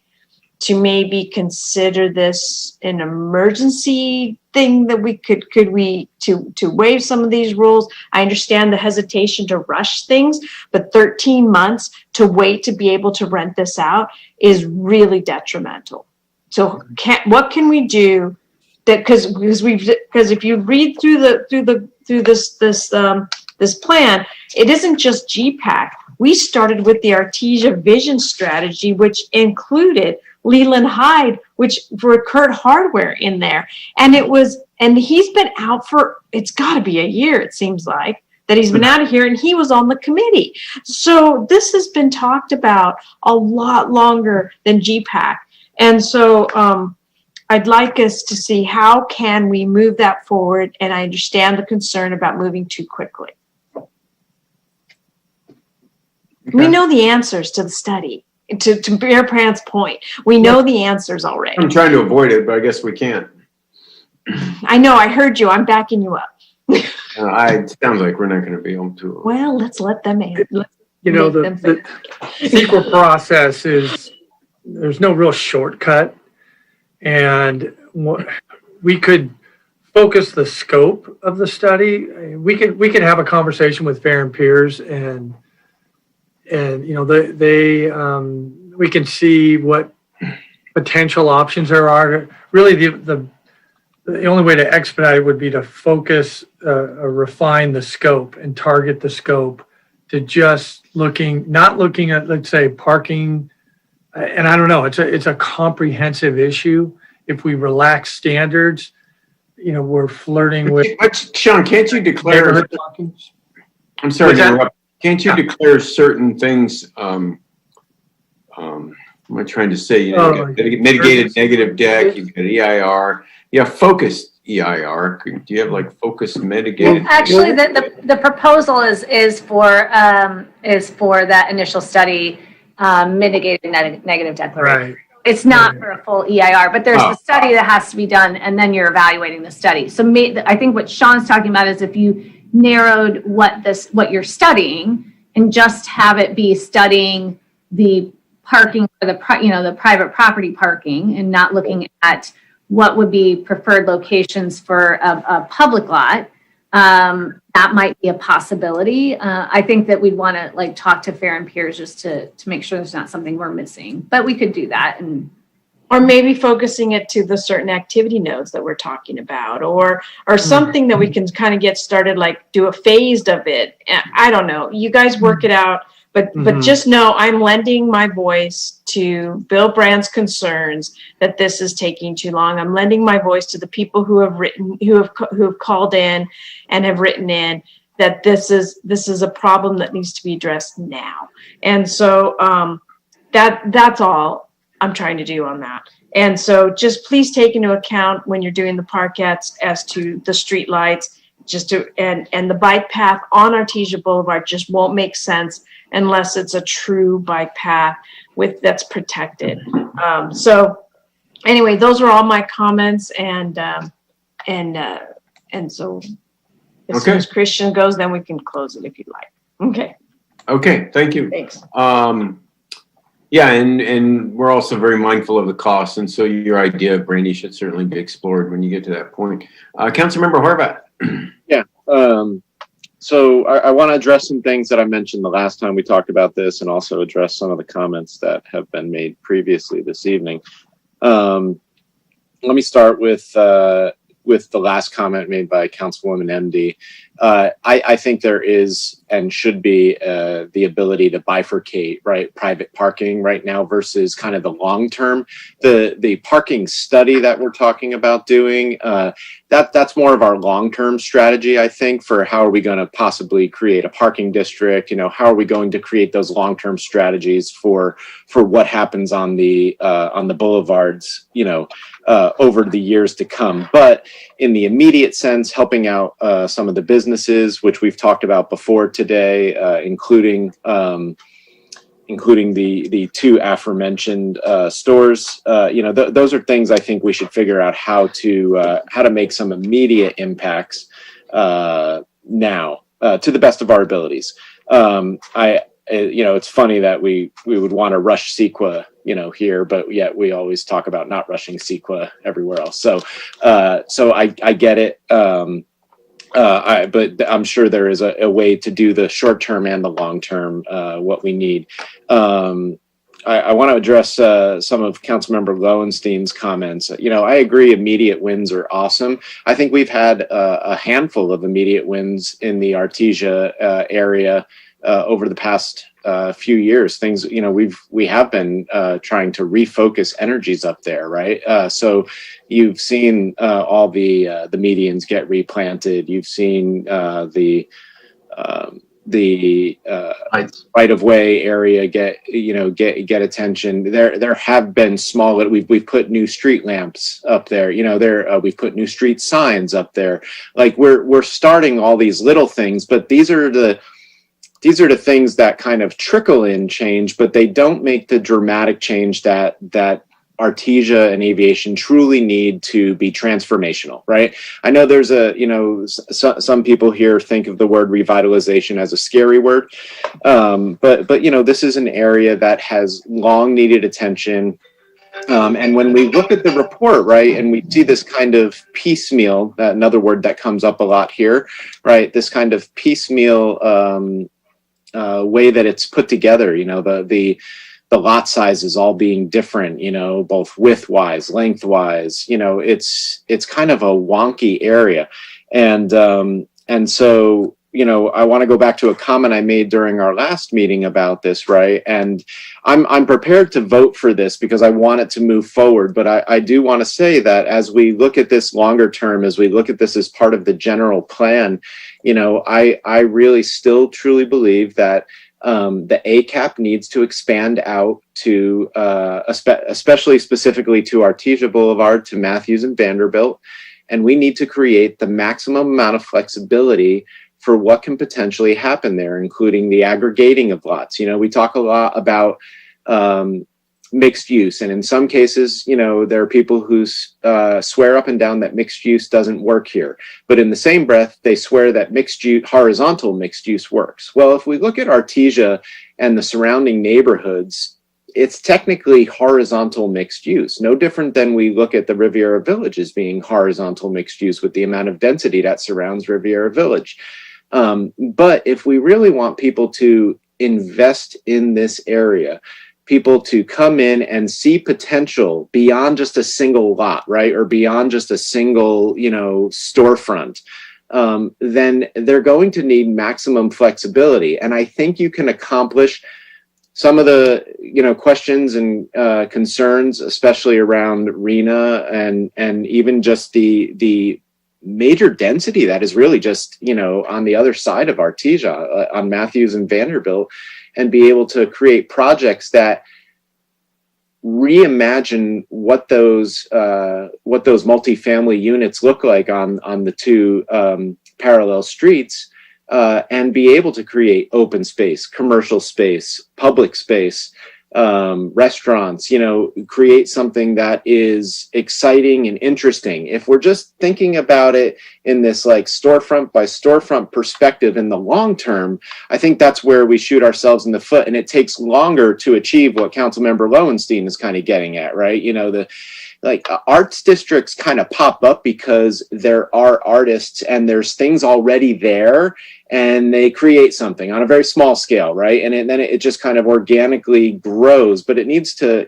to maybe consider this an emergency thing that we could waive some of these rules? I understand the hesitation to rush things, but 13 months to wait to be able to rent this out is really detrimental. So what can we do that, because if you read through this plan, it isn't just GPAC. We started with the Artesia Vision Strategy, which included Leland Hyde, which for Kurt Hardware in there. And he's been out for, it's got to be a year, it seems like, that he's been out of here, and he was on the committee. So this has been talked about a lot longer than GPAC. And so I'd like us to see how can we move that forward. And I understand the concern about moving too quickly. Okay. We know the answers to the study. To Bear Prant's point, we know the answers already. I'm trying to avoid it, but I guess we can't. I know, I heard you. I'm backing you up. It sounds like we're not going to be able to. Well, let's let them in. The CEQA process is, there's no real shortcut, and we could focus the scope of the study. We could have a conversation with Fair and Peers, and we can see what potential options there are. Really, the only way to expedite it would be to focus, refine the scope and target the scope to just not looking at, let's say, parking. And I don't know, it's a comprehensive issue. If we relax standards, we're flirting with. Sean, can't you declare? I'm sorry to interrupt. Can't you declare certain things? What am I trying to say? You got mitigated negative deck. You've got EIR. You have focused EIR. Do you have like focused mitigated? Well, actually, the proposal is for that initial study, mitigated negative declaration. Right. It's not for a full EIR, but there's the study that has to be done, and then you're evaluating the study. So I think what Sean's talking about is if you narrowed what you're studying and just have it be studying the parking for the private property parking, and not looking at what would be preferred locations for a public lot, that might be a possibility. I think that we'd want to talk to Fair and Peers just to make sure there's not something we're missing, but we could do that. Or maybe focusing it to the certain activity nodes that we're talking about, or something that we can kind of get started, like do a phased of it. I don't know. You guys work it out, but just know I'm lending my voice to Bill Brand's concerns that this is taking too long. I'm lending my voice to the people who have called in and have written in that this is a problem that needs to be addressed now. And so that's all I'm trying to do on that. And so just please take into account when you're doing the parkettes as to the street lights, and the bike path on Artesia Boulevard just won't make sense unless it's a true bike path that's protected. So anyway, those are all my comments, and so as soon as Christian goes, then we can close it if you'd like. Okay. Okay, thank you. Thanks. Yeah, and we're also very mindful of the costs, and so your idea, Brandy, should certainly be explored when you get to that point. Councilmember Horvath. Yeah. So I want to address some things that I mentioned the last time we talked about this, and also address some of the comments that have been made previously this evening. Let me start with the last comment made by Councilwoman MD. I think there is and should be the ability to bifurcate, right, private parking right now versus kind of the long term. The parking study that we're talking about doing, that's more of our long term strategy, I think, for how are we going to possibly create a parking district. You know, how are we going to create those long term strategies for what happens on the boulevards, you know, over the years to come. But in the immediate sense, helping out some of the businesses, which we've talked about before today, including the two aforementioned stores. You know, those are things I think we should figure out how to make some immediate impacts now to the best of our abilities. You know, it's funny that we would want to rush CEQA, you know, here, but yet we always talk about not rushing CEQA everywhere else. So I get it. But I'm sure there is a way to do the short term and the long term, what we need. I want to address some of Councilmember Lowenstein's comments. You know, I agree immediate wins are awesome. I think we've had a handful of immediate wins in the Artesia area over the past few years. Things, you know, we have been trying to refocus energies up there, right? So you've seen all the medians get replanted. You've seen the right of way area get attention. There have been small. We've put new street lamps up there. You know, we've put new street signs up there. Like we're starting all these little things, but these are the things that kind of trickle in change, but they don't make the dramatic change that Artesia and aviation truly need to be transformational, right? I know there's some people here think of the word revitalization as a scary word, but you know, this is an area that has long needed attention. And when we look at the report, right, and we see this kind of piecemeal, another word that comes up a lot here, right, this kind of piecemeal way that it's put together, you know, the lot sizes all being different, you know, both width-wise, lengthwise, you know, it's kind of a wonky area. And so, you know, I want to go back to a comment I made during our last meeting about this, right? And I'm prepared to vote for this because I want it to move forward. But I do want to say that as we look at this longer term, as we look at this as part of the general plan, you know, I really still truly believe that the ACAP needs to expand out to, especially specifically to Artesia Boulevard, to Matthews and Vanderbilt. And we need to create the maximum amount of flexibility for what can potentially happen there, including the aggregating of lots. You know, we talk a lot about mixed use, and in some cases, you know, there are people who swear up and down that mixed use doesn't work here, but in the same breath, they swear that horizontal mixed use works. Well, if we look at Artesia and the surrounding neighborhoods, it's technically horizontal mixed use, no different than we look at the Riviera Village as being horizontal mixed use with the amount of density that surrounds Riviera Village. But if we really want people to invest in this area, people to come in and see potential beyond just a single lot, right? Or beyond just a single, you know, storefront, then they're going to need maximum flexibility. And I think you can accomplish some of the, you know, questions and concerns, especially around RENA and even just the major density that is really just, you know, on the other side of Artesia, on Matthews and Vanderbilt, and be able to create projects that reimagine what those multifamily units look like on the two parallel streets, and be able to create open space, commercial space, public space, restaurants, create something that is exciting and interesting. If we're just thinking about it in this like storefront by storefront perspective in the long term, I think that's where we shoot ourselves in the foot, and it takes longer to achieve what Councilmember Lowenstein is kind of getting at, right? Arts districts kind of pop up because there are artists and there's things already there, and they create something on a very small scale, right? And then it just kind of organically grows, but it needs to,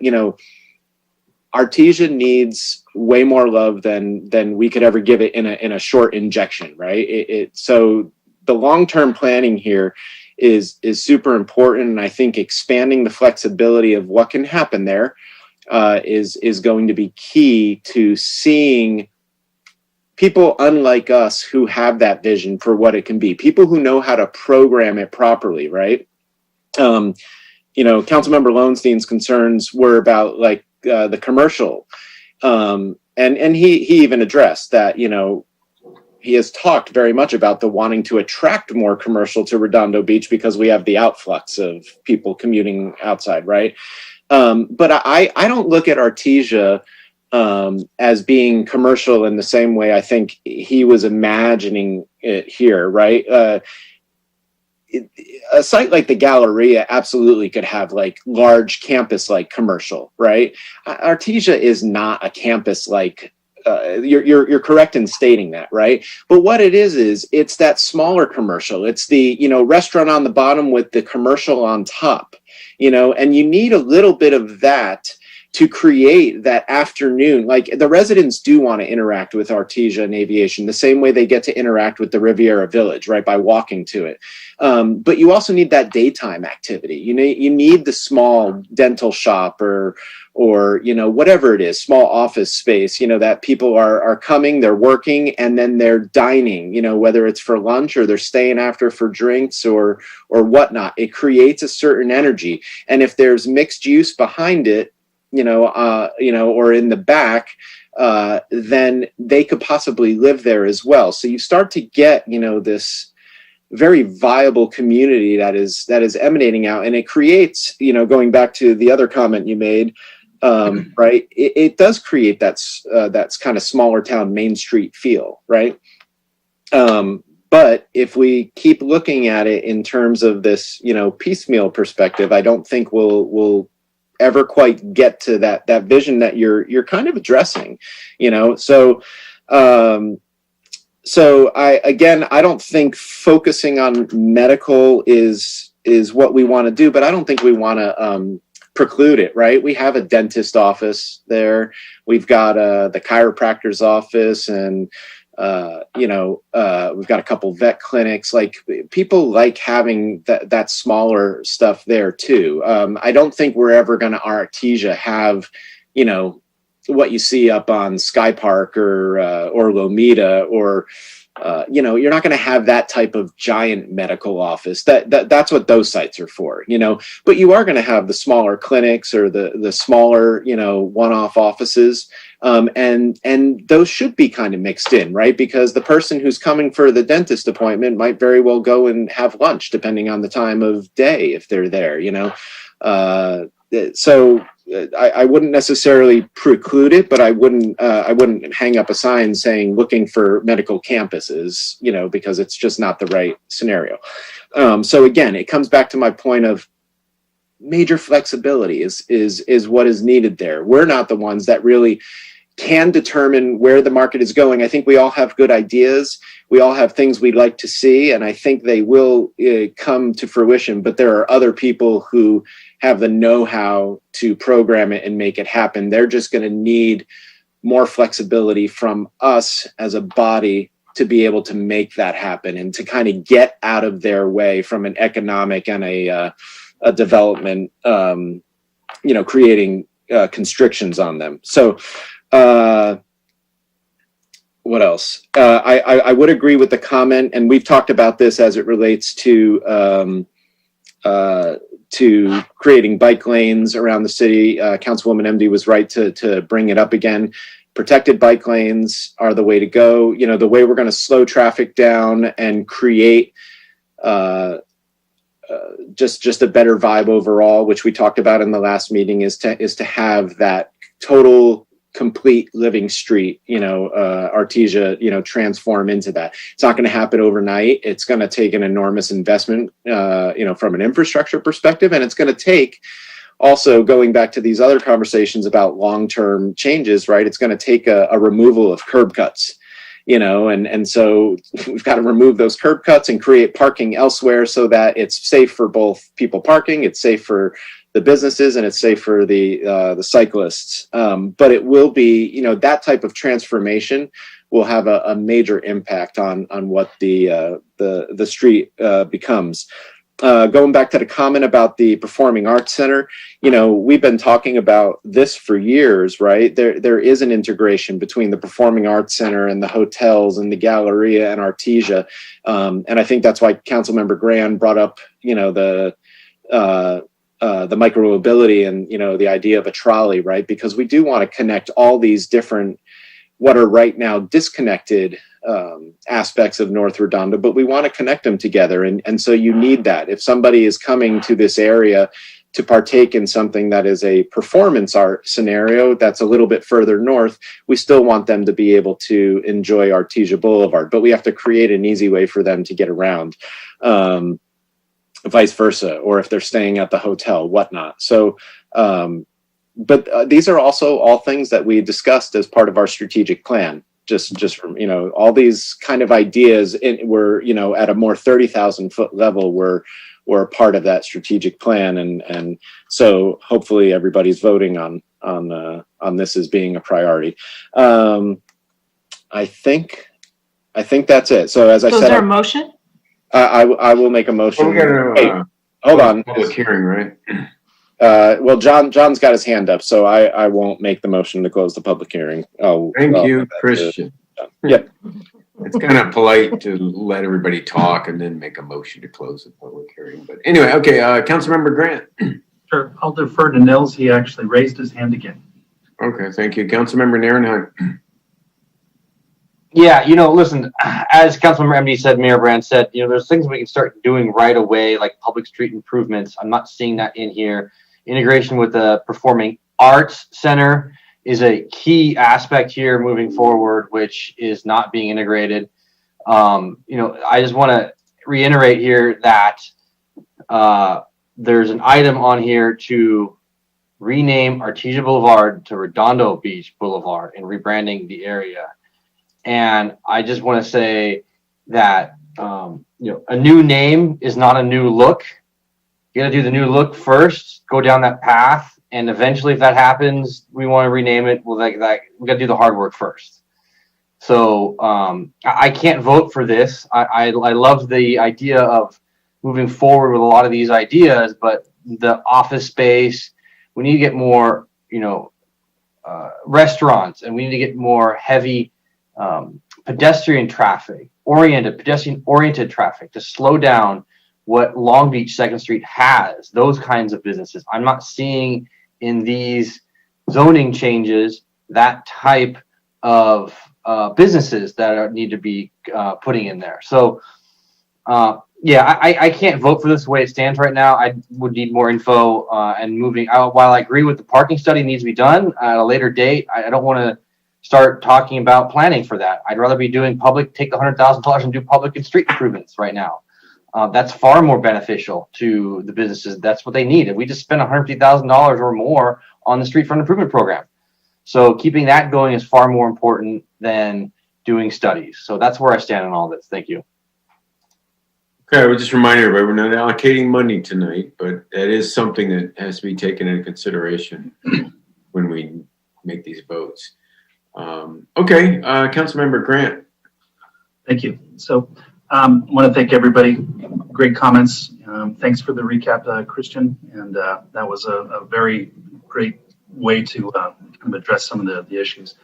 Artesia needs way more love than we could ever give it in a short injection, right? So the long-term planning here is super important, and I think expanding the flexibility of what can happen there is going to be key to seeing people unlike us who have that vision for what it can be, people who know how to program it properly, right? Councilmember Lowenstein's concerns were about the commercial, and he even addressed that, he has talked very much about the wanting to attract more commercial to Redondo Beach because we have the outflux of people commuting outside, right? But I don't look at Artesia as being commercial in the same way I think he was imagining it here, right? A site like the Galleria absolutely could have like large campus like commercial, right? Artesia is not a campus like. You're correct in stating that, right? But what it is it's that smaller commercial. It's the restaurant on the bottom with the commercial on top, and you need a little bit of that to create that afternoon. Like the residents do want to interact with Artesia and aviation the same way they get to interact with the Riviera Village, right? By walking to it. But you also need that daytime activity. You need the small dental shop or whatever it is, small office space, that people are coming, they're working, and then they're dining, whether it's for lunch or they're staying after for drinks or whatnot. It creates a certain energy. And if there's mixed use behind it, or in the back, then they could possibly live there as well. So you start to get, this very viable community that is emanating out, and it creates, going back to the other comment you made, right? It does create that's kind of smaller town Main Street feel, right? But if we keep looking at it in terms of this, piecemeal perspective, I don't think we'll ever quite get to that vision that you're kind of addressing, So I don't think focusing on medical is what we want to do, but I don't think we want to preclude it, right? We have a dentist office there. We've got the chiropractor's office, and we've got a couple vet clinics. Like people like having that smaller stuff there too. I don't think we're ever going to Artesia have, what you see up on Sky Park or Lomita or, you're not going to have that type of giant medical office. That's what those sites are for, but you are going to have the smaller clinics or the smaller, one-off offices. And those should be kind of mixed in, right? Because the person who's coming for the dentist appointment might very well go and have lunch, depending on the time of day, if they're there, So I wouldn't necessarily preclude it, but I wouldn't hang up a sign saying looking for medical campuses, because it's just not the right scenario. So again, it comes back to my point of major flexibility is what is needed there. We're not the ones that really can determine where the market is going. I think we all have good ideas. We all have things we'd like to see, and I think they will come to fruition, but there are other people who have the know-how to program it and make it happen. They're just going to need more flexibility from us as a body to be able to make that happen and to kind of get out of their way from an economic and a development, creating constrictions on them. So what else? I would agree with the comment, and we've talked about this as it relates to creating bike lanes around the city. Councilwoman MD was right to bring it up again. Protected bike lanes are the way to go. The way we're going to slow traffic down and create just a better vibe overall, which we talked about in the last meeting, is to have that total complete living street, Artesia, transform into that. It's not going to happen overnight. It's going to take an enormous investment, from an infrastructure perspective, and it's going to take, also going back to these other conversations about long-term changes, right? It's going to take a removal of curb cuts, and so we've got to remove those curb cuts and create parking elsewhere so that it's safe for both people parking, it's safe for the businesses, and it's safe for the cyclists. But it will be, that type of transformation will have a major impact on what the street becomes. Going back to the comment about the Performing Arts Center, we've been talking about this for years, right? There is an integration between the Performing Arts Center and the hotels and the Galleria and Artesia. And I think that's why Councilmember Grand brought up, the micromobility and, the idea of a trolley, right? Because we do want to connect all these different, what are right now disconnected aspects of North Redondo, but we want to connect them together. And so you need that. If somebody is coming to this area to partake in something that is a performance art scenario that's a little bit further north, we still want them to be able to enjoy Artesia Boulevard, but we have to create an easy way for them to get around, vice versa, or if they're staying at the hotel, whatnot. So, but these are also all things that we discussed as part of our strategic plan. Just from, all these kind of ideas were, at a more 30,000 foot level were a part of that strategic plan. And so hopefully everybody's voting on this as being a priority. I think that's it. So as I said, is there a motion? I will make a motion. Well, hold on. Public hearing, right? Well, John's got his hand up, so I won't make the motion to close the public hearing. Thank you, Christian. Yep. It's kind of polite to let everybody talk and then make a motion to close the public hearing. But anyway, okay, Councilmember Grant. Sure, I'll defer to Nils. He actually raised his hand again. Okay, thank you. Councilmember Narenheim. Yeah, listen, as Councilmember MD said, Mayor Brand said, there's things we can start doing right away, like public street improvements. I'm not seeing that in here. Integration with the Performing Arts Center is a key aspect here moving forward, which is not being integrated. I just want to reiterate here that there's an item on here to rename Artesia Boulevard to Redondo Beach Boulevard and rebranding the area. And I just want to say that, a new name is not a new look. You got to do the new look first, go down that path. And eventually, if that happens, we want to rename it. Well, we got to do the hard work first. So I can't vote for this. I love the idea of moving forward with a lot of these ideas, but the office space, we need to get more, restaurants, and we need to get more heavy pedestrian oriented traffic to slow down what Long Beach 2nd Street has, those kinds of businesses. I'm not seeing in these zoning changes that type of businesses that need to be putting in there. So I can't vote for this the way it stands right now. I would need more info and moving out. While I agree with the parking study needs to be done at a later date, I don't want to start talking about planning for that. I'd rather be doing take the $100,000 and do public and street improvements right now. That's far more beneficial to the businesses. That's what they need. And we just spent $150,000 or more on the street front improvement program. So keeping that going is far more important than doing studies. So that's where I stand on all this. Thank you. Okay, I would just remind everybody, we're not allocating money tonight, but that is something that has to be taken into consideration when we make these votes. Okay, Councilmember Grant. Thank you. So I want to thank everybody. Great comments. Thanks for the recap, Christian. And that was a very great way to address some of the issues.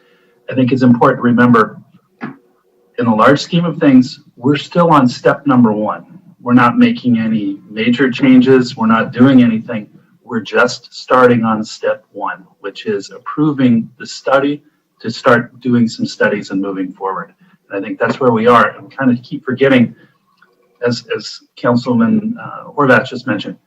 I think it's important to remember, in the large scheme of things, we're still on step number one. We're not making any major changes. We're not doing anything. We're just starting on step one, which is approving the study to start doing some studies and moving forward. And I think that's where we are. And we kind of keep forgetting as Councilman Horvath just mentioned,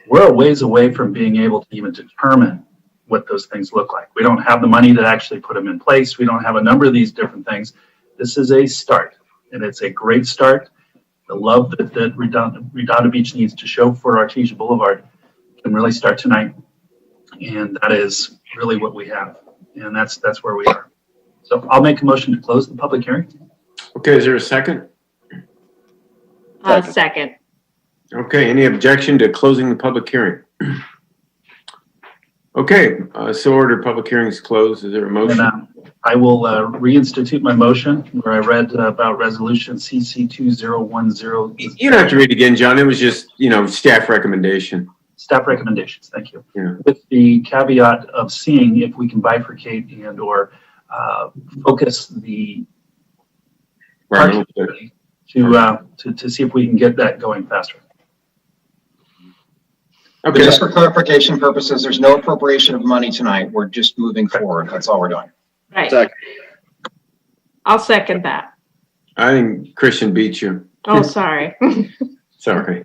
we're a ways away from being able to even determine what those things look like. We don't have the money to actually put them in place. We don't have a number of these different things. This is a start, and it's a great start. The love that Redondo Beach needs to show for Artesia Boulevard can really start tonight, and that is really what we have, and that's where we are. So I'll make a motion to close the public hearing. Okay, is there a second? Second. Okay, any objection to closing the public hearing? Okay, so ordered, public hearing is closed. Is there a motion? And, I will reinstitute my motion where I read about resolution CC 2010. You don't have to read again, John. It was just, staff recommendation. Staff recommendations, thank you. Yeah. With the caveat of seeing if we can bifurcate and or focus the Right. to see if we can get that going faster. But just for clarification purposes, there's no appropriation of money tonight. We're just moving forward. That's all we're doing. Right. Second. I'll second that. I think Christian beat you. Oh, sorry. Sorry.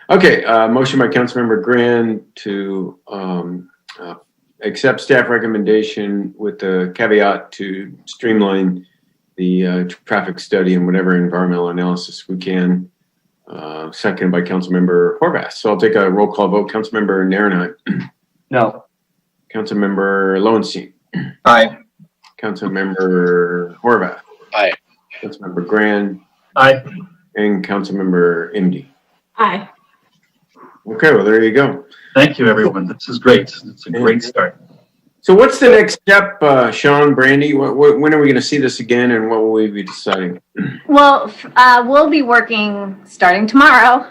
Okay, motion by Councilmember Grand to accept staff recommendation with the caveat to streamline the traffic study and whatever environmental analysis we can. Seconded by Councilmember Horvath. So I'll take a roll call vote. Councilmember Naranite. No. Councilmember Lowenstein. Aye. Councilmember Horvath. Aye. Councilmember Grand. Aye. And Councilmember Imdy. Aye. Okay, well, there you go. Thank you, everyone. This is great. It's a great start. So what's the next step, Sean, Brandy? When are we going to see this again, and what will we be deciding? Well, we'll be working starting tomorrow,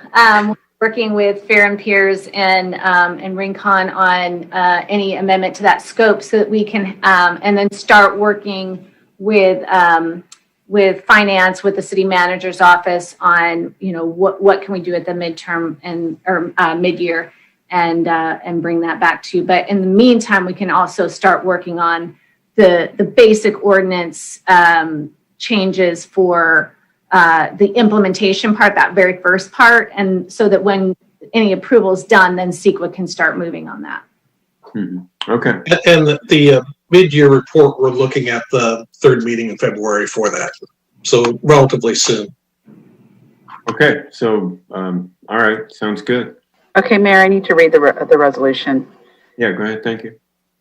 working with Fair and Peers and Rincon on any amendment to that scope so that we can, and then start working with finance, with the city manager's office on, what can we do at the midterm or mid-year and bring that back to you. But in the meantime, we can also start working on the basic ordinance changes for the implementation part, that very first part, and so that when any approval is done, then CEQA can start moving on that. Mm-hmm. Okay. And the mid-year report, we're looking at the third meeting in February for that. So relatively soon. Okay. So, all right. Sounds good. Okay, Mayor, I need to read the resolution. Yeah, go ahead. Thank you.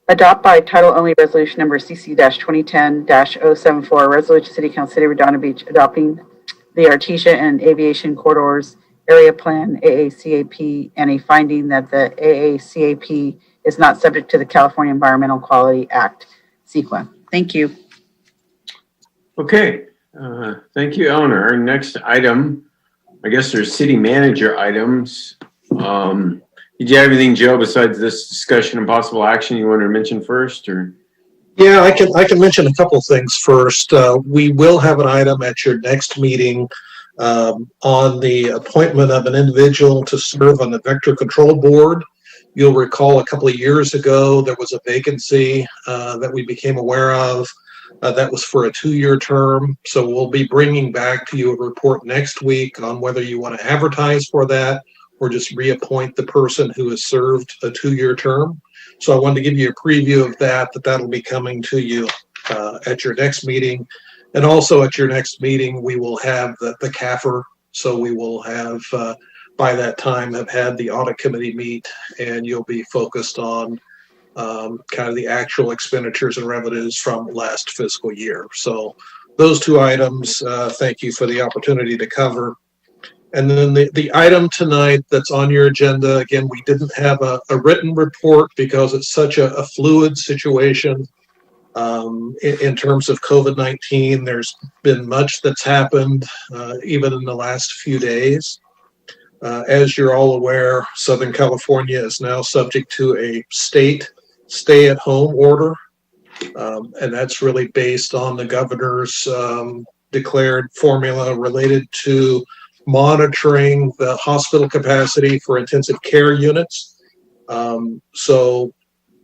Adopt by title only resolution number CC-2010-074, resolution City Council City of Redondo Beach adopting the Artesia and Aviation Corridors Area Plan AACAP and a finding that the AACAP is not subject to the California Environmental Quality Act, CEQA. Thank you. Okay. Thank you, Eleanor. Our next item, I guess there's city manager items. Did you have anything, Joe, besides this discussion and possible action you wanted to mention first, or? Yeah, I can mention a couple of things first. We will have an item at your next meeting on the appointment of an individual to serve on the Vector Control Board. You'll recall a couple of years ago there was a vacancy that we became aware of. That was for a 2-year term. So we'll be bringing back to you a report next week on whether you want to advertise for that or just reappoint the person who has served a 2-year term. So I wanted to give you a preview of that'll be coming to you at your next meeting. And also at your next meeting, we will have the CAFR. So we will have, by that time, have had the audit committee meet, and you'll be focused on kind of the actual expenditures and revenues from last fiscal year. So those two items, thank you for the opportunity to cover. And then the item tonight that's on your agenda, again, we didn't have a written report because it's such a fluid situation in terms of COVID-19. There's been much that's happened even in the last few days. As you're all aware, Southern California is now subject to a state stay-at-home order, and that's really based on the governor's declared formula related to monitoring the hospital capacity for intensive care units. So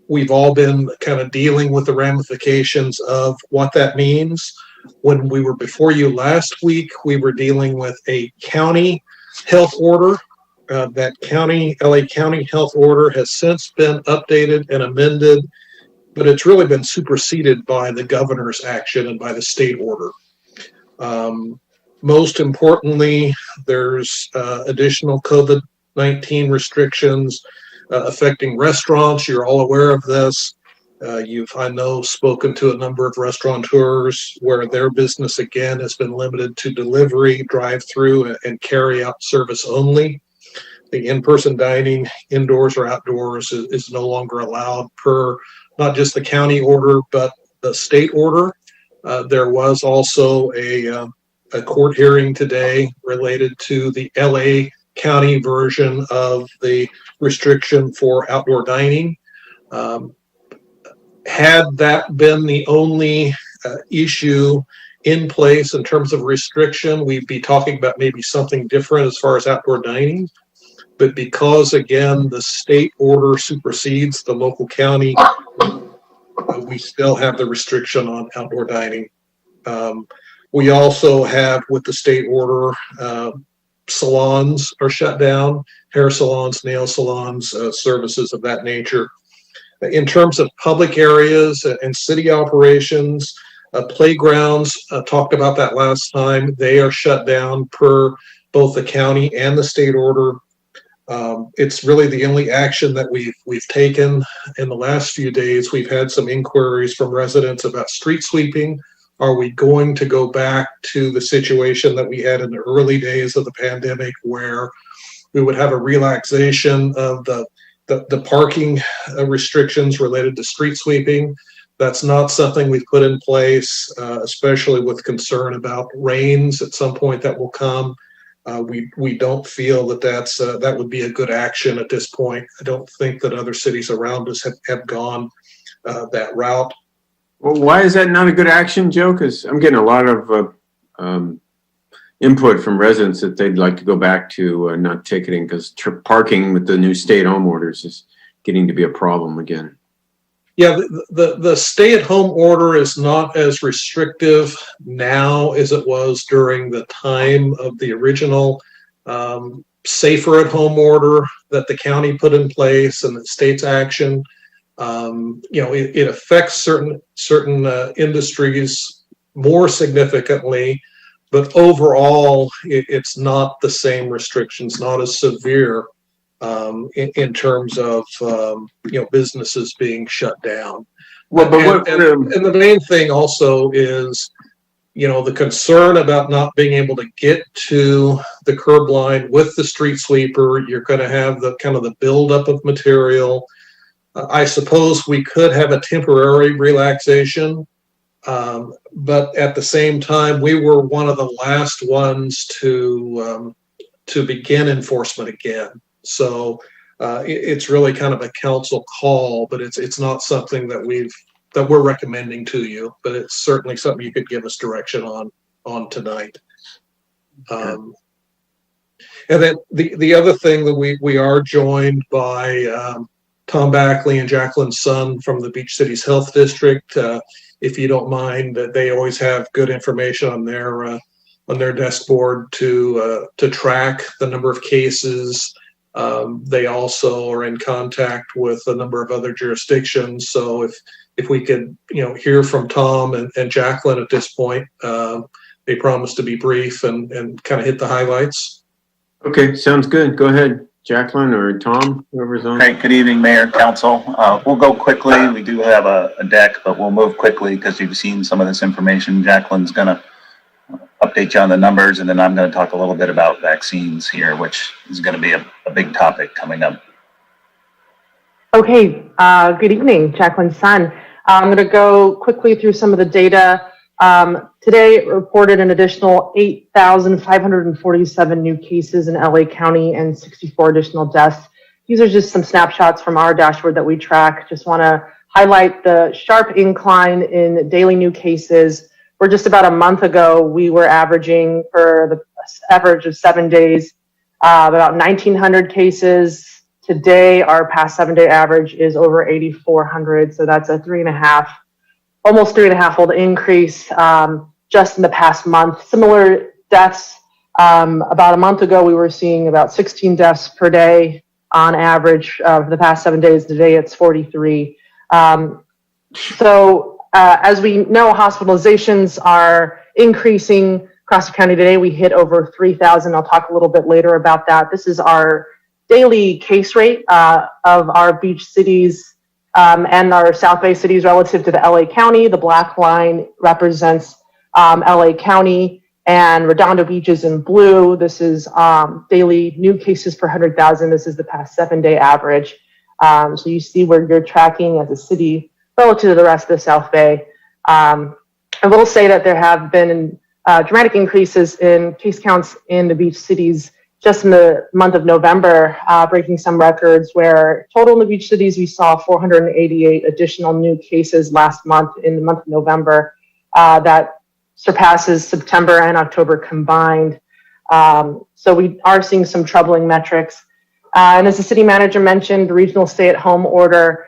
we've all been kind of dealing with the ramifications of what that means. When we were before you last week, we were dealing with a county health order. That LA County health order has since been updated and amended, but it's really been superseded by the governor's action and by the state order. Most importantly, there's additional COVID-19 restrictions affecting restaurants. You're all aware of this. You've, I know, spoken to a number of restaurateurs where their business again has been limited to delivery, drive-through, and carry-out service only. The in-person dining, indoors or outdoors, is no longer allowed per not just the county order, but the state order. There was also a court hearing today related to the LA County version of the restriction for outdoor dining. Had that been the only issue in place in terms of restriction, we'd be talking about maybe something different as far as outdoor dining. But because, again, the state order supersedes the local county, we still have the restriction on outdoor dining. We also have, with the state order, salons are shut down, hair salons, nail salons, services of that nature. In terms of public areas and city operations, playgrounds, talked about that last time, they are shut down per both the county and the state order. It's really the only action that we've taken in the last few days. We've had some inquiries from residents about street sweeping. Are we going to go back to the situation that we had in the early days of the pandemic, where we would have a relaxation of the parking restrictions related to street sweeping? That's not something we've put in place, especially with concern about rains at some point that will come. We don't feel that that would be a good action at this point. I don't think that other cities around us have gone that route. Well, why is that not a good action, Joe? Because I'm getting a lot of input from residents that they'd like to go back to not ticketing, because parking with the new stay-at-home orders is getting to be a problem again. Yeah, the stay-at-home order is not as restrictive now as it was during the time of the original safer-at-home order that the county put in place and the state's action. It affects certain industries more significantly, but overall, it's not the same restrictions, not as severe in terms of businesses being shut down. Well, and the main thing also is the concern about not being able to get to the curb line with the street sweeper. You're going to have the kind of the buildup of material. I suppose we could have a temporary relaxation, but at the same time, we were one of the last ones to begin enforcement again. So it's really kind of a council call, but it's not something that we're recommending to you. But it's certainly something you could give us direction on tonight. And then the other thing that we are joined by Tom Backley and Jacqueline Sun from the Beach Cities Health District. If you don't mind, that they always have good information on their desk board to track the number of cases. They also are in contact with a number of other jurisdictions. So if we could hear from Tom and Jacqueline at this point, they promise to be brief and kind of hit the highlights. Okay, sounds good. Go ahead, Jacqueline or Tom, whoever's on. Great. Good evening, Mayor, Council. We'll go quickly. We do have a deck, but we'll move quickly because you've seen some of this information. Jacqueline's going to update you on the numbers, and then I'm going to talk a little bit about vaccines here, which is going to be a big topic coming up. Okay. Good evening, Jacqueline Sun. I'm going to go quickly through some of the data. Today, it reported an additional 8,547 new cases in LA County and 64 additional deaths. These are just some snapshots from our dashboard that we track. Just want to highlight the sharp incline in daily new cases. Where just about a month ago, we were averaging, for the average of 7 days, about 1,900 cases. Today, our past 7-day average is over 8,400. So that's a almost 3.5-fold increase. just in the past month. Similar deaths, about a month ago, we were seeing about 16 deaths per day on average. For the past 7 days, today it's 43. As we know, hospitalizations are increasing across the county. Today we hit over 3,000. I'll talk a little bit later about that. This is our daily case rate of our beach cities and our South Bay cities relative to the LA County. The black line represents LA County, and Redondo Beach is in blue. This is daily new cases per 100,000. This is the past 7-day average. So you see where you're tracking as a city relative to the rest of the South Bay. I will say that there have been dramatic increases in case counts in the beach cities just in the month of November, breaking some records where total in the beach cities, we saw 488 additional new cases last month in the month of November. That surpasses September and October combined. So we are seeing some troubling metrics. And as the city manager mentioned, the regional stay-at-home order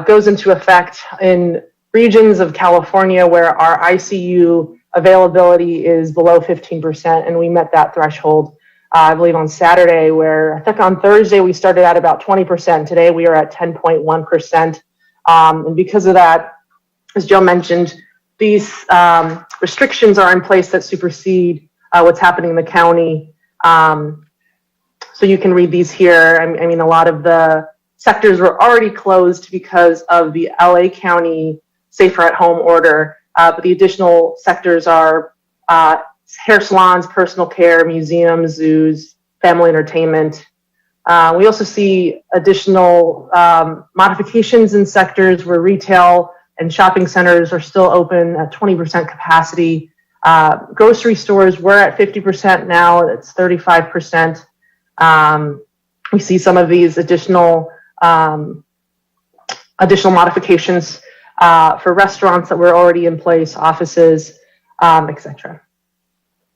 goes into effect in regions of California where our ICU availability is below 15%, and we met that threshold, I believe, on Saturday, where I think on Thursday we started at about 20%. Today we are at 10.1%. And because of that, as Joe mentioned, these restrictions are in place that supersede what's happening in the county. So you can read these here. I mean, a lot of the sectors were already closed because of the LA County safer at home order, but the additional sectors are hair salons, personal care, museums, zoos, family entertainment. We also see additional modifications in sectors where retail and shopping centers are still open at 20% capacity. Grocery stores were at 50% now, it's 35%. We see some of these additional modifications for restaurants that were already in place, offices, etc.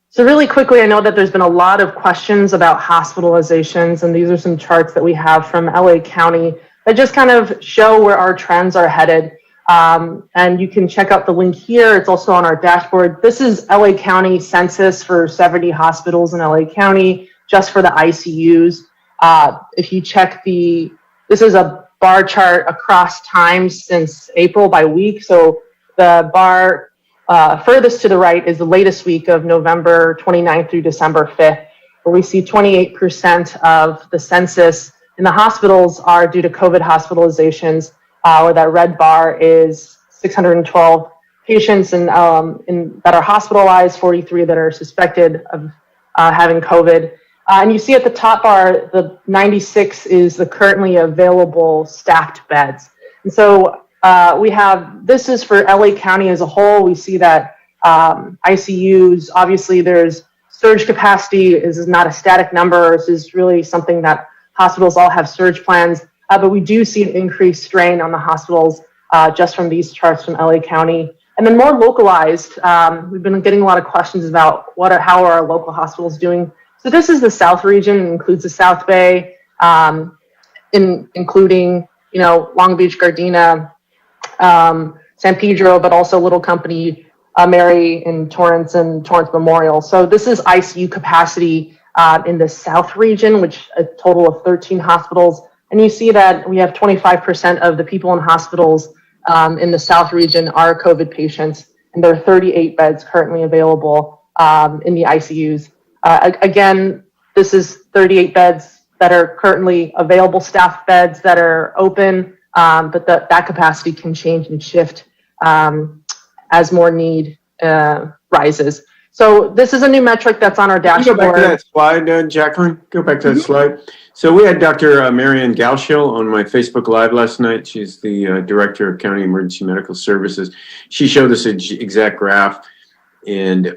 So really quickly, I know that there's been a lot of questions about hospitalizations, and these are some charts that we have from LA County that just kind of show where our trends are headed. And you can check out the link here. It's also on our dashboard. This is LA County census for 70 hospitals in LA County, just for the ICUs. If you check this is a bar chart across time since April by week. So the bar furthest to the right is the latest week of November 29th through December 5th, where we see 28% of the census in the hospitals are due to COVID hospitalizations, where that red bar is 612 patients that are hospitalized, 43 that are suspected of having COVID. And you see at the top bar, the 96 is the currently available staffed beds. And so this is for LA County as a whole. We see that ICUs, obviously there's surge capacity. This is not a static number. This is really something that hospitals all have surge plans. But we do see an increased strain on the hospitals just from these charts from LA County. And then more localized, we've been getting a lot of questions about how are our local hospitals doing. So this is the South region, includes the South Bay, including Long Beach, Gardena, San Pedro, but also Little Company, Mary, and Torrance Memorial. So this is ICU capacity in the South region, which a total of 13 hospitals. And you see that we have 25% of the people in hospitals in the South region are COVID patients, and there are 38 beds currently available in the ICUs. Again, this is 38 beds that are currently available, staff beds that are open, but that capacity can change and shift as more need rises. So this is a new metric that's on our dashboard. Go back to that slide, Jacqueline. Go back to that slide. So we had Dr. Marianne Gauschill on my Facebook Live last night. She's the Director of County Emergency Medical Services. She showed us an exact graph and,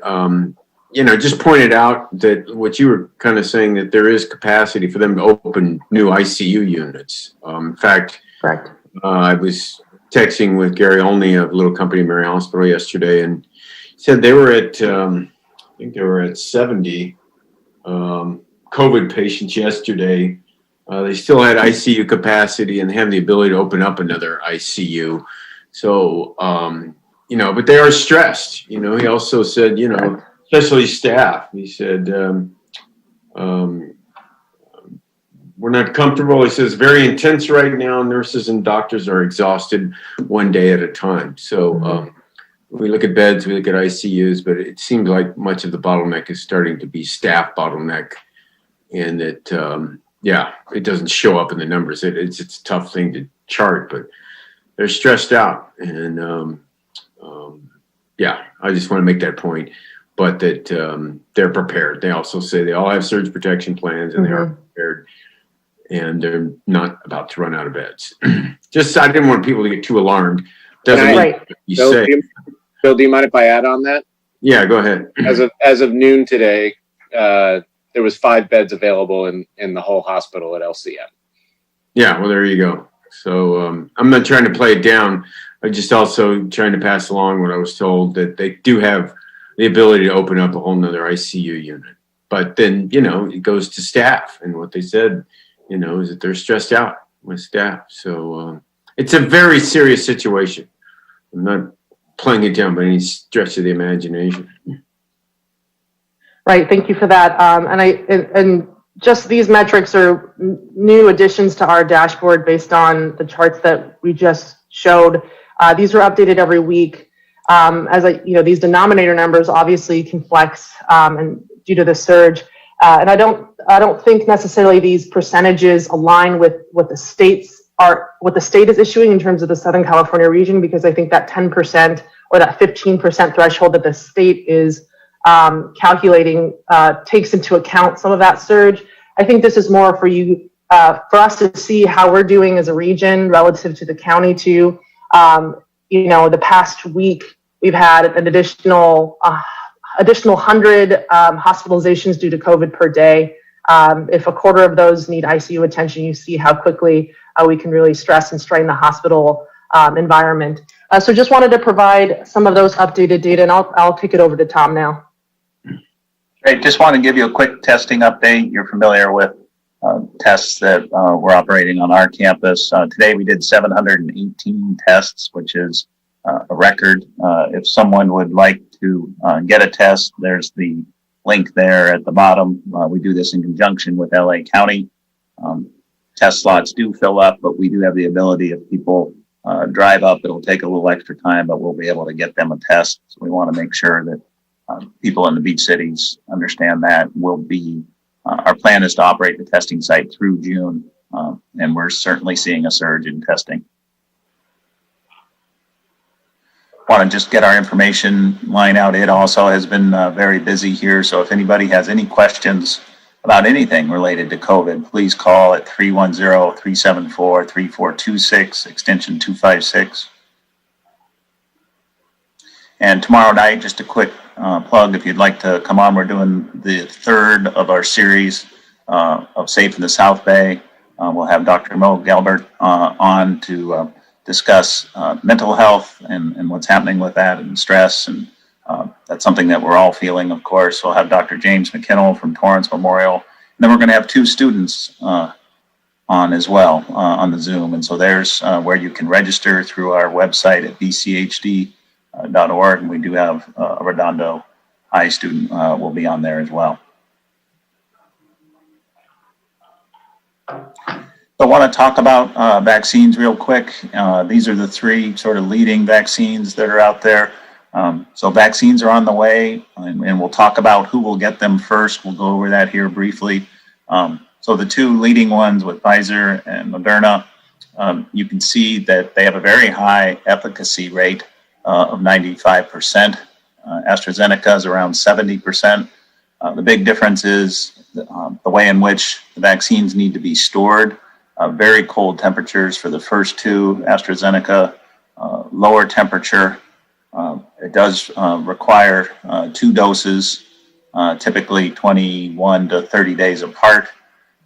just pointed out that what you were kind of saying, that there is capacity for them to open new ICU units. In fact, correct. I was texting with Gary Olney of Little Company Mary Hospital yesterday, and he said they were at, I think they were at 70 COVID patients yesterday. They still had ICU capacity and have the ability to open up another ICU. So, but they are stressed. He also said, especially staff. He said, we're not comfortable. He says, very intense right now. Nurses and doctors are exhausted one day at a time. So we look at beds, we look at ICUs, but it seems like much of the bottleneck is starting to be staff bottleneck. And that, it doesn't show up in the numbers. It's a tough thing to chart, but they're stressed out. And I just want to make that point. But that they're prepared. They also say they all have surge protection plans and they are prepared. And they're not about to run out of beds. I didn't want people to get too alarmed. Doesn't mean you say. Bill, do you mind if I add on that? Yeah, go ahead. As of noon today, there was 5 beds available in the whole hospital at LCM. Yeah, well, there you go. So I'm not trying to play it down. I'm just also trying to pass along what I was told, that they do have the ability to open up a whole nother ICU unit. But then, it goes to staff, and what they said, is that they're stressed out with staff. So it's a very serious situation. I'm not playing it down by any stretch of the imagination. Right. Thank you for that. And just these metrics are new additions to our dashboard based on the charts that we just showed. These are updated every week. These denominator numbers obviously can flex and due to the surge. And I don't think necessarily these percentages align with what the state is issuing in terms of the Southern California region, because I think that 10% or that 15% threshold that the state is calculating takes into account some of that surge. I think this is more for for us to see how we're doing as a region relative to the county too. The past week we've had an additional 100 hospitalizations due to COVID per day. If a quarter of those need ICU attention, you see how quickly we can really stress and strain the hospital environment. So just wanted to provide some of those updated data, and I'll kick it over to Tom now. Great. Just want to give you a quick testing update. You're familiar with tests that we're operating on our campus. Today we did 718 tests, which is a record. If someone would like to get a test, there's the link there at the bottom. We do this in conjunction with LA County. Test slots do fill up, but we do have the ability, if people drive up, it'll take a little extra time, but we'll be able to get them a test. So we want to make sure that people in the beach cities understand that. Our plan is to operate the testing site through June, and we're certainly seeing a surge in testing. Want to just get our information line out. It also has been very busy here, so if anybody has any questions about anything related to COVID, please call at 310-374-3426, extension 256. And tomorrow night, just a quick plug, if you'd like to come on, we're doing the 3rd of our series of Safe in the South Bay. We'll have Dr. Mo Gelbert on to discuss mental health and what's happening with that and stress. And that's something that we're all feeling, of course. We'll have Dr. James McKinnell from Torrance Memorial. And then we're going to have 2 students on as well on the Zoom. And so there's where you can register through our website at bchd.org. And we do have a Redondo High student will be on there as well. I want to talk about vaccines real quick. These are the 3 sort of leading vaccines that are out there. So vaccines are on the way, and we'll talk about who will get them first. We'll go over that here briefly. So the 2 leading ones with Pfizer and Moderna, you can see that they have a very high efficacy rate of 95%. AstraZeneca is around 70%. The big difference is the way in which the vaccines need to be stored. Very cold temperatures for the first 2, AstraZeneca, lower temperature. It does require 2 doses, typically 21 to 30 days apart.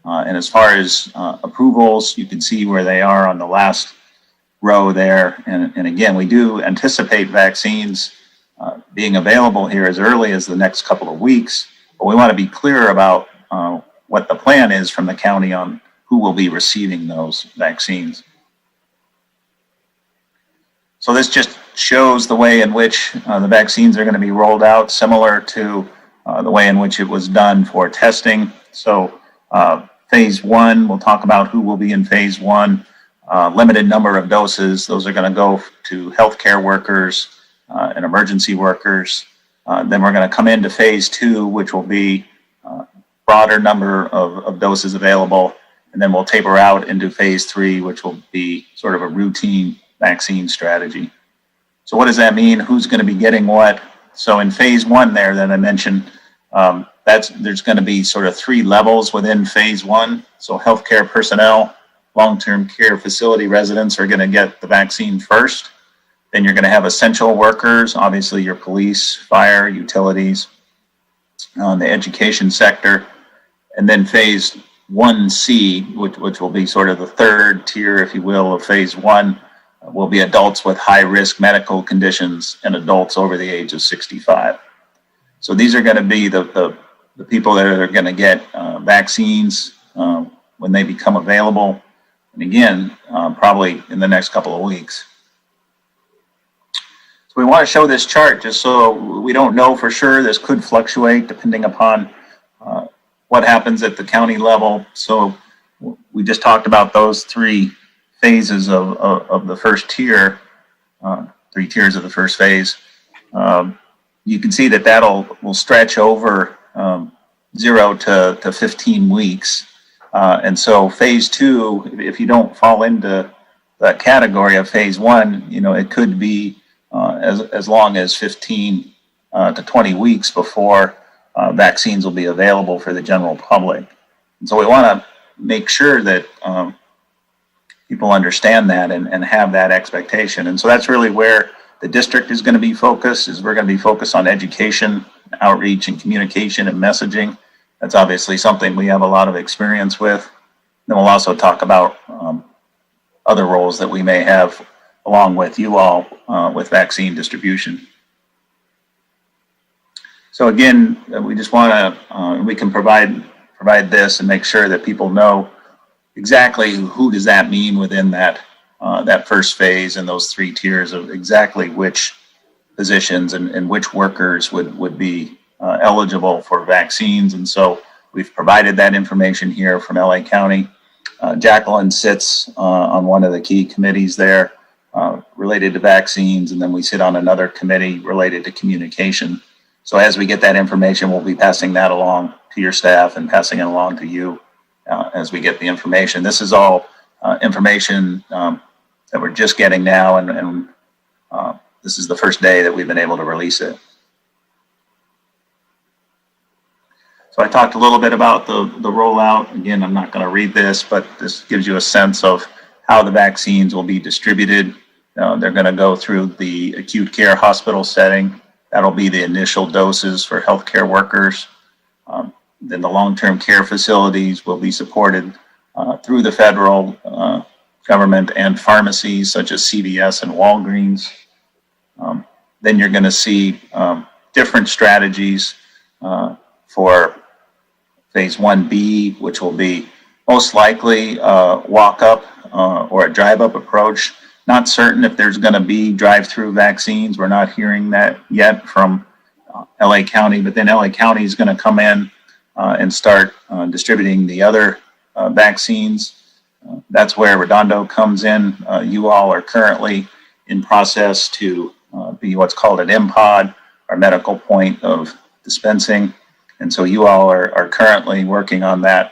And as far as approvals, you can see where they are on the last row there. And again, we do anticipate vaccines being available here as early as the next couple of weeks, but we want to be clear about what the plan is from the county on who will be receiving those vaccines. So this just shows the way in which the vaccines are going to be rolled out, similar to the way in which it was done for testing. So phase 1, we'll talk about who will be in phase 1. Limited number of doses. Those are going to go to healthcare workers and emergency workers. Then we're going to come into phase 2, which will be broader number of doses available. And then we'll taper out into phase 3, which will be sort of a routine vaccine strategy. So what does that mean? Who's going to be getting what? So in phase 1 there that I mentioned, there's going to be sort of 3 levels within phase 1. So healthcare personnel, long-term care facility residents are going to get the vaccine first. Then you're going to have essential workers, obviously your police, fire, utilities, the education sector. And then phase 1C, which will be sort of the third tier, if you will, of phase 1, will be adults with high-risk medical conditions and adults over the age of 65. So these are going to be the people that are going to get vaccines when they become available. And again, probably in the next couple of weeks. So we want to show this chart just so we don't know for sure. This could fluctuate depending upon what happens at the county level. So we just talked about those 3 phases of the first tier, 3 tiers of the first phase. You can see that will stretch over 0 to 15 weeks. And so phase 2, if you don't fall into that category of phase 1, it could be as long as 15 to 20 weeks before vaccines will be available for the general public. And so we want to make sure that people understand that and have that expectation. And so that's really where the district is going to be focused, we're going to be focused on education, outreach, and communication and messaging. That's obviously something we have a lot of experience with. Then we'll also talk about other roles that we may have along with you all with vaccine distribution. So again, we just want to, we can provide this and make sure that people know exactly who does that mean within that first phase and those 3 tiers of exactly which positions and which workers would be eligible for vaccines. And so we've provided that information here from LA County. Jacqueline sits on one of the key committees there related to vaccines, and then we sit on another committee related to communication. So as we get that information, we'll be passing that along to your staff and passing it along to you as we get the information. This is all information that we're just getting now, and this is the first day that we've been able to release it. So I talked a little bit about the rollout. Again, I'm not going to read this, but this gives you a sense of how the vaccines will be distributed. They're going to go through the acute care hospital setting. That'll be the initial doses for healthcare workers. Then the long-term care facilities will be supported through the federal government and pharmacies such as CVS and Walgreens. Then you're going to see different strategies for phase 1B, which will be most likely walk-up or a drive-up approach. Not certain if there's going to be drive-through vaccines. We're not hearing that yet from LA County, but then LA County is going to come in and start distributing the other vaccines. That's where Redondo comes in. You all are currently in process to be what's called an MPOD, our medical point of dispensing. And so you all are currently working on that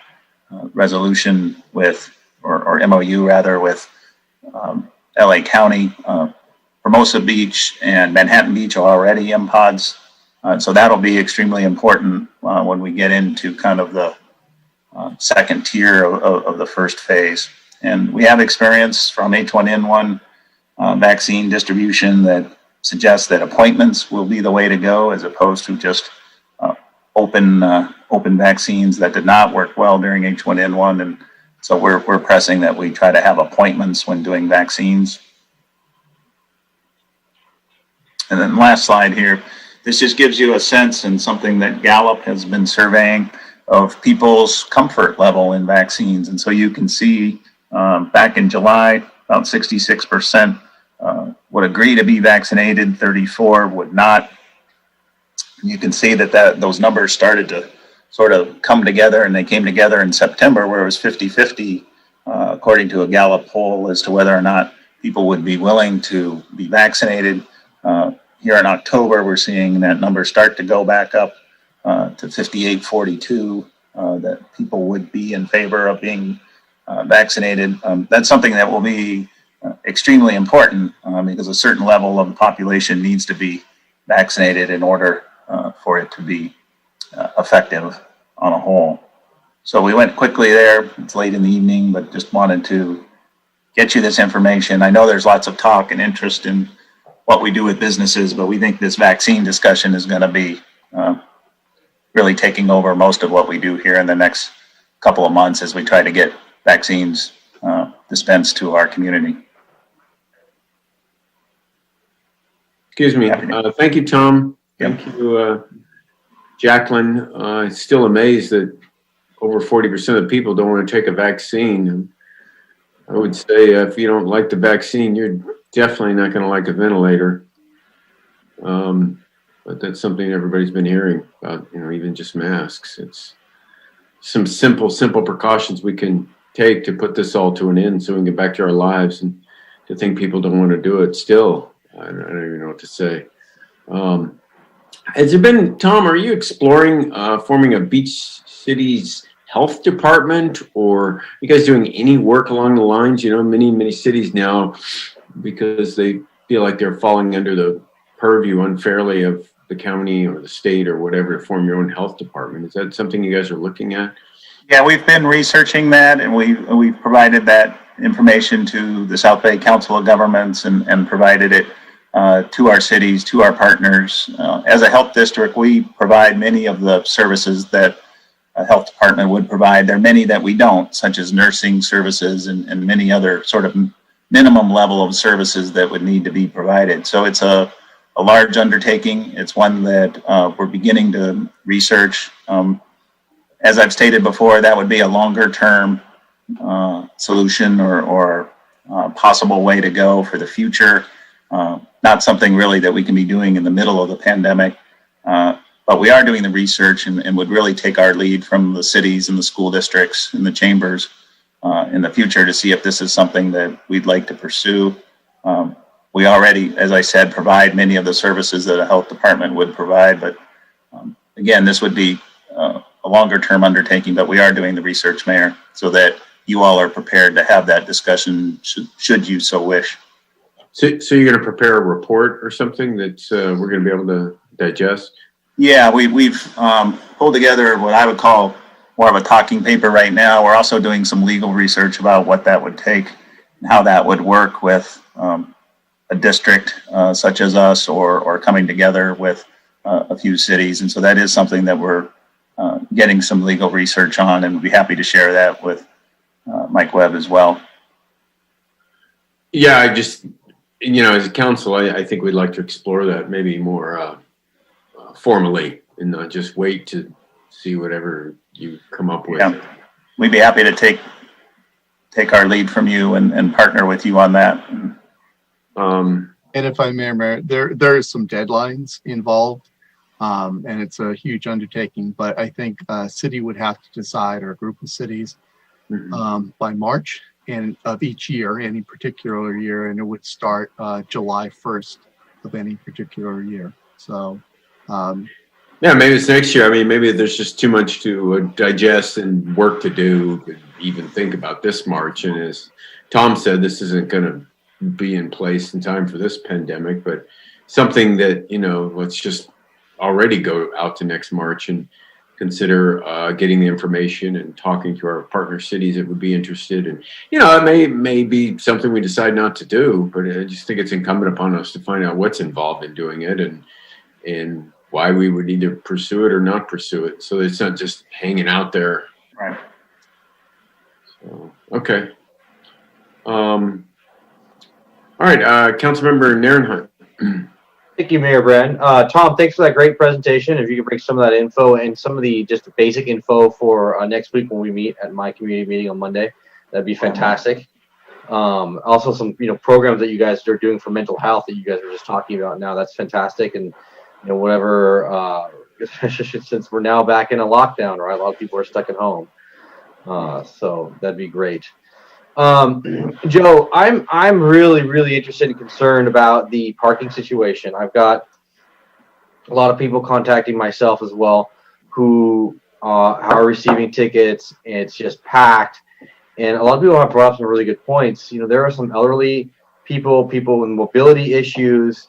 resolution with, or MOU rather, with LA County. Hermosa Beach and Manhattan Beach are already MPODs. So that'll be extremely important when we get into kind of the second tier of the first phase. And we have experience from H1N1 vaccine distribution that suggests that appointments will be the way to go as opposed to just open vaccines that did not work well during H1N1. And so we're pressing that we try to have appointments when doing vaccines. And then last slide here, this just gives you a sense and something that Gallup has been surveying of people's comfort level in vaccines. And so you can see back in July, about 66% would agree to be vaccinated, 34 would not. You can see that those numbers started to sort of come together, and they came together in September where it was 50-50, according to a Gallup poll, as to whether or not people would be willing to be vaccinated. Here in October, we're seeing that number start to go back up to 58-42, that people would be in favor of being vaccinated. That's something that will be extremely important because a certain level of the population needs to be vaccinated in order for it to be effective on a whole. So we went quickly there. It's late in the evening, but just wanted to get you this information. I know there's lots of talk and interest in what we do with businesses, but we think this vaccine discussion is going to be really taking over most of what we do here in the next couple of months as we try to get vaccines dispensed to our community. Excuse me. Thank you, Tom. Thank you, Jacqueline. Still amazed that over 40% of people don't want to take a vaccine. I would say if you don't like the vaccine, you're definitely not going to like a ventilator. But that's something everybody's been hearing about, even just masks. It's some simple precautions we can take to put this all to an end so we can get back to our lives. And to think people don't want to do it still, I don't even know what to say. Has there been, Tom, are you exploring forming a beach cities health department, or are you guys doing any work along the lines? Many cities now, because they feel like they're falling under the purview unfairly of the county or the state or whatever, to form your own health department. Is that something you guys are looking at? Yeah, we've been researching that, and we've provided that information to the South Bay Council of Governments and provided it to our cities, to our partners. As a health district, we provide many of the services that a health department would provide. There are many that we don't, such as nursing services and many other sort of minimum level of services that would need to be provided. So it's a large undertaking. It's one that we're beginning to research. As I've stated before, that would be a longer term solution or possible way to go for the future. Not something really that we can be doing in the middle of the pandemic. But we are doing the research and would really take our lead from the cities and the school districts and the chambers in the future to see if this is something that we'd like to pursue. We already, as I said, provide many of the services that a health department would provide. But again, this would be a longer term undertaking, but we are doing the research, Mayor, so that you all are prepared to have that discussion should you so wish. So you're going to prepare a report or something that we're going to be able to digest? Yeah, we've pulled together what I would call more of a talking paper right now. We're also doing some legal research about what that would take and how that would work with a district such as us or coming together with a few cities. And so that is something that we're getting some legal research on, and we'd be happy to share that with Mike Webb as well. Yeah, I just, as a council, I think we'd like to explore that maybe more formally and not just wait to see whatever you come up with. Yeah. We'd be happy to take our lead from you and partner with you on that. And if I may, Mayor, there are some deadlines involved, and it's a huge undertaking, but I think a city would have to decide, or a group of cities, by March of each year, any particular year, and it would start July 1st of any particular year. So, yeah, maybe it's next year. I mean, maybe there's just too much to digest and work to do to even think about this March. And as Tom said, this isn't going to be in place in time for this pandemic, but something that, let's just already go out to next March and consider getting the information and talking to our partner cities that would be interested. And, it may be something we decide not to do, but I just think it's incumbent upon us to find out what's involved in doing it and why we would either pursue it or not pursue it. So it's not just hanging out there. Right. So, okay. All right, Councilmember Narenhunt. Thank you, Mayor Brand. Tom, thanks for that great presentation. If you could bring some of that info and some of the just basic info for next week when we meet at my community meeting on Monday, that'd be fantastic. Also some, programs that you guys are doing for mental health that you guys were just talking about now. That's fantastic. And, whatever, especially since we're now back in a lockdown, right? A lot of people are stuck at home. So that'd be great. Joe, I'm really, really interested and concerned about the parking situation. I've got a lot of people contacting myself as well who are receiving tickets. It's just packed. And a lot of people have brought up some really good points. There are some elderly people with mobility issues,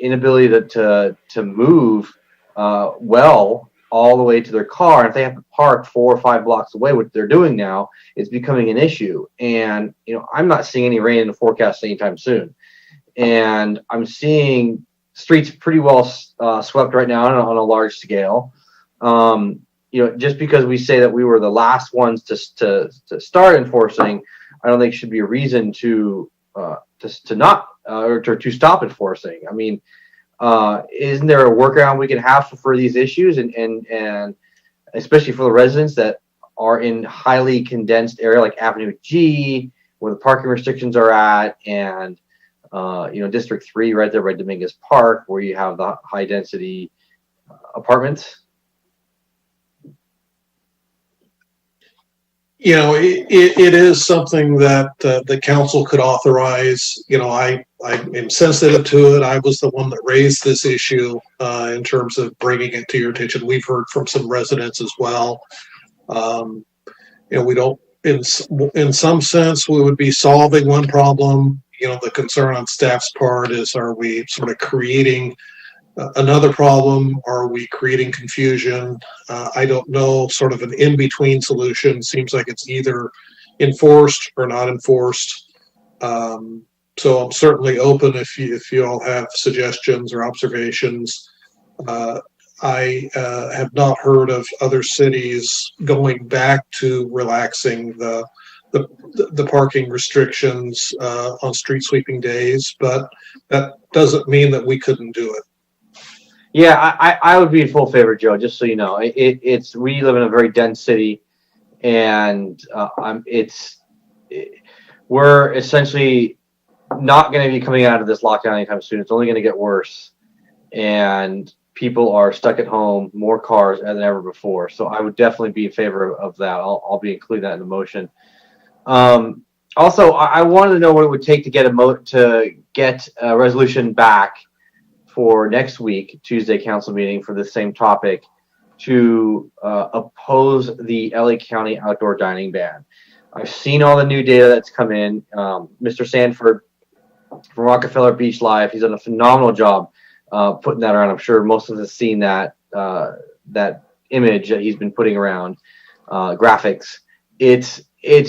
inability to move well all the way to their car. And if they have to park 4 or 5 blocks away, which they're doing now, it's becoming an issue. And, I'm not seeing any rain in the forecast anytime soon. And I'm seeing streets pretty well swept right now on a large scale. Just because we say that we were the last ones to start enforcing, I don't think should be a reason to not or to stop enforcing. I mean, isn't there a workaround we can have for these issues and especially for the residents that are in highly condensed area like Avenue G, where the parking restrictions are at, and District 3 right there by Dominguez Park, where you have the high density apartments? It is something that the council could authorize. I am sensitive to it. I was the one that raised this issue in terms of bringing it to your attention. We've heard from some residents as well. We don't, in some sense, we would be solving one problem. The concern on staff's part is, are we sort of creating another problem? Are we creating confusion? I don't know, sort of an in-between solution. Seems like it's either enforced or not enforced. So I'm certainly open if you all have suggestions or observations. I have not heard of other cities going back to relaxing the parking restrictions on street sweeping days, but that doesn't mean that we couldn't do it. Yeah, I would be in full favor, Joe. Just so you know, we live in a very dense city, and we're essentially not going to be coming out of this lockdown anytime soon. It's only going to get worse, and people are stuck at home, more cars than ever before. So I would definitely be in favor of that. I'll be including that in the motion. Also, I wanted to know what it would take to get a resolution back for next week, Tuesday council meeting, for the same topic, to oppose the LA County outdoor dining ban. I've seen all the new data that's come in. Mr. Sanford from Rockefeller Beach Live, he's done a phenomenal job putting that around. I'm sure most of us have seen that image that he's been putting around, graphics. It's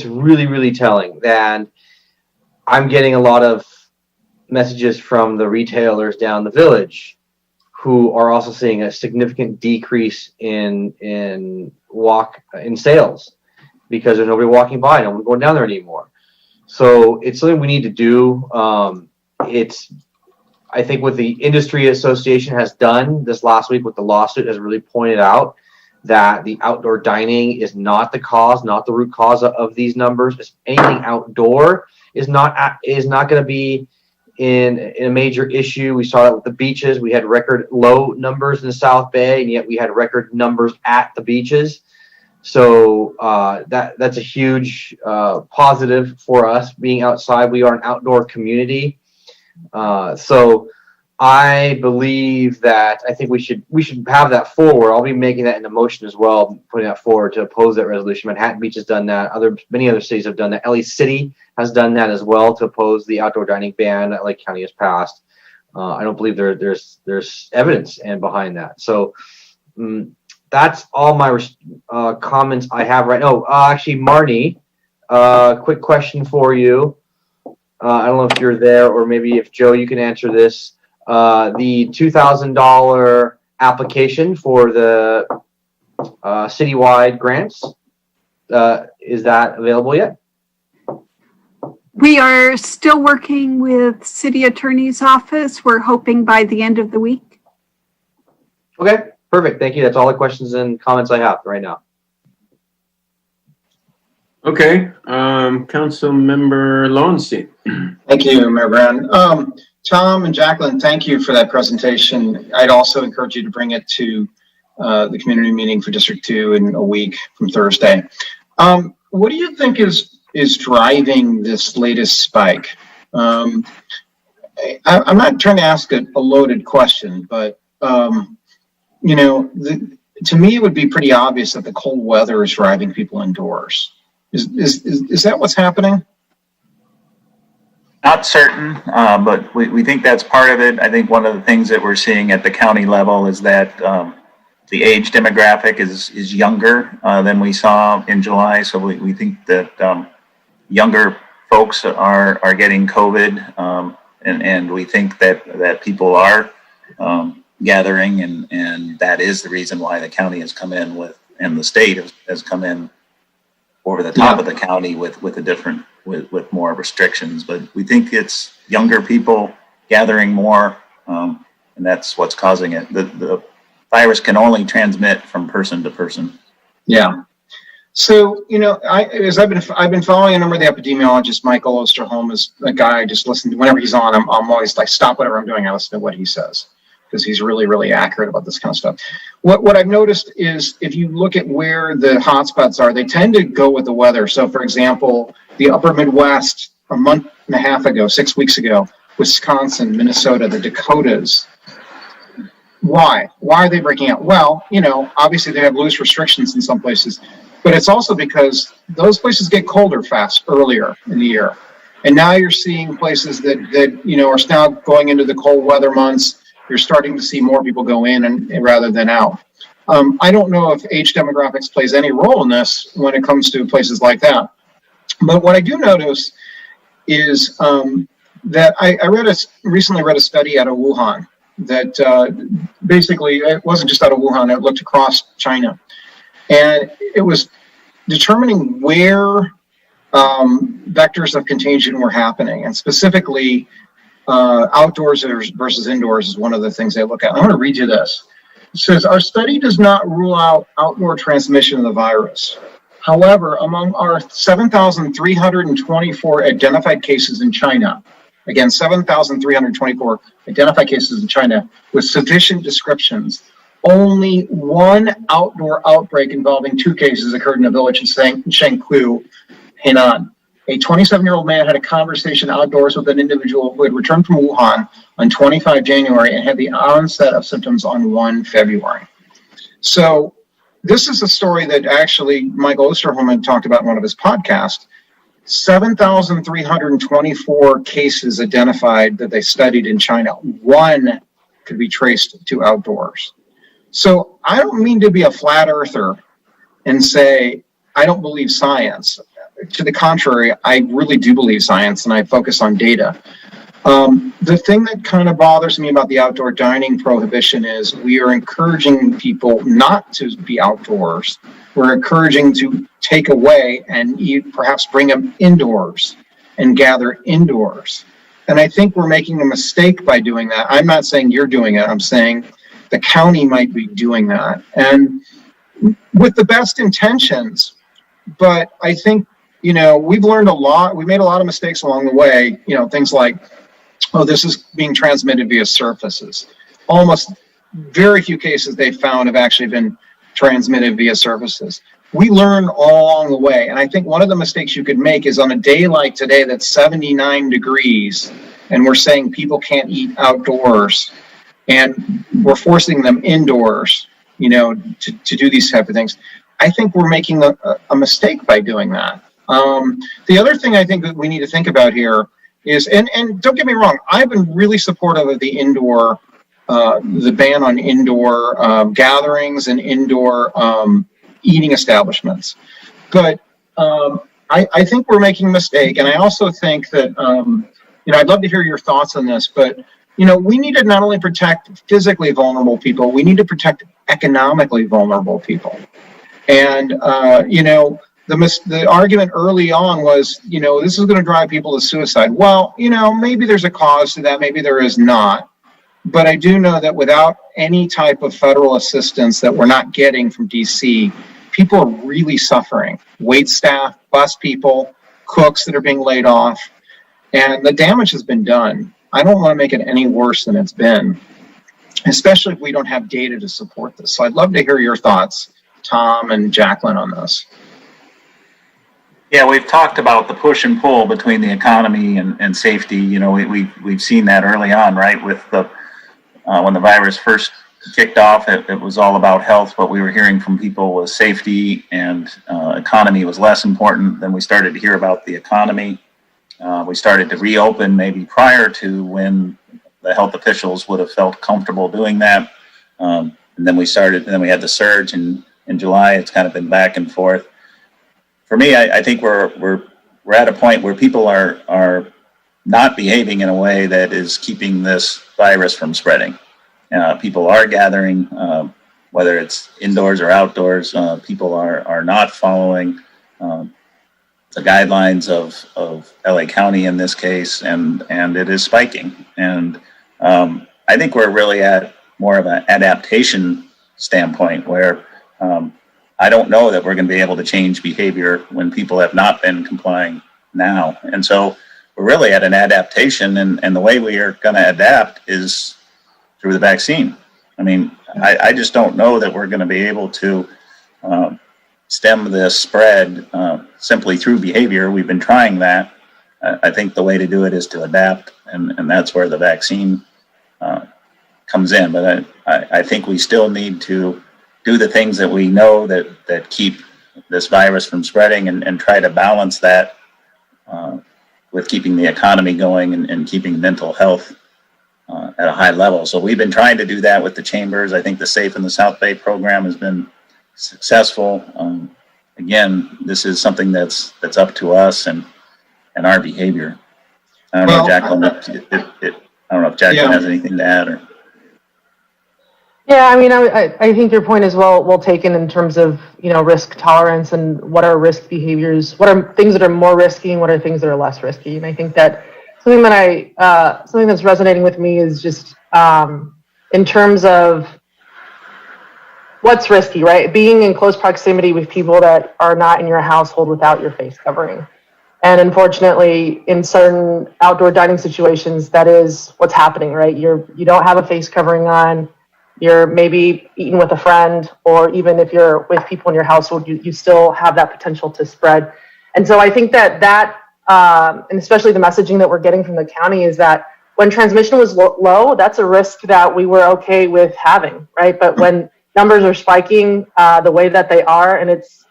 really, really telling. And I'm getting a lot of messages from the retailers down the village who are also seeing a significant decrease in sales because there's nobody walking by, no one going down there anymore. So it's something we need to do. I think what the industry association has done this last week with the lawsuit has really pointed out that the outdoor dining is not the cause, not the root cause of these numbers. Anything outdoor is not going to be in a major issue. We saw that with the beaches. We had record low numbers in the South Bay, and yet we had record numbers at the beaches. So that's a huge positive for us being outside. We are an outdoor community. So I believe that I think we should have that forward. I'll be making that in a motion as well, putting that forward to oppose that resolution. Manhattan Beach has done that. Many other cities have done that. LA City has done that as well to oppose the outdoor dining ban that Lake County has passed. I don't believe there's evidence behind that. So that's all my comments I have right now. Actually, Marnie, quick question for you. I don't know if you're there, or maybe if Joe, you can answer this. The $2,000 application for the citywide grants, is that available yet? We are still working with city attorney's office. We're hoping by the end of the week. Okay, perfect. Thank you. That's all the questions and comments I have right now. Okay, Council Member Lowenstein. Thank you, Mayor Brown. Tom and Jacqueline, thank you for that presentation. I'd also encourage you to bring it to the community meeting for District 2 in a week from Thursday. What do you think is driving this latest spike? I'm not trying to ask a loaded question, but you know, to me, it would be pretty obvious that the cold weather is driving people indoors. Is that what's happening? Not certain, but we think that's part of it. I think one of the things that we're seeing at the county level is that the age demographic is younger than we saw in July. So we think that younger folks are getting COVID, and we think that people are gathering, and that is the reason why the county has come in with, and the state has come in over the top of the county with a different, with more restrictions. But we think it's younger people gathering more, and that's what's causing it. The virus can only transmit from person to person. Yeah. So, you know, I've been following a number of the epidemiologists. Michael Osterholm is a guy I just listen to. Whenever he's on, I'm always like, stop whatever I'm doing, I listen to what he says, because he's really, really accurate about this kind of stuff. What I've noticed is if you look at where the hotspots are, they tend to go with the weather. So, for example, the upper Midwest a month and a half ago, 6 weeks ago, Wisconsin, Minnesota, the Dakotas. Why? Why are they breaking out? Well, you know, obviously they have loose restrictions in some places, but it's also because those places get colder earlier in the year. And now you're seeing places that you know, are now going into the cold weather months. You're starting to see more people go in rather than out. I don't know if age demographics plays any role in this when it comes to places like that. But what I do notice is that I recently read a study out of Wuhan that basically, it wasn't just out of Wuhan, it looked across China. And it was determining where vectors of contagion were happening, and specifically outdoors versus indoors is one of the things they look at. I want to read you this. It says, our study does not rule out outdoor transmission of the virus. However, among our 7,324 identified cases in China, again, 7,324 identified cases in China with sufficient descriptions, only one outdoor outbreak involving 2 cases occurred in a village in Shangqiu, Henan. A 27-year-old man had a conversation outdoors with an individual who had returned from Wuhan on 25 January and had the onset of symptoms on 1 February. So this is a story that actually Michael Osterholm had talked about in one of his podcasts. 7,324 cases identified that they studied in China. 1 could be traced to outdoors. So I don't mean to be a flat earther and say I don't believe science. To the contrary, I really do believe science, and I focus on data. The thing that kind of bothers me about the outdoor dining prohibition is we are encouraging people not to be outdoors. We're encouraging to take away and perhaps bring them indoors and gather indoors. And I think we're making a mistake by doing that. I'm not saying you're doing it. I'm saying the county might be doing that. And with the best intentions, but I think, you know, we've learned a lot. We made a lot of mistakes along the way. You know, things like, oh, this is being transmitted via surfaces. Almost very few cases they found have actually been transmitted via surfaces. We learn all along the way. And I think one of the mistakes you could make is on a day like today that's 79 degrees, and we're saying people can't eat outdoors, and we're forcing them indoors, you know, to do these type of things. I think we're making a mistake by doing that. The other thing I think that we need to think about here is, and don't get me wrong, I've been really supportive of the indoor, the ban on indoor gatherings and indoor eating establishments. But I think we're making a mistake. And I also think that, you know, I'd love to hear your thoughts on this, but, you know, we need to not only protect physically vulnerable people, we need to protect economically vulnerable people. And, you know, the argument early on was, you know, this is going to drive people to suicide. Well, you know, maybe there's a cause to that, maybe there is not. But I do know that without any type of federal assistance that we're not getting from DC, people are really suffering. Wait staff, bus people, cooks that are being laid off, and the damage has been done. I don't want to make it any worse than it's been, especially if we don't have data to support this. So I'd love to hear your thoughts, Tom and Jacqueline, on this. Yeah, we've talked about the push and pull between the economy and safety. You know, we've seen that early on, right? With the when the virus first kicked off, it was all about health. What we were hearing from people was safety, and economy was less important. Then we started to hear about the economy. We started to reopen maybe prior to when the health officials would have felt comfortable doing that. And then we had the surge in July. It's kind of been back and forth. For me, I think we're at a point where people are not behaving in a way that is keeping this virus from spreading. People are gathering, whether it's indoors or outdoors. People are not following the guidelines of LA County in this case, and it is spiking. And I think we're really at more of an adaptation standpoint where I don't know that we're going to be able to change behavior when people have not been complying now. And so we're really at an adaptation, and the way we are going to adapt is through the vaccine. I mean, I just don't know that we're going to be able to stem this spread simply through behavior. We've been trying that. I think the way to do it is to adapt, and that's where the vaccine comes in. But I think we still need to do the things that we know that keep this virus from spreading, and try to balance that with keeping the economy going and keeping mental health at a high level. So we've been trying to do that with the chambers. I think the Safe in the South Bay program has been successful. Again, this is something that's up to us and our behavior. I don't know, Jacqueline, if Jacqueline has anything to add. Or Yeah, I mean, I think your point is well taken in terms of, risk tolerance and what are risk behaviors, what are things that are more risky and what are things that are less risky. And I think that something that's resonating with me is just in terms of what's risky, right? Being in close proximity with people that are not in your household without your face covering. And unfortunately, in certain outdoor dining situations, that is what's happening, right? You don't have a face covering on. You're maybe eating with a friend, or even if you're with people in your household, you still have that potential to spread. And so I think that and especially the messaging that we're getting from the county is that when transmission was low, that's a risk that we were okay with having, right? But when numbers are spiking the way that they are, and it's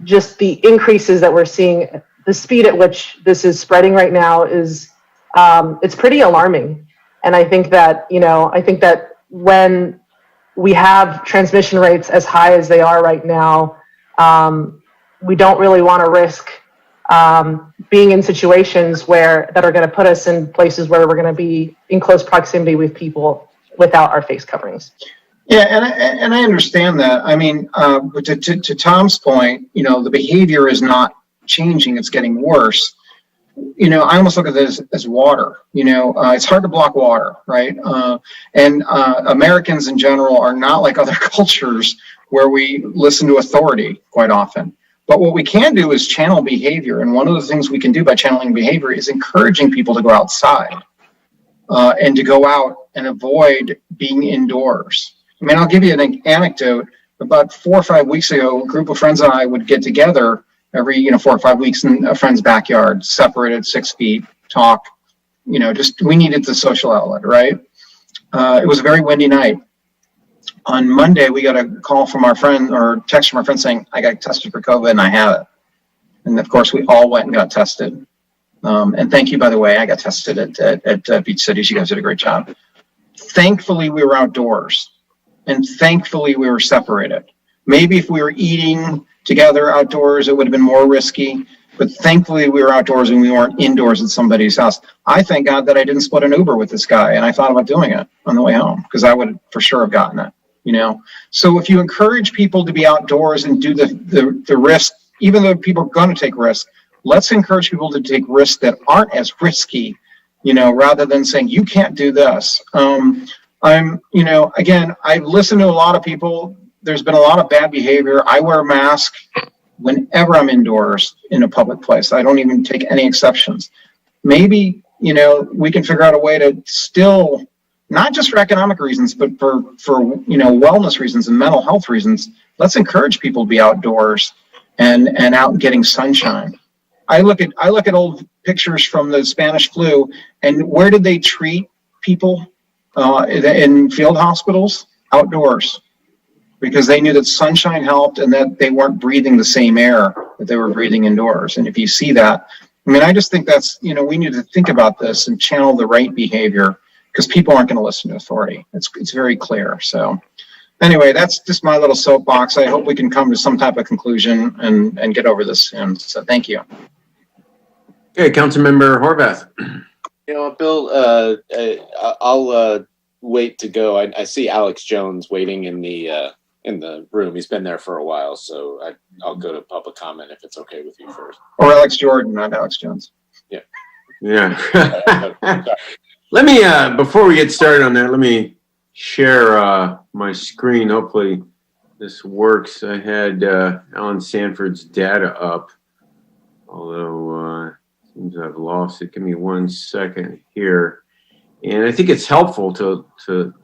just the increases that we're seeing, the speed at which this is spreading right now is it's pretty alarming. And I think that when we have transmission rates as high as they are right now, we don't really want to risk being in situations that are going to put us in places where we're going to be in close proximity with people without our face coverings. Yeah, and I understand that. I mean, but to Tom's point, the behavior is not changing; it's getting worse. I almost look at this as water. It's hard to block water, right? And Americans in general are not like other cultures where we listen to authority quite often. But what we can do is channel behavior. And one of the things we can do by channeling behavior is encouraging people to go outside and to go out and avoid being indoors. I mean, I'll give you an anecdote. About 4 or 5 weeks ago, a group of friends and I would get together every 4 or 5 weeks in a friend's backyard, separated 6 feet, talk. We needed the social outlet, right? It was a very windy night. On Monday, we got a call from our friend, or text from our friend saying, I got tested for COVID and I have it. And of course, we all went and got tested. And thank you, by the way, I got tested at Beach Cities. You guys did a great job. Thankfully, we were outdoors. And thankfully, we were separated. Maybe if we were eating together outdoors, it would have been more risky. But thankfully, we were outdoors and we weren't indoors at somebody's house. I thank God that I didn't split an Uber with this guy. And I thought about doing it on the way home because I would for sure have gotten it. So if you encourage people to be outdoors and do the risk, even though people are going to take risks, let's encourage people to take risks that aren't as risky, rather than saying you can't do this. Again, I listen to a lot of people there's been a lot of bad behavior. I wear a mask whenever I'm indoors in a public place. I don't even take any exceptions. Maybe, we can figure out a way to still, not just for economic reasons, but for wellness reasons and mental health reasons, let's encourage people to be outdoors and out getting sunshine. I look at old pictures from the Spanish flu, and where did they treat people in field hospitals? Outdoors, because they knew that sunshine helped and that they weren't breathing the same air that they were breathing indoors. And if you see that, I just think that's, we need to think about this and channel the right behavior, because people aren't going to listen to authority. It's very clear. So anyway, that's just my little soapbox. I hope we can come to some type of conclusion and get over this soon. So thank you. Okay, Councilmember Horvath. Bill, I'll wait to go. I see Alex Jones waiting in the room. He's been there for a while, so I'll go to public comment if it's okay with you first. Or Alex Jordan, not Alex Jones. Yeah. Let me, before we get started on that, let me share my screen. Hopefully this works. I had Alan Sanford's data up, although seems I've lost it. Give me 1 second here. And I think it's helpful to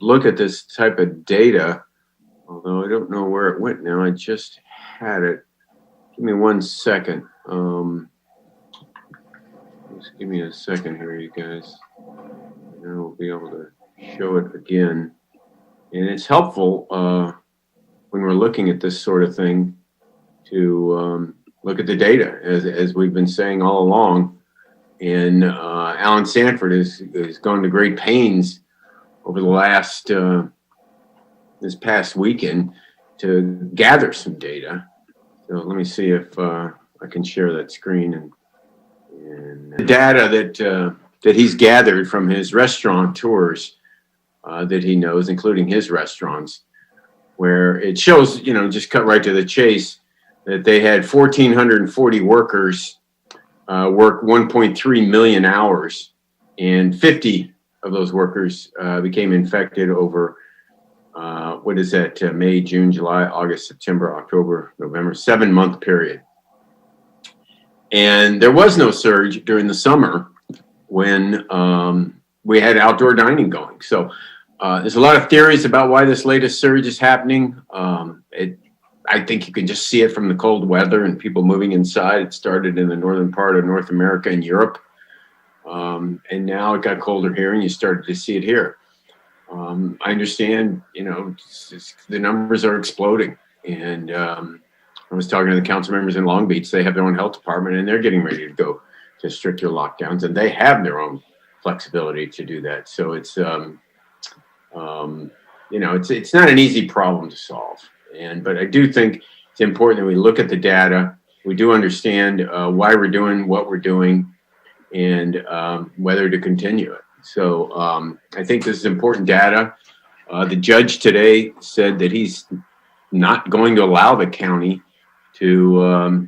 look at this type of data, although I don't know where it went now. I just had it. Give me 1 second. Just give me a second here, you guys. And we'll be able to show it again. And it's helpful when we're looking at this sort of thing to look at the data, as we've been saying all along. And Alan Sanford has gone to great pains over the last, this past weekend to gather some data. So let me see if I can share that screen. And the data that he's gathered from his restaurant tours that he knows, including his restaurants, where it shows, just cut right to the chase, that they had 1,440 workers work 1.3 million hours, and 50 of those workers became infected over, what is that, May, June, July, August, September, October, November, 7-month period. And there was no surge during the summer when we had outdoor dining going. So there's a lot of theories about why this latest surge is happening. I think you can just see it from the cold weather and people moving inside. It started in the northern part of North America and Europe. And now it got colder here and you started to see it here. I understand, the numbers are exploding. And I was talking to the council members in Long Beach. They have their own health department and they're getting ready to go to stricter lockdowns, and they have their own flexibility to do that. So it's, it's not an easy problem to solve. But I do think it's important that we look at the data. We do understand why we're doing what we're doing and whether to continue it. So I think this is important data. The judge today said that he's not going to allow the county to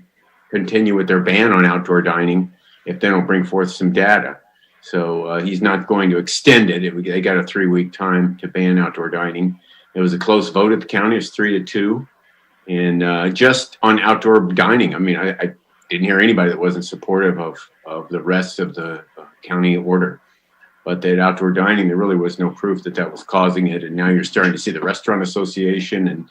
continue with their ban on outdoor dining if they don't bring forth some data. So he's not going to extend it. They got a 3-week time to ban outdoor dining. It was a close vote at the county. It was 3-2. And just on outdoor dining, I didn't hear anybody that wasn't supportive of the rest of the county order. But that outdoor dining, there really was no proof that was causing it. And now you're starting to see the Restaurant Association and,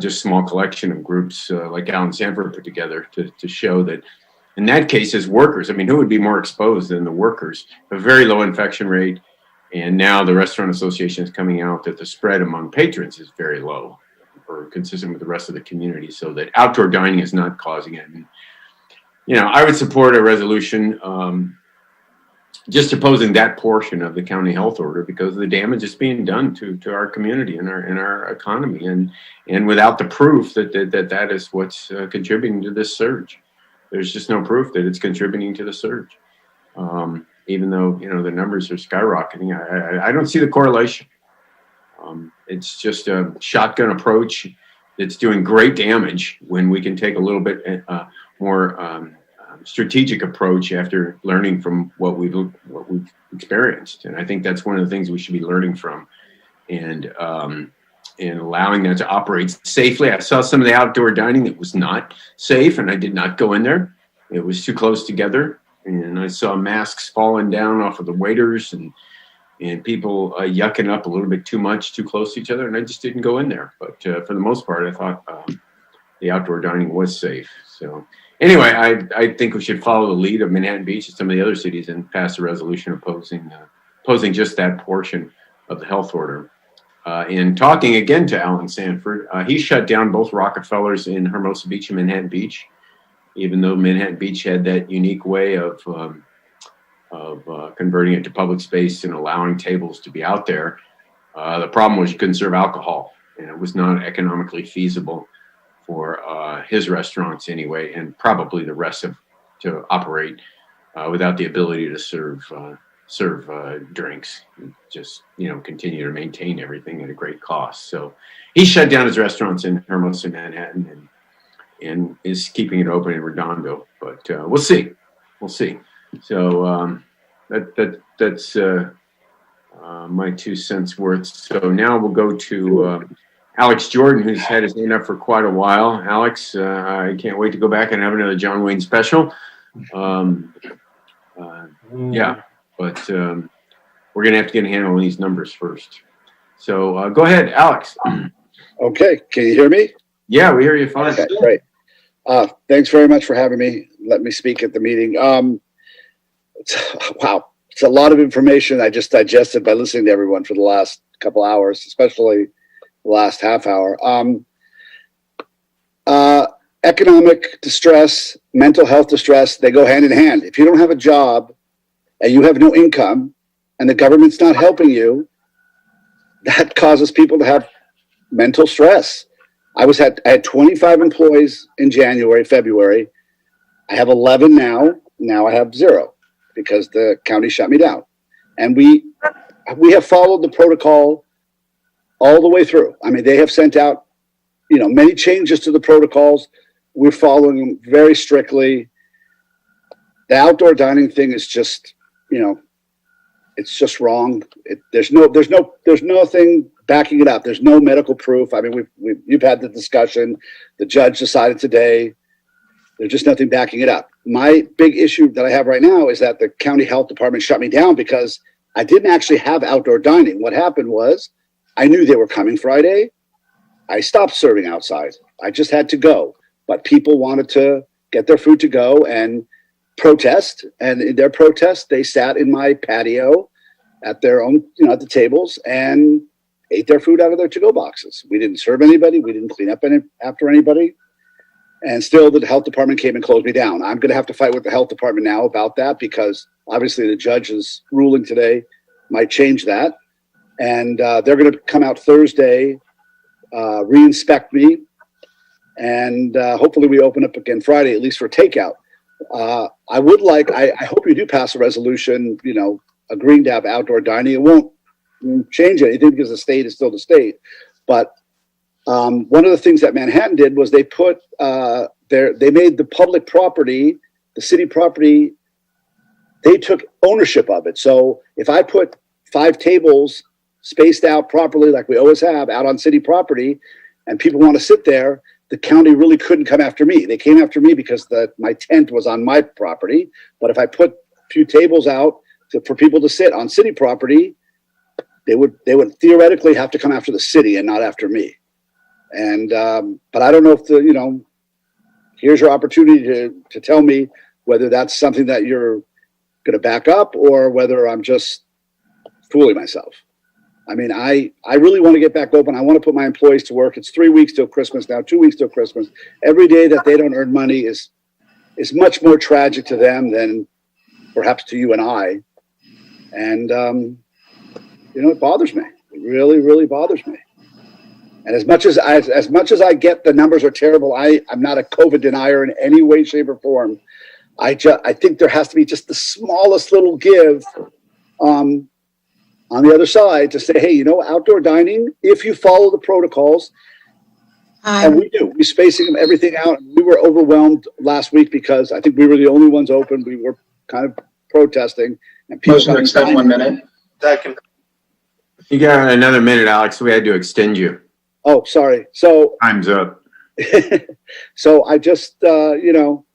just small collection of groups like Alan Sanford put together to show that in that case, as workers, who would be more exposed than the workers? A very low infection rate. And now the Restaurant Association is coming out that the spread among patrons is very low, or consistent with the rest of the community, so that outdoor dining is not causing it. And, I would support a resolution just opposing that portion of the county health order because the damage is being done to our community and our economy, and without the proof that is what's contributing to this surge. There's just no proof that it's contributing to the surge. Even though, the numbers are skyrocketing, I don't see the correlation. It's just a shotgun approach that's doing great damage when we can take a little bit more strategic approach after learning from what we've experienced. And I think that's one of the things we should be learning from. And and allowing that to operate safely. I saw some of the outdoor dining that was not safe, and I did not go in there. It was too close together, and I saw masks falling down off of the waiters and people yucking up a little bit too much, too close to each other, and I just didn't go in there. But for the most part, I thought the outdoor dining was safe. So anyway, I think we should follow the lead of Manhattan Beach and some of the other cities and pass a resolution opposing just that portion of the health order. And talking again to Alan Sanford, he shut down both Rockefellers in Hermosa Beach and Manhattan Beach, even though Manhattan Beach had that unique way of converting it to public space and allowing tables to be out there. The problem was you couldn't serve alcohol, and it was not economically feasible for his restaurants anyway, and probably the rest to operate without the ability to serve drinks, just continue to maintain everything at a great cost. So he shut down his restaurants in Hermosa, Manhattan, and is keeping it open in Redondo. But we'll see. So that's my 2 cents worth. So now we'll go to Alex Jordan, who's had his hand up for quite a while. Alex, I can't wait to go back and have another John Wayne special. Yeah, but we're going to have to get a handle on these numbers first. So go ahead, Alex. Okay, can you hear me? Yeah, we hear you fine. Okay, great. Thanks very much for having me. Let me speak at the meeting. Wow, it's a lot of information I just digested by listening to everyone for the last couple hours, especially the last half hour. Economic distress, mental health distress, they go hand in hand. If you don't have a job and you have no income and the government's not helping you, that causes people to have mental stress. I had 25 employees in January, February. I have 11 now. Now I have 0 because the county shut me down. And we have followed the protocol all the way through. I mean, they have sent out, many changes to the protocols. We're following them very strictly. The outdoor dining thing is just, it's just wrong. There's nothing backing it up. There's no medical proof. I mean, you've had the discussion. The judge decided today. There's just nothing backing it up. My big issue that I have right now is that the county health department shut me down because I didn't actually have outdoor dining. What happened was I knew they were coming Friday. I stopped serving outside. I just had to go. But people wanted to get their food to go and protest. And in their protest, they sat in my patio at their own, at the tables and ate their food out of their to-go boxes. We didn't serve anybody. We didn't clean up after anybody. And still the health department came and closed me down. I'm going to have to fight with the health department now about that because obviously the judge's ruling today might change that. And they're going to come out Thursday, re-inspect me, and hopefully we open up again Friday, at least for takeout. I hope you do pass a resolution, agreeing to have outdoor dining. It won't change anything because the state is still the state. But one of the things that Manhattan did was they put they made the public property, the city property, they took ownership of it. So if I put 5 tables spaced out properly, like we always have, out on city property, and people want to sit there, the county really couldn't come after me. They came after me because my tent was on my property. But if I put a few tables out for people to sit on city property, they would theoretically have to come after the city and not after me. And but I don't know if here's your opportunity to tell me whether that's something that you're going to back up or whether I'm just fooling myself. I mean, I really want to get back open. I want to put my employees to work. It's 3 weeks till Christmas now, 2 weeks till Christmas. Every day that they don't earn money is much more tragic to them than perhaps to you and I. And, it bothers me. It really, really bothers me. And as much as I get the numbers are terrible, I'm not a COVID denier in any way, shape, or form. I think there has to be just the smallest little give on the other side to say, hey, outdoor dining, if you follow the protocols, and we do, we're spacing everything out. We were overwhelmed last week because I think we were the only ones open. We were kind of protesting. And people Motion to extend 1 minute. You got another minute, Alex. We had to extend you. Oh, sorry. So Time's up. so I just, you know,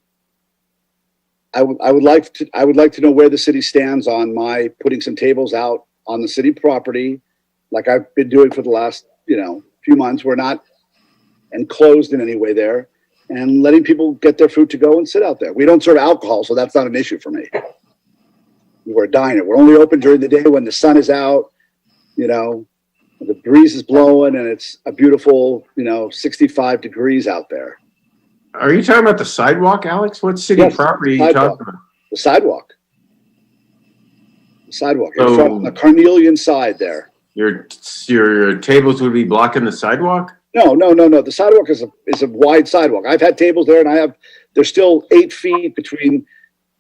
I would like to know where the city stands on my putting some tables out on the city property, like I've been doing for the last, you know, few months. We're not enclosed in any way there, and letting people get their food to go and sit out there. We don't serve alcohol, so that's not an issue for me. We're a diner. We're only open during the day when the sun is out, you know, the breeze is blowing, and it's a beautiful, you know, 65 degrees out there. Are you talking about the sidewalk, Alex? What city property are you talking about? The sidewalk. The sidewalk. So- It's from the Carnelian side there. Your tables would be blocking the sidewalk? No. The sidewalk is a wide sidewalk. I've had tables there, and there's still 8 feet between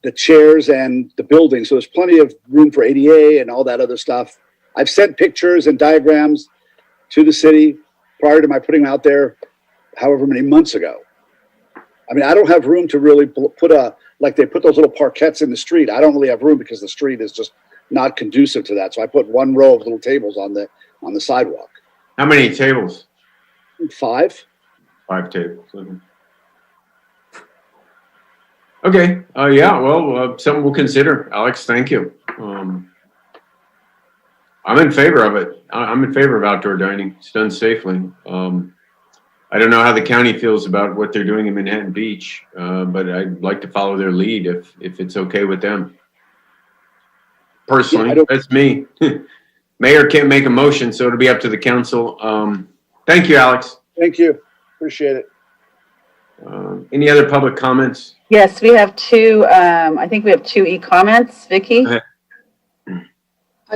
the chairs and the building, so there's plenty of room for ADA and all that other stuff. I've sent pictures and diagrams to the city prior to my putting them out there, however many months ago. I mean, I don't have room to really put like they put those little parquettes in the street. I don't really have room because the street is just not conducive to that. So I put one row of little tables on the sidewalk. How many tables? 5. 5 tables. Okay. Yeah. Well, something we'll consider. Alex, thank you. I'm in favor of it. I'm in favor of outdoor dining. It's done safely. I don't know how the county feels about what they're doing in Manhattan Beach, but I'd like to follow their lead if it's okay with them. Personally, that's me. Mayor can't make a motion, so it'll be up to the council. Thank you, Alex. Thank you. Appreciate it. Any other public comments? Yes, we have 2, I think we have 2 e-comments. Vicky?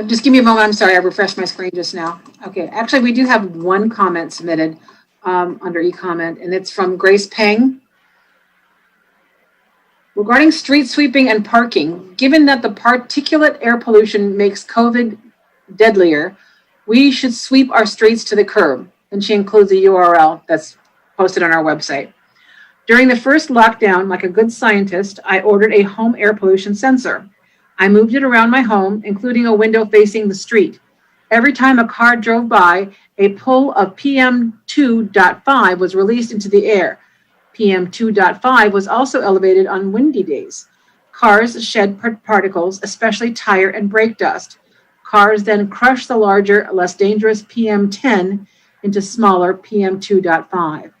Just give me a moment. I'm sorry. I refreshed my screen just now. Okay. Actually, we do have 1 comment submitted under e-comment, and it's from Grace Peng. Regarding street sweeping and parking, given that the particulate air pollution makes COVID deadlier, we should sweep our streets to the curb. And she includes a URL that's posted on our website. During the first lockdown, like a good scientist, I ordered a home air pollution sensor. I moved it around my home, including a window facing the street. Every time a car drove by, a pull of PM2.5 was released into the air. PM2.5 was also elevated on windy days. Cars shed particles, especially tire and brake dust. Cars then crush the larger, less dangerous PM10 into smaller PM2.5.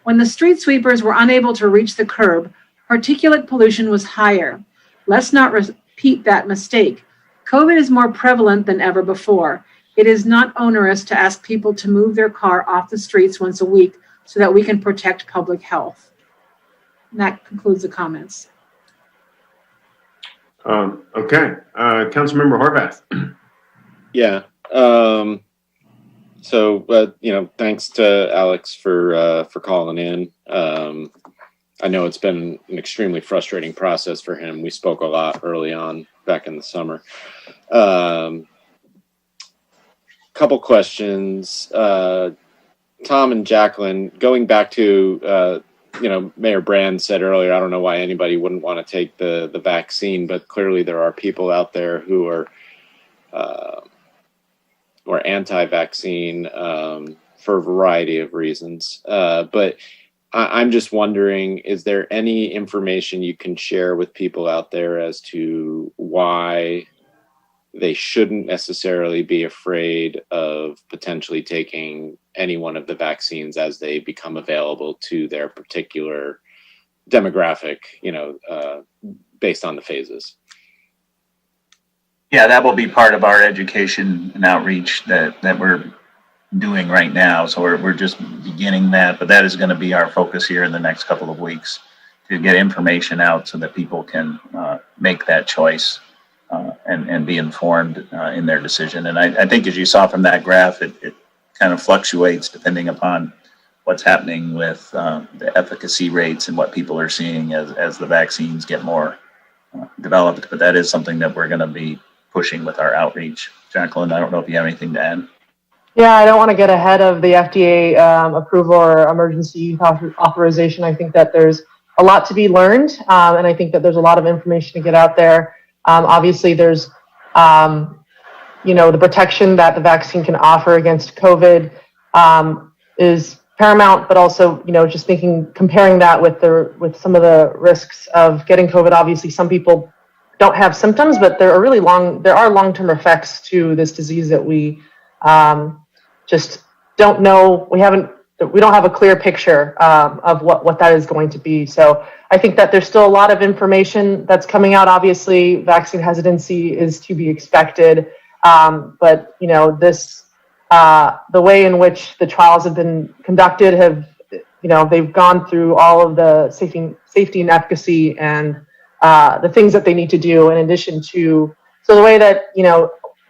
When the street sweepers were unable to reach the curb, particulate pollution was higher. Let's not repeat that mistake. COVID is more prevalent than ever before. It is not onerous to ask people to move their car off the streets once a week so that we can protect public health. And that concludes the comments. Okay. Councilmember Horvath. Yeah. Thanks to Alex for calling in. I know it's been an extremely frustrating process for him. We spoke a lot early on back in the summer. Couple questions. Tom and Jacqueline, going back to, Mayor Brand said earlier, I don't know why anybody wouldn't want to take the vaccine, but clearly there are people out there who are anti-vaccine for a variety of reasons. But I'm just wondering, is there any information you can share with people out there as to why they shouldn't necessarily be afraid of potentially taking any one of the vaccines as they become available to their particular demographic, based on the phases? Yeah, that will be part of our education and outreach that we're doing right now. So we're just beginning that, but that is going to be our focus here in the next couple of weeks, to get information out so that people can make that choice and be informed in their decision. And I think, as you saw from that graph, it kind of fluctuates depending upon what's happening with the efficacy rates and what people are seeing as the vaccines get more developed. But that is something that we're going to be pushing with our outreach. Jacqueline, I don't know if you have anything to add. Yeah, I don't want to get ahead of the FDA approval or emergency authorization. I think that there's a lot to be learned, and I think that there's a lot of information to get out there. Obviously, there's, the protection that the vaccine can offer against COVID is paramount, but also, just comparing that with some of the risks of getting COVID. Obviously, some people don't have symptoms, but there are long-term effects to this disease that we just don't know. We don't have a clear picture of what that is going to be. So I think that there's still a lot of information that's coming out. Obviously, vaccine hesitancy is to be expected, but the way in which the trials have been conducted they've gone through all of the safety and efficacy and the things that they need to do in addition to, so the way that,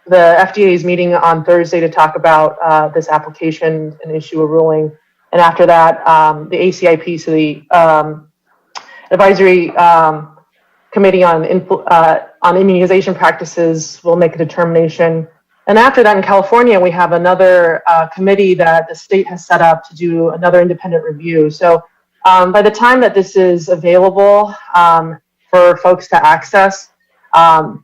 the FDA is meeting on Thursday to talk about this application and issue a ruling. And after that, the ACIP, so the Advisory Committee on Immunization Practices will make a determination. And after that, in California, we have another committee that the state has set up to do another independent review. So by the time that this is available for folks to access,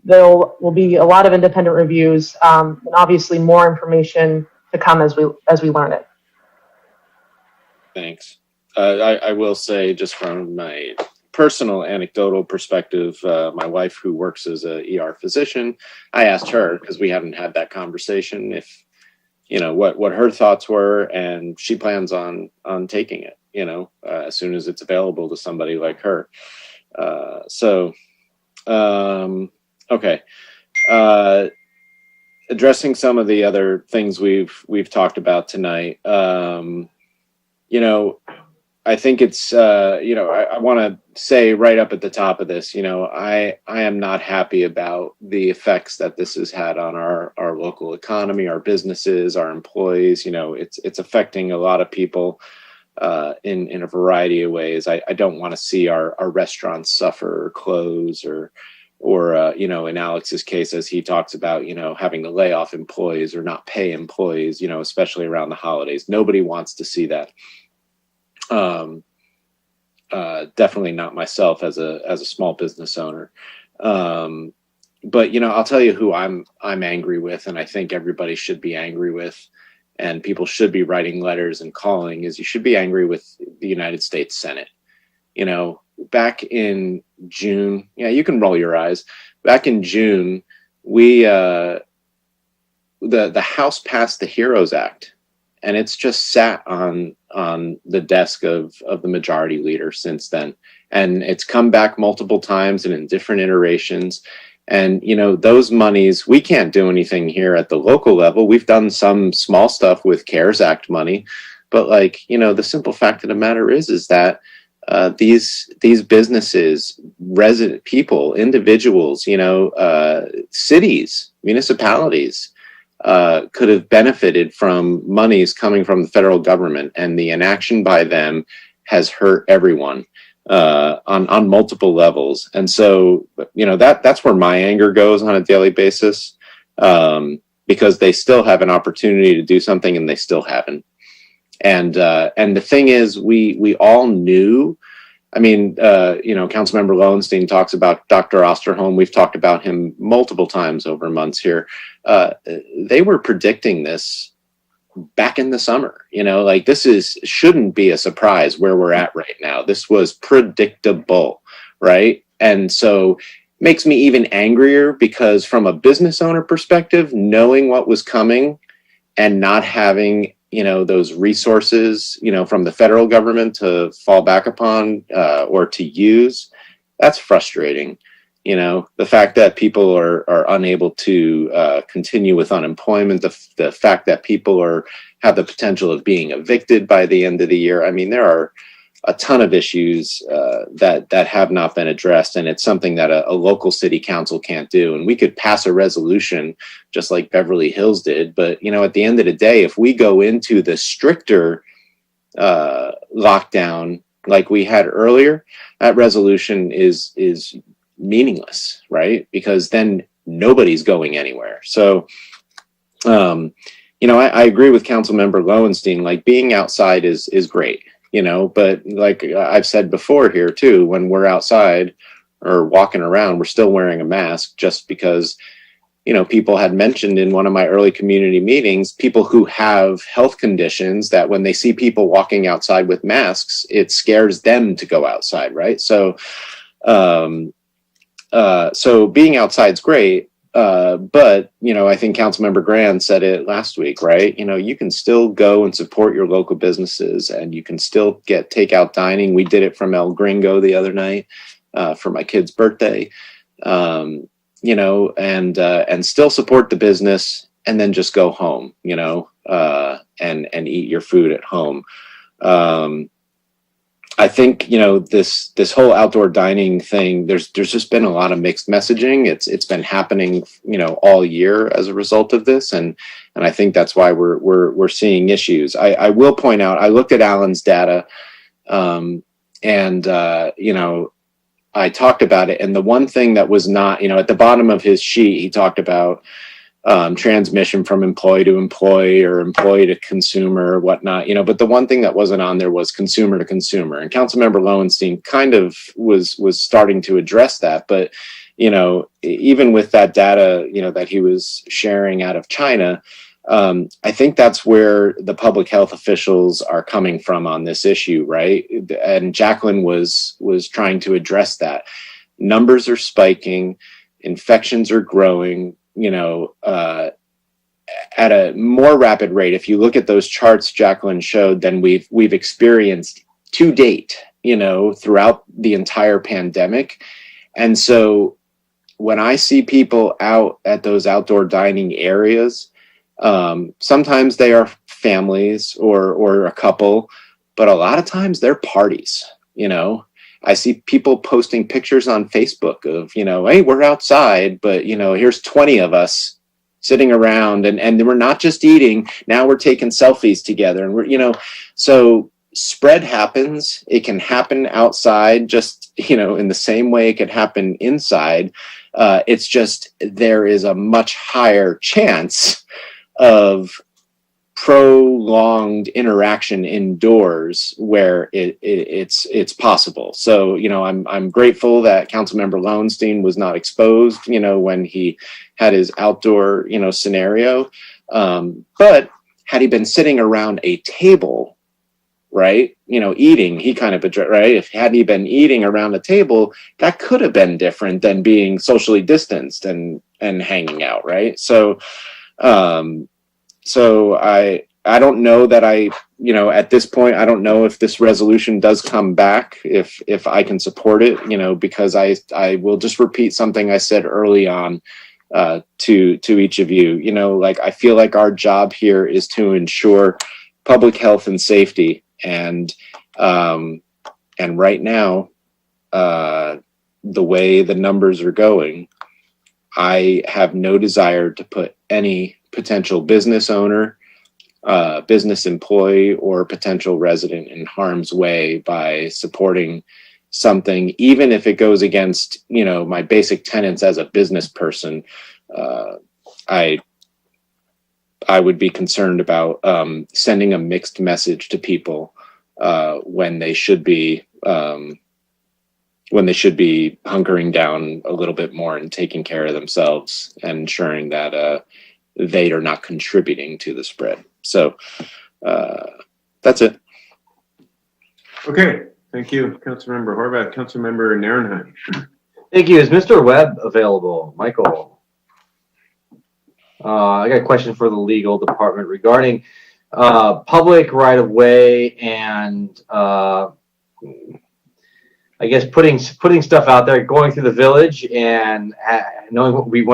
there will be a lot of independent reviews and obviously more information to come as we learn it. Thanks. I will say, just from my personal anecdotal perspective, my wife, who works as a ER physician, I asked her, because we haven't had that conversation, if what her thoughts were, and she plans on taking it as soon as it's available to somebody like her. Okay. Addressing some of the other things we've talked about tonight. I think it's, I want to say right up at the top of this, I am not happy about the effects that this has had on our local economy, our businesses, our employees. It's affecting a lot of people in a variety of ways. I don't want to see our restaurants suffer or close or in Alex's case, as he talks about, having to lay off employees or not pay employees, especially around the holidays. Nobody wants to see that. Definitely not myself as a small business owner. But I'll tell you who I'm angry with, and I think everybody should be angry with, and people should be writing letters and calling, is you should be angry with the United States Senate. Back in June, you can roll your eyes. Back in June, we the House passed the HEROES Act, and it's just sat on the desk of the majority leader since then. And it's come back multiple times and in different iterations. And, those monies, we can't do anything here at the local level. We've done some small stuff with CARES Act money, but the simple fact of the matter is that these businesses, resident people, individuals, cities, municipalities, could have benefited from monies coming from the federal government, and the inaction by them has hurt everyone on multiple levels. And so, that's where my anger goes on a daily basis, because they still have an opportunity to do something and they still haven't. And the thing is, we all knew. I mean, Councilmember Lowenstein talks about Dr. Osterholm. We've talked about him multiple times over months here. They were predicting this back in the summer. This shouldn't be a surprise where we're at right now. This was predictable, right? And so makes me even angrier because from a business owner perspective, knowing what was coming and not having those resources, from the federal government to fall back upon or to use, that's frustrating. The fact that people are unable to continue with unemployment, the fact that people have the potential of being evicted by the end of the year. I mean, there are a ton of issues that have not been addressed, and it's something that a local city council can't do. And we could pass a resolution just like Beverly Hills did, but at the end of the day, if we go into the stricter lockdown like we had earlier, that resolution is meaningless, right? Because then nobody's going anywhere. So I agree with Councilmember Lowenstein. Being outside is great. But like I've said before here too, when we're outside or walking around, we're still wearing a mask just because, people had mentioned in one of my early community meetings, people who have health conditions that when they see people walking outside with masks, it scares them to go outside, right? So, so being outside's great, but I think Councilmember Grand said it last week, right? You can still go and support your local businesses, and you can still get takeout dining. We did it from El Gringo the other night for my kid's birthday. And still support the business, and then just go home, and eat your food at home. I think, this whole outdoor dining thing, there's just been a lot of mixed messaging. It's been happening, all year as a result of this. And I think that's why we're seeing issues. I will point out, I looked at Alan's data, I talked about it, and the one thing that was not, at the bottom of his sheet, he talked about transmission from employee to employee or employee to consumer or whatnot, but the one thing that wasn't on there was consumer to consumer. And Councilmember Lowenstein kind of was starting to address that. But, even with that data, that he was sharing out of China, I think that's where the public health officials are coming from on this issue, right? And Jacqueline was trying to address that. Numbers are spiking, infections are growing, at a more rapid rate. If you look at those charts Jacqueline showed, than we've experienced to date, throughout the entire pandemic. And so when I see people out at those outdoor dining areas, sometimes they are families or a couple, but a lot of times they're parties. I see people posting pictures on Facebook of, hey, we're outside, but here's 20 of us sitting around, and we're not just eating, now we're taking selfies together, and we're, so spread happens. It can happen outside, just, in the same way it could happen inside. It's just, there is a much higher chance of prolonged interaction indoors where it's possible. So, I'm grateful that Councilmember Lowenstein was not exposed, when he had his outdoor, scenario. But had he been sitting around a table, right, eating, he kind of, right, if had he been eating around a table, that could have been different than being socially distanced and hanging out, right? So, I don't know that at this point, I don't know if this resolution does come back, if I can support it, because I will just repeat something I said early on to each of you. I feel like our job here is to ensure public health and safety. And right now, the way the numbers are going, I have no desire to put any potential business owner, business employee, or potential resident in harm's way by supporting something, even if it goes against, my basic tenets as a business person. I would be concerned about sending a mixed message to people when they should be hunkering down a little bit more and taking care of themselves and ensuring that they are not contributing to the spread. So that's it. Okay, thank you, Councilmember Horvath. Councilmember Narenheim. Thank you. Is Mr. Webb available? Michael? I got a question for the legal department regarding public right-of-way and I guess putting stuff out there, going through the village, and knowing what we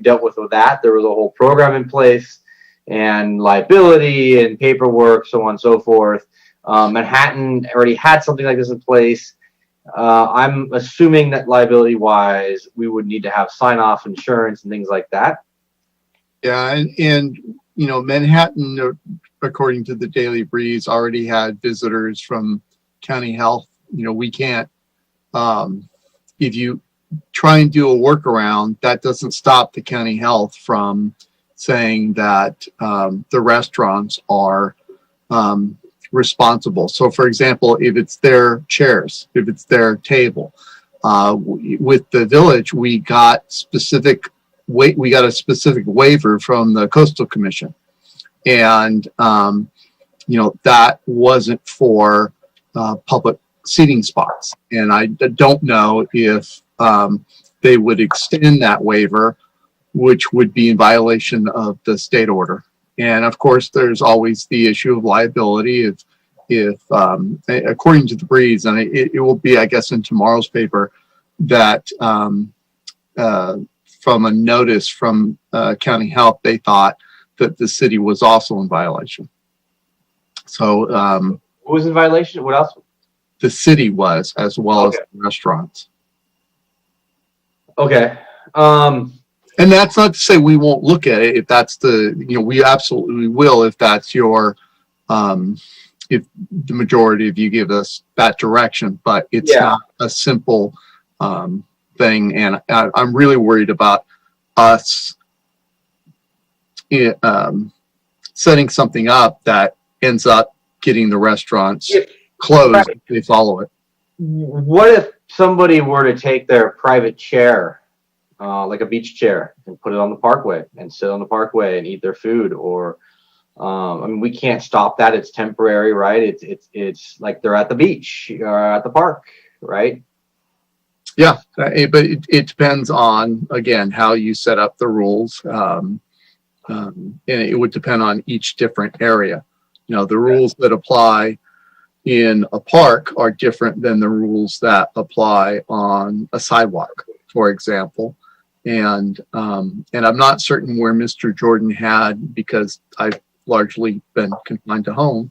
dealt with that. There was a whole program in place, and liability and paperwork, so on and so forth. Manhattan already had something like this in place. I'm assuming that liability-wise, we would need to have sign-off insurance and things like that. Yeah, and Manhattan, according to the Daily Breeze, already had visitors from county health. We can't. If you try and do a workaround, that doesn't stop the county health from saying that the restaurants are responsible. So, for example, if it's their chairs, if it's their table, with the village, we got specific we got a specific waiver from the Coastal Commission. And, that wasn't for public seating spots. And I don't know if they would extend that waiver, which would be in violation of the state order. And of course, there's always the issue of liability if according to the Breeze, and it will be, I guess, in tomorrow's paper, that from a notice from County Health, they thought that the city was also in violation. So who was in violation? What else? The city was, as well as the restaurants. Okay. And that's not to say we won't look at it if that's we absolutely will if that's your, if the majority of you give us that direction, but it's not a simple thing. And I'm really worried about us setting something up that ends up getting the restaurants closed if they follow it. What if somebody were to take their private chair, like a beach chair, and put it on the parkway and sit on the parkway and eat their food? Or, we can't stop that. It's temporary, right? It's like they're at the beach or at the park, right? Yeah, but it depends on, again, how you set up the rules. And it would depend on each different area. The rules that apply in a park are different than the rules that apply on a sidewalk, for example. And I'm not certain where Mr. Jordan had, because I've largely been confined to home,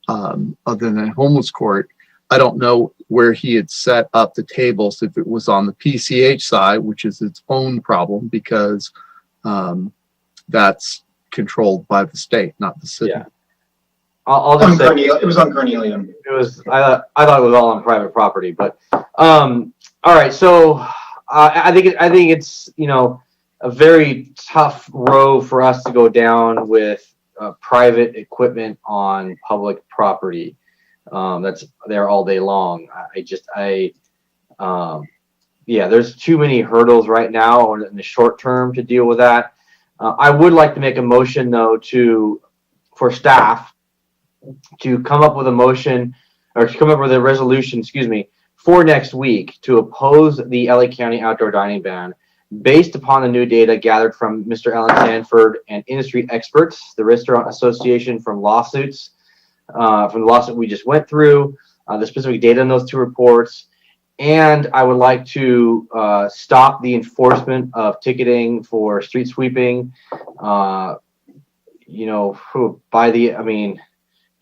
other than homeless court. I don't know where he had set up the tables, if it was on the PCH side, which is its own problem, because that's controlled by the state, not the city. Yeah. I'll just say it was on Carnelian. It was. I thought it was all on private property, but all right. So I think it's a very tough road for us to go down with private equipment on public property. That's there all day long. There's too many hurdles right now in the short term to deal with that. I would like to make a motion though for staff to come up with a motion, or to come up with a resolution, for next week to oppose the LA County outdoor dining ban based upon the new data gathered from Mr. Alan Sanford and industry experts, the Restaurant Association, from the lawsuit we just went through, the specific data in those two reports. And I would like to stop the enforcement of ticketing for street sweeping.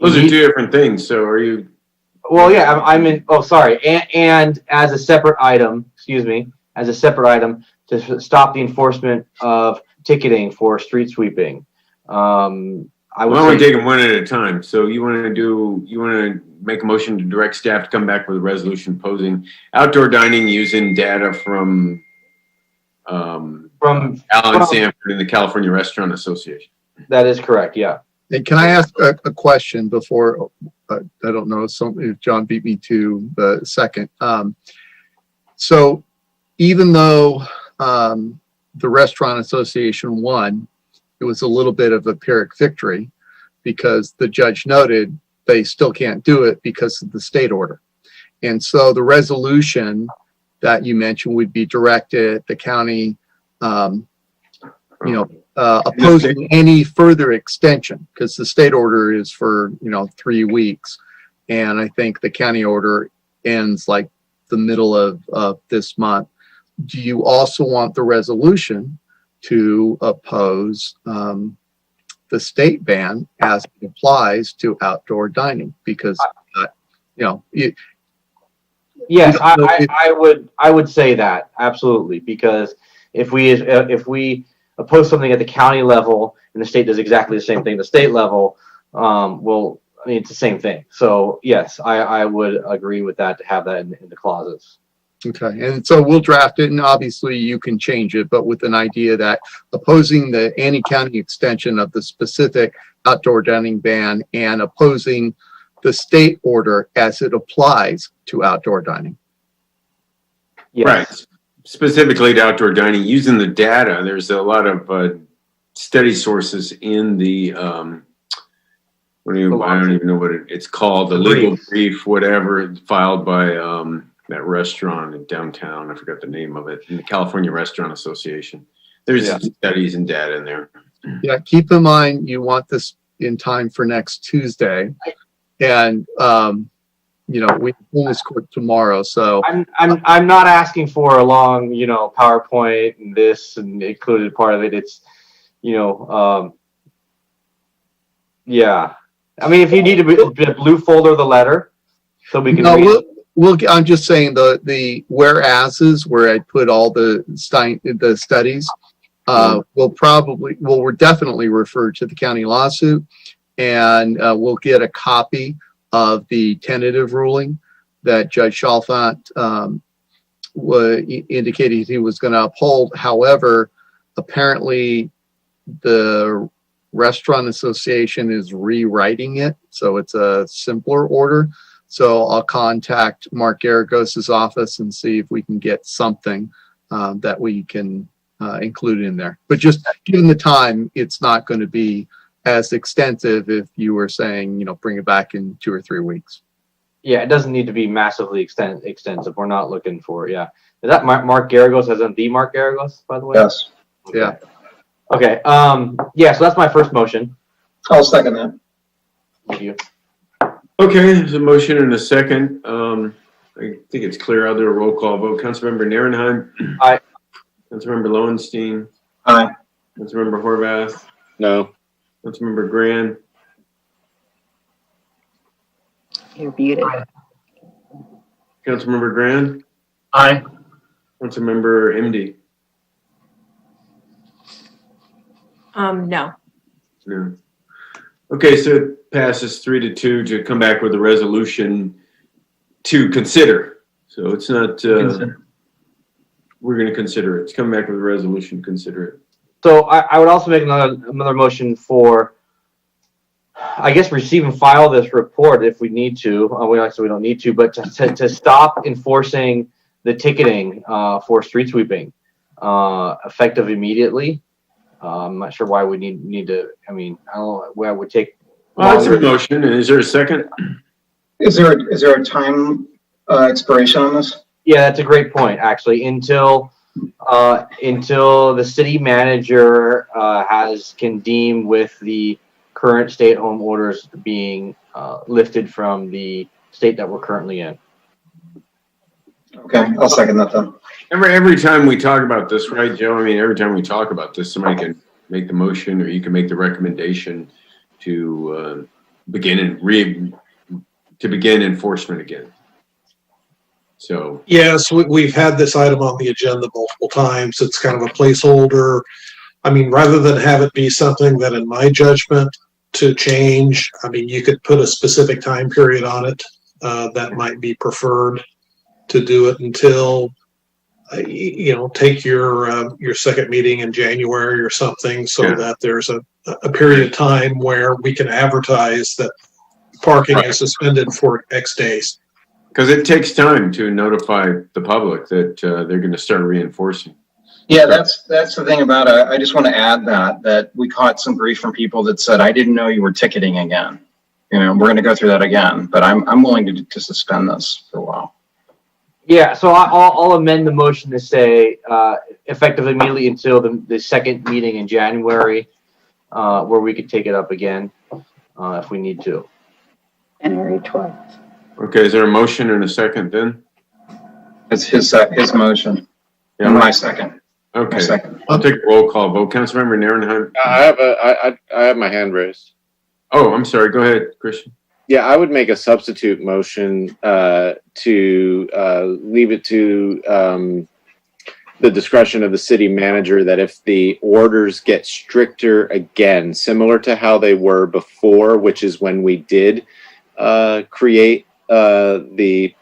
Those are two different things. So are you? Well, yeah, I'm in. Oh, sorry. And as a separate item, to stop the enforcement of ticketing for street sweeping. I want to take them one at a time. So you want to make a motion to direct staff to come back with a resolution opposing outdoor dining using data from Alan Sanford and the California Restaurant Association. That is correct. Yeah. And can I ask a question before? I don't know if John beat me to the second. So even though the Restaurant Association won, it was a little bit of a Pyrrhic victory, because the judge noted they still can't do it because of the state order. And so the resolution that you mentioned would be directed at the county, opposing any further extension, because the state order is for 3 weeks, and I think the county order ends like the middle of this month. Do you also want the resolution to oppose the state ban as it applies to outdoor dining? Because yes, I would say that absolutely, because if we oppose something at the county level and the state does exactly the same thing at the state level, it's the same thing. So yes, I would agree with that, to have that in the clauses. Okay, and so we'll draft it, and obviously you can change it, but with an idea that opposing the any-county extension of the specific outdoor dining ban and opposing the state order as it applies to outdoor dining. Yes. Right. specifically to outdoor dining, using the data, there's a lot of study sources in the, I don't even know what it's called, the legal brief, whatever, filed by that restaurant in downtown. I forgot the name of it, in the California Restaurant Association. There's studies and data in there. Yeah, keep in mind you want this in time for next Tuesday, and you know, we pull this court tomorrow, so I'm not asking for a long, you know, PowerPoint and this and included part of it. It's, you know, yeah. I mean, if you need a blue folder of the letter, so we can. No, I'm just saying the whereases where I put all the studies. We'll definitely refer to the county lawsuit, and we'll get a copy of the tentative ruling that Judge Chalfant indicated he was going to uphold. However, apparently the Restaurant Association is rewriting it, so it's a simpler order. So I'll contact Mark Garagos's office and see if we can get something that we can include in there. But just given the time, it's not going to be as extensive if you were saying, you know, bring it back in 2 or 3 weeks. Yeah, it doesn't need to be massively extensive. We're not looking for, Is that Mark Garagos, as in the Mark Garagos, by the way? Yes. Okay. Yeah. Okay. So that's my first motion. I'll second that. Thank you. Okay, there's a motion and a second. I think it's clear. I'll do a roll call vote. Councilmember Nierenheim. Aye. Councilmember Lowenstein. Aye. Councilmember Horvath. No. Councilmember Grand. You're muted. Councilmember Grand. Aye. Councilmember MD. No. No. Okay, so it passes 3-2 to come back with a resolution to consider. So it's not, we're going to consider it. It's coming back with a resolution to consider it. So I would also make another motion for, I guess, receive and file this report if we need to. We don't need to, but to stop enforcing the ticketing for street sweeping effective immediately. I'm not sure why we need to. I mean, I don't know where I would take. Well, that's a motion. Is there a second? Is there a time expiration on this? Yeah, that's a great point. Actually, until the city manager can deem with the current stay-at-home orders being lifted from the state that we're currently in. Okay, I'll second that then. Every time we talk about this, right, Joe? I mean, every time we talk about this, somebody can make the motion, or you can make the recommendation to begin enforcement again. So yes, we've had this item on the agenda multiple times. It's kind of a placeholder. I mean, rather than have it be something that, in my judgment, to change, I mean, you could put a specific time period on it. That might be preferred to do it until, take your second meeting in January or something, so that there's a period of time where we can advertise that parking is suspended for X days. Because it takes time to notify the public that they're going to start reinforcing. Yeah, that's the thing about it. I just want to add that we caught some grief from people that said, "I didn't know you were ticketing again." We're going to go through that again, but I'm willing to suspend this for a while. Yeah, so I'll amend the motion to say effective immediately until the second meeting in January, where we could take it up again if we need to. January 12th. Okay, is there a motion and a second then? It's his motion. Yeah, and my second. Okay, my second. I'll take a roll call vote. Councilmember Nierenheim. I have my hand raised. Oh, I'm sorry. Go ahead, Christian. Yeah, I would make a substitute motion to leave it to the discretion of the city manager that if the orders get stricter again, similar to how they were before, which is when we did create the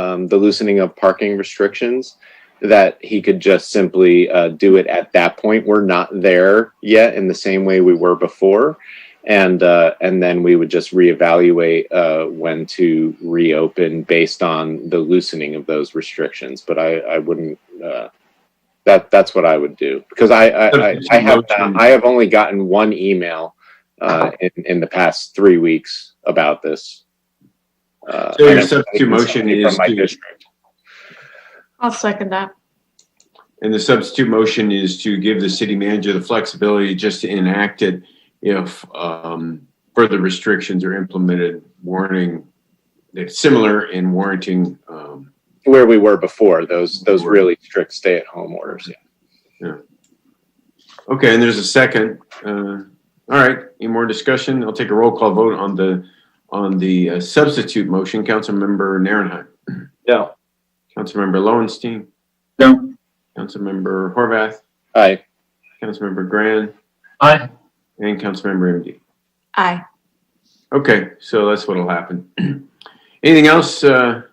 loosening of parking restrictions, that he could just simply do it at that point. We're not there yet in the same way we were before. And then we would just reevaluate when to reopen based on the loosening of those restrictions. But I wouldn't That's what I would do, because I have only gotten one email in the past 3 weeks about this. So your substitute motion is from my to, district. I'll second that. and the substitute motion is to give the city manager the flexibility just to enact it if further restrictions are implemented, warning that's similar in warranting where we were before, those really strict stay-at-home orders. Yeah. Okay, and there's a second. All right, any more discussion? I'll take a roll call vote on the substitute motion. Councilmember Narenheim. No. Councilmember Lowenstein. No. Councilmember Horvath. Aye. Councilmember Grand. Aye. And Councilmember MD. Aye. Okay, so that's what'll happen. Anything else, Councilmember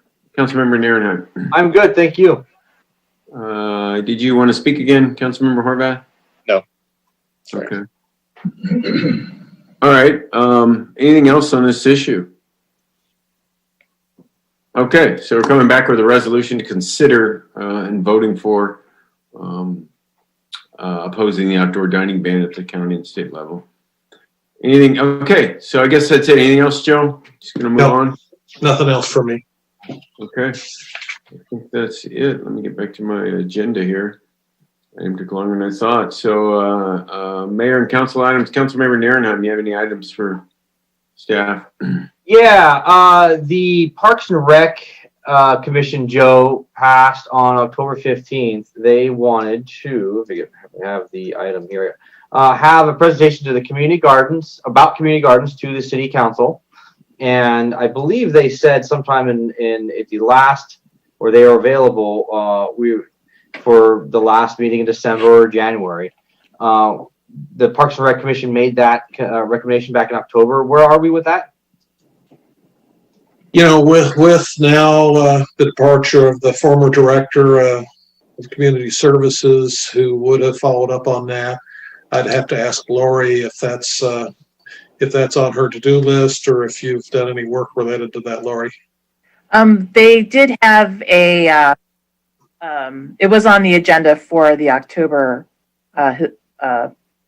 Narenheim? I'm good, thank you. Did you want to speak again, Councilmember Horvath? No. Sorry. Okay. All right. Anything else on this issue? Okay, so we're coming back with a resolution to consider and voting for opposing the outdoor dining ban at the county and state level. Anything? Okay, so I guess that's it. Anything else, Joe? Just gonna move on. Nothing else for me. Okay, I think that's it. Let me get back to my agenda here. I took longer than I thought. So, Mayor and Council items. Councilmember Narenheim, you have any items for staff? Yeah, the Parks and Rec Commission, Joe, passed on October 15th. They wanted to, if I have the item here, have a presentation to the community gardens, about community gardens to the city council. And I believe they said sometime in at the last, or they are available, for the last meeting in December or January. The Parks and Rec Commission made that recommendation back in October. Where are we with that? You know, with now the departure of the former director of community services who would have followed up on that, I'd have to ask Lori if that's on her to-do list or if you've done any work related to that, Lori. They did have a, it was on the agenda for the October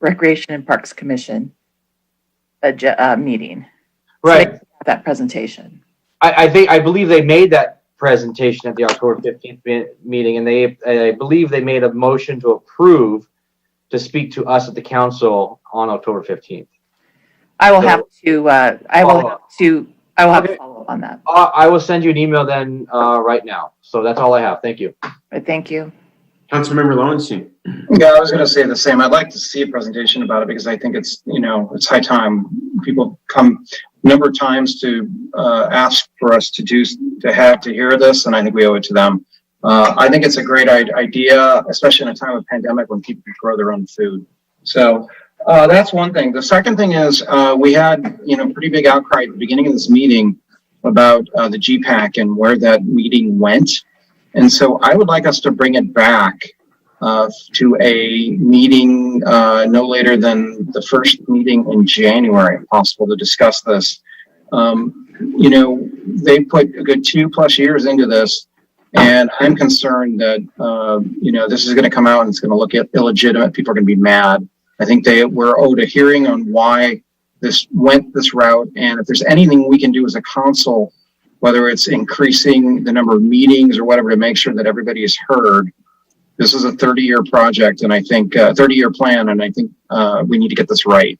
Recreation and Parks Commission meeting. Right. So that presentation. I believe they made that presentation at the October 15th meeting, and I believe they made a motion to approve to speak to us at the council on October 15th. I will have to follow up on that. I will send you an email then right now. So that's all I have. Thank you. Thank you. Councilmember Lowenstein. Yeah, I was going to say the same. I'd like to see a presentation about it because I think it's, it's high time. People come a number of times to ask for us to hear this, and I think we owe it to them. I think it's a great idea, especially in a time of pandemic when people can grow their own food. So that's one thing. The second thing is we had, pretty big outcry at the beginning of this meeting about the GPAC and where that meeting went. And so I would like us to bring it back to a meeting no later than the first meeting in January, if possible, to discuss this. They put a good 2+ years into this, and I'm concerned that, this is going to come out and it's going to look illegitimate. People are going to be mad. I think they were owed a hearing on why this went this route, and if there's anything we can do as a council, whether it's increasing the number of meetings or whatever to make sure that everybody is heard. This is a 30-year project, and I think 30-year plan, and I think we need to get this right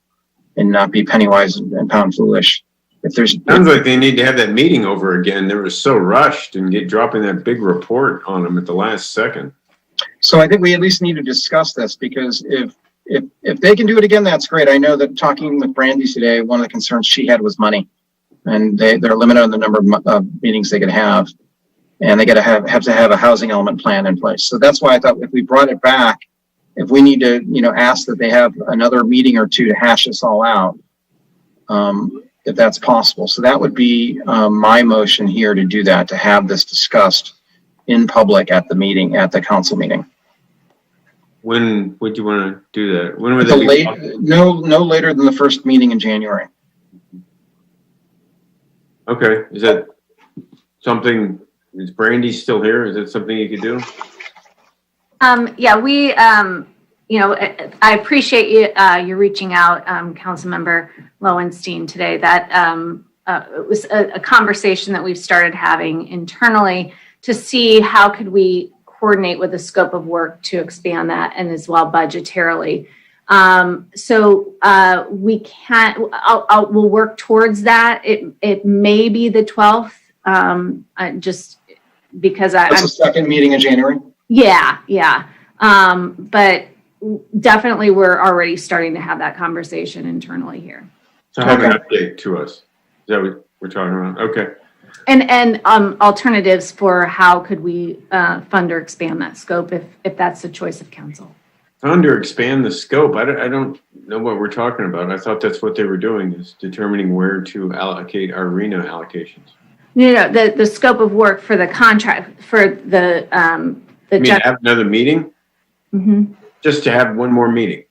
and not be penny wise and pound foolish. Sounds like they need to have that meeting over again. They were so rushed and dropping that big report on them at the last second. So I think we at least need to discuss this, because if they can do it again, that's great. I know that talking with Brandy today, one of the concerns she had was money. And they're limited on the number of meetings they could have, and they got to have a housing element plan in place. So that's why I thought if we brought it back, if we need to, ask that they have another meeting or two to hash this all out, if that's possible. So that would be my motion here to do that, to have this discussed in public at the meeting, at the council meeting. When would you want to do that? When would that be? No later than the first meeting in January. Okay, is that something, is Brandy still here? Is that something you could do? Yeah, we, you know, I appreciate you reaching out, Councilmember Lowenstein today. That it was a conversation that we've started having internally to see how could we coordinate with the scope of work to expand that, and as well budgetarily. So we can't. We'll work towards that. It may be the 12th. Just because That's the second meeting in January. Yeah. But definitely we're already starting to have that conversation internally here. So have an update to us. Is that what we're talking about? Okay. And alternatives for how could we fund or expand that scope if that's the choice of council. Fund or expand the scope. I don't know what we're talking about. I thought that's what they were doing, is determining where to allocate our RENA allocations. No, the scope of work for the contract for the You mean have another meeting? Mm-hmm. Just to have one more meeting?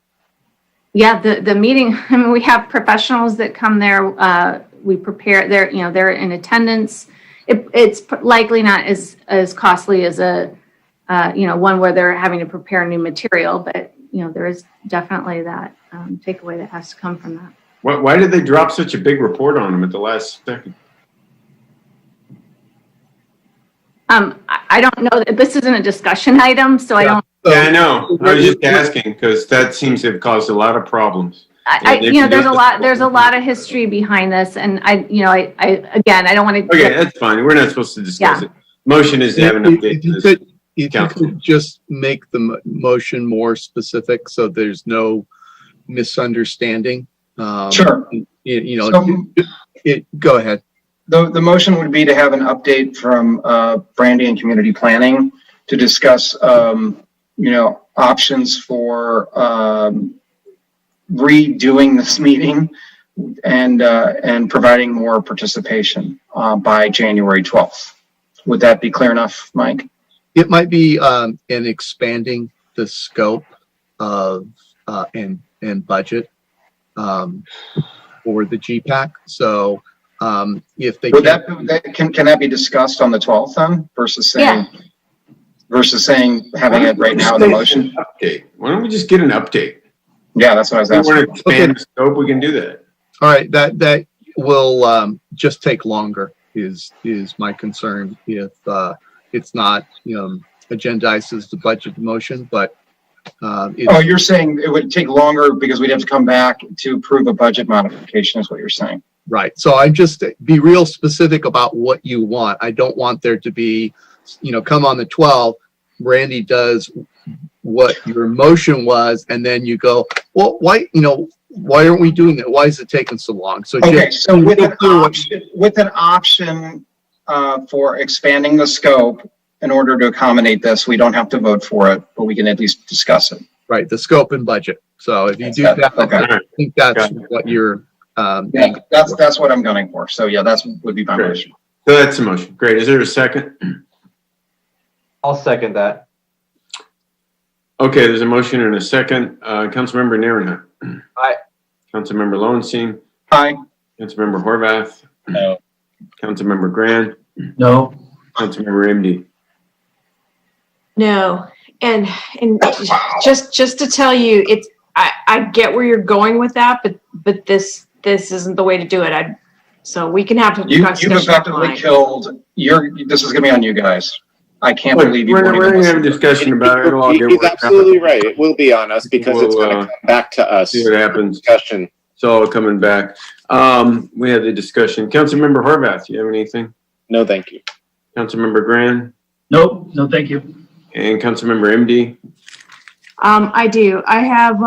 Yeah, the meeting. I mean, we have professionals that come there. We prepare. They're in attendance. It's likely not as costly as a one where they're having to prepare new material, but there is definitely that takeaway that has to come from that. Why did they drop such a big report on them at the last second? I don't know. This isn't a discussion item, so I don't. Yeah, I know. I was just asking because that seems to have caused a lot of problems. There's a lot of history behind this, and I don't want to. Okay, that's fine. We're not supposed to discuss it. Motion is to have an update. If you could just make the motion more specific so there's no misunderstanding. Sure. Go ahead. The motion would be to have an update from Brandy and Community Planning to discuss, options for redoing this meeting and providing more participation by January 12th. Would that be clear enough, Mike? It might be in expanding the scope of and budget for the GPAC. So if they can that be discussed on the 12th then versus saying having it right now in the motion? Update. Why don't we just get an update? Yeah, that's what I was asking. If we want to expand the scope, we can do that. All right, that will just take longer is my concern if it's not agendized as the budget motion, but you're saying it would take longer because we'd have to come back to approve a budget modification is what you're saying. Right. So I just be real specific about what you want. I don't want there to be, come on the 12th, Randy does what your motion was, and then you go, well, why aren't we doing that? Why is it taking so long? So so with an option for expanding the scope in order to accommodate this, we don't have to vote for it, but we can at least discuss it. Right, the scope and budget. So if you do that, I think that's what you're. That's what I'm gunning for. So yeah, would be my motion. So that's the motion. Great. Is there a second? I'll second that. Okay, there's a motion and a second. Councilmember Narenhut. Aye. Councilmember Lowenstein. Aye. Councilmember Horvath. No. Councilmember Grand. No. Councilmember MD. No, and just to tell you, I get where you're going with that, but this isn't the way to do it. So we can have to. You've effectively killed. This is gonna be on you guys. I can't believe you. We're going to have a discussion about it. He's absolutely right. It will be on us because it's going to come back to us. See what happens. Discussion. It's all coming back. We had the discussion. Councilmember Horvath, you have anything? No, thank you. Councilmember Grand. Nope. No, thank you. And Councilmember MD. I do. I have.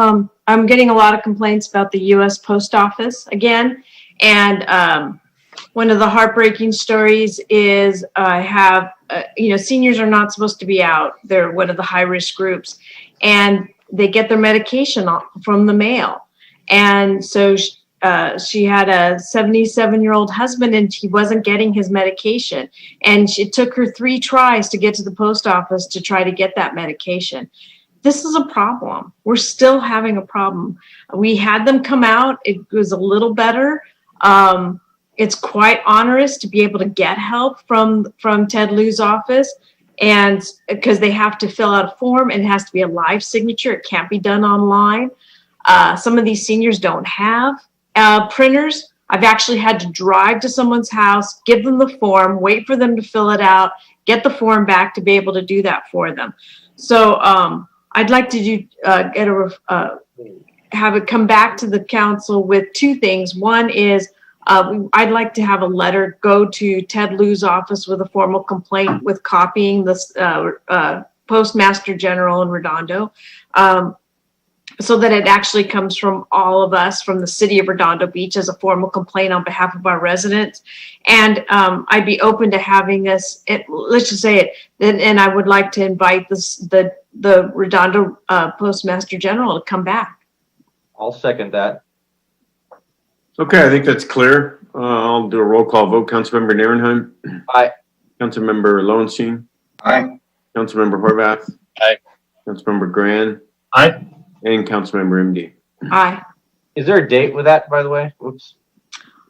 I'm getting a lot of complaints about the U.S. Post Office again, and one of the heartbreaking stories is I have. Seniors are not supposed to be out. They're one of the high-risk groups, and they get their medication from the mail. And so she had a 77-year-old husband, and he wasn't getting his medication. And it took her 3 tries to get to the post office to try to get that medication. This is a problem. We're still having a problem. We had them come out. It was a little better. It's quite onerous to be able to get help from Ted Lieu's office. and because they have to fill out a form and it has to be a live signature. It can't be done online. Some of these seniors don't have printers. I've actually had to drive to someone's house, give them the form, wait for them to fill it out, get the form back to be able to do that for them. So I'd like to do have it come back to the council with two things. One is I'd like to have a letter go to Ted Lieu's office with a formal complaint with copying the Postmaster General in Redondo, so that it actually comes from all of us from the city of Redondo Beach as a formal complaint on behalf of our residents. And I'd be open to having us, let's just say it, and I would like to invite the Redondo Postmaster General to come back. I'll second that. Okay, I think that's clear. I'll do a roll call vote. Councilmember Nierenheim. Aye. Councilmember Lowenstein. Aye. Councilmember Horvath. Aye. Councilmember Gran. Aye. And Councilmember MD. Aye. Is there a date with that, by the way? Whoops.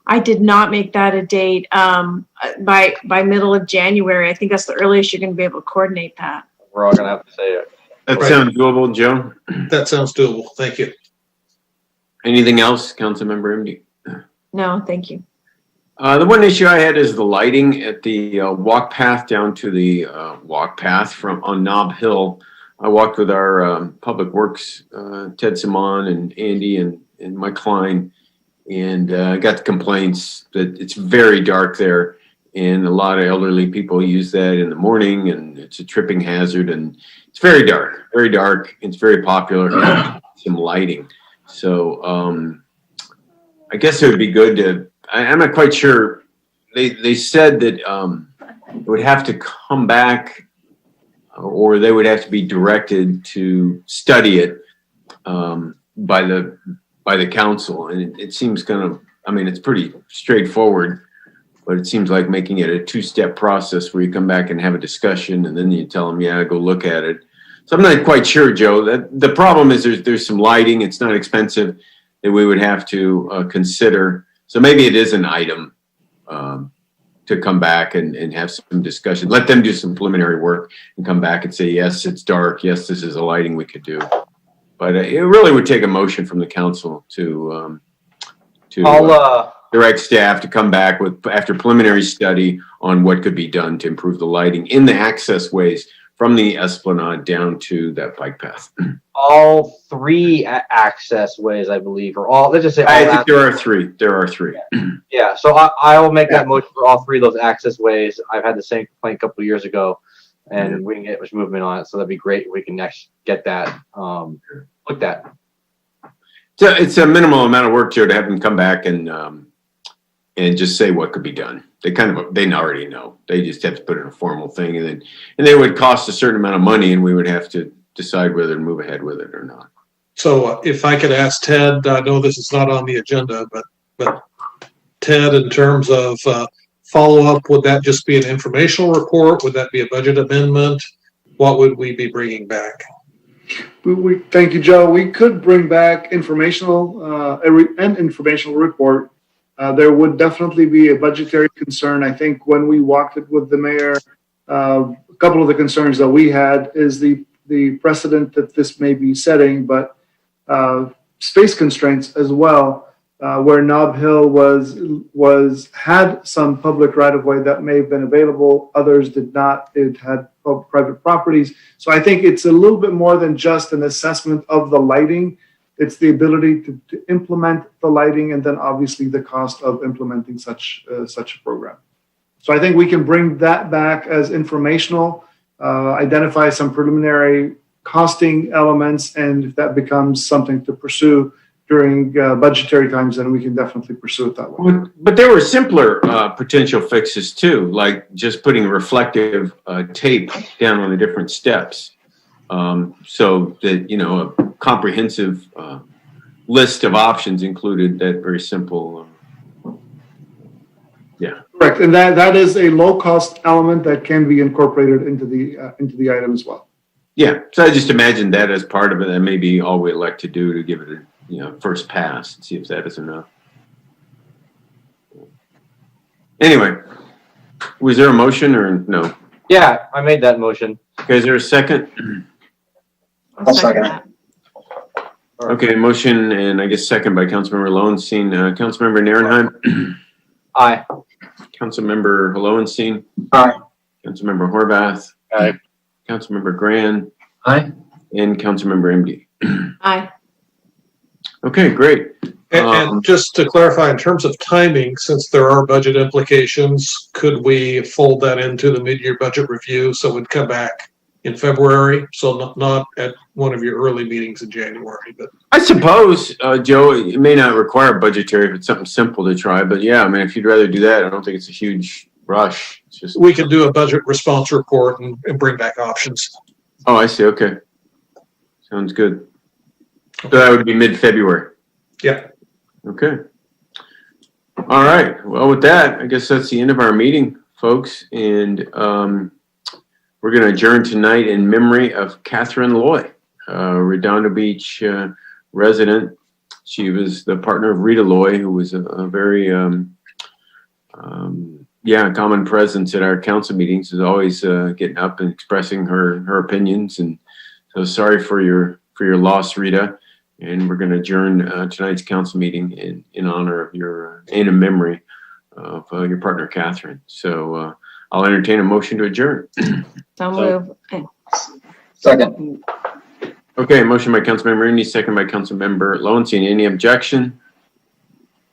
I did not make that a date by middle of January. I think that's the earliest you're going to be able to coordinate that. We're all going to have to say it. That Right. sounds doable, Joe. That sounds doable. Thank you. Anything else, Councilmember MD? No, thank you. The one issue I had is the lighting at the walk path down to the walk path on Nob Hill. I walked with our Public Works, Ted Simon and Andy and Mike Klein, and got the complaints that it's very dark there, and a lot of elderly people use that in the morning, and it's a tripping hazard, and it's very dark, very dark. It's very popular. Some lighting. So I guess it would be good to, I'm not quite sure. They said that it would have to come back, or they would have to be directed to study it by the council. And it seems kind of, I mean, it's pretty straightforward, but it seems like making it a two-step process where you come back and have a discussion and then you tell them, yeah, go look at it. So I'm not quite sure, Joe. That the problem is there's some lighting. It's not expensive that we would have to consider. So maybe it is an item to come back and have some discussion. Let them do some preliminary work and come back and say, yes, it's dark. Yes, this is a lighting we could do. But it really would take a motion from the council to direct staff to come back with after preliminary study on what could be done to improve the lighting in the access ways from the Esplanade down to that bike path. All three access ways, I believe, or all. Let's just say. I think there are three. There are three. Yeah. So I will make that motion for all three of those access ways. I've had the same complaint a couple of years ago, and we didn't get much movement on it. So that'd be great if we can next get that looked at. So it's a minimal amount of work, Joe, to have them come back and just say what could be done. They already know. They just have to put in a formal thing, and they would cost a certain amount of money, and we would have to decide whether to move ahead with it or not. So if I could ask Ted, I know this is not on the agenda, but Ted, in terms of follow-up, would that just be an informational report? Would that be a budget amendment? What would we be bringing back? Thank you, Joe. We could bring back informational an informational report. There would definitely be a budgetary concern. I think when we walked it with the mayor, a couple of the concerns that we had is the precedent that this may be setting, but space constraints as well, where Nob Hill had some public right-of-way that may have been available. Others did not. It had private properties. So I think it's a little bit more than just an assessment of the lighting. It's the ability to implement the lighting, and then obviously the cost of implementing such a program. So I think we can bring that back as informational, identify some preliminary costing elements, and if that becomes something to pursue during budgetary times, then we can definitely pursue it that way. But there were simpler potential fixes too, like just putting reflective tape down on the different steps. So that, a comprehensive list of options included that very simple. Correct, and that is a low-cost element that can be incorporated into the item as well. Yeah, so I just imagined that as part of it. That may be all we elect to do to give it a first pass and see if that is enough. Anyway, was there a motion or no? Yeah, I made that motion. Okay, is there a second? I'll second it. Okay, motion and I guess second by Councilmember Lowenstein. Councilmember Nierenheim. Aye. Councilmember Lowenstein. Aye. Councilmember Horvath. Aye. Councilmember Grand. Aye. And Councilmember MD. Aye. Okay, great. And just to clarify, in terms of timing, since there are budget implications, could we fold that into the mid-year budget review so we'd come back in February? So not at one of your early meetings in January, but. I suppose, Joe, it may not require budgetary if it's something simple to try, but yeah, I mean, if you'd rather do that, I don't think it's a huge rush. It's just. We can do a budget response report and bring back options. Oh, I see. Okay. Sounds good. So that would be mid-February. Yeah. Okay. All right. Well, with that, I guess that's the end of our meeting, folks. And we're going to adjourn tonight in memory of Catherine Loy, Redondo Beach resident. She was the partner of Rita Loy, who was a very, common presence at our council meetings, is always getting up and expressing her opinions. And so sorry for your loss, Rita. And we're going to adjourn tonight's council meeting in honor of your, and in memory of your partner, Catherine. So I'll entertain a motion to adjourn. So move. Second. Okay, motion by Councilmember Indy, second by Councilmember Lowenstein. Any objection?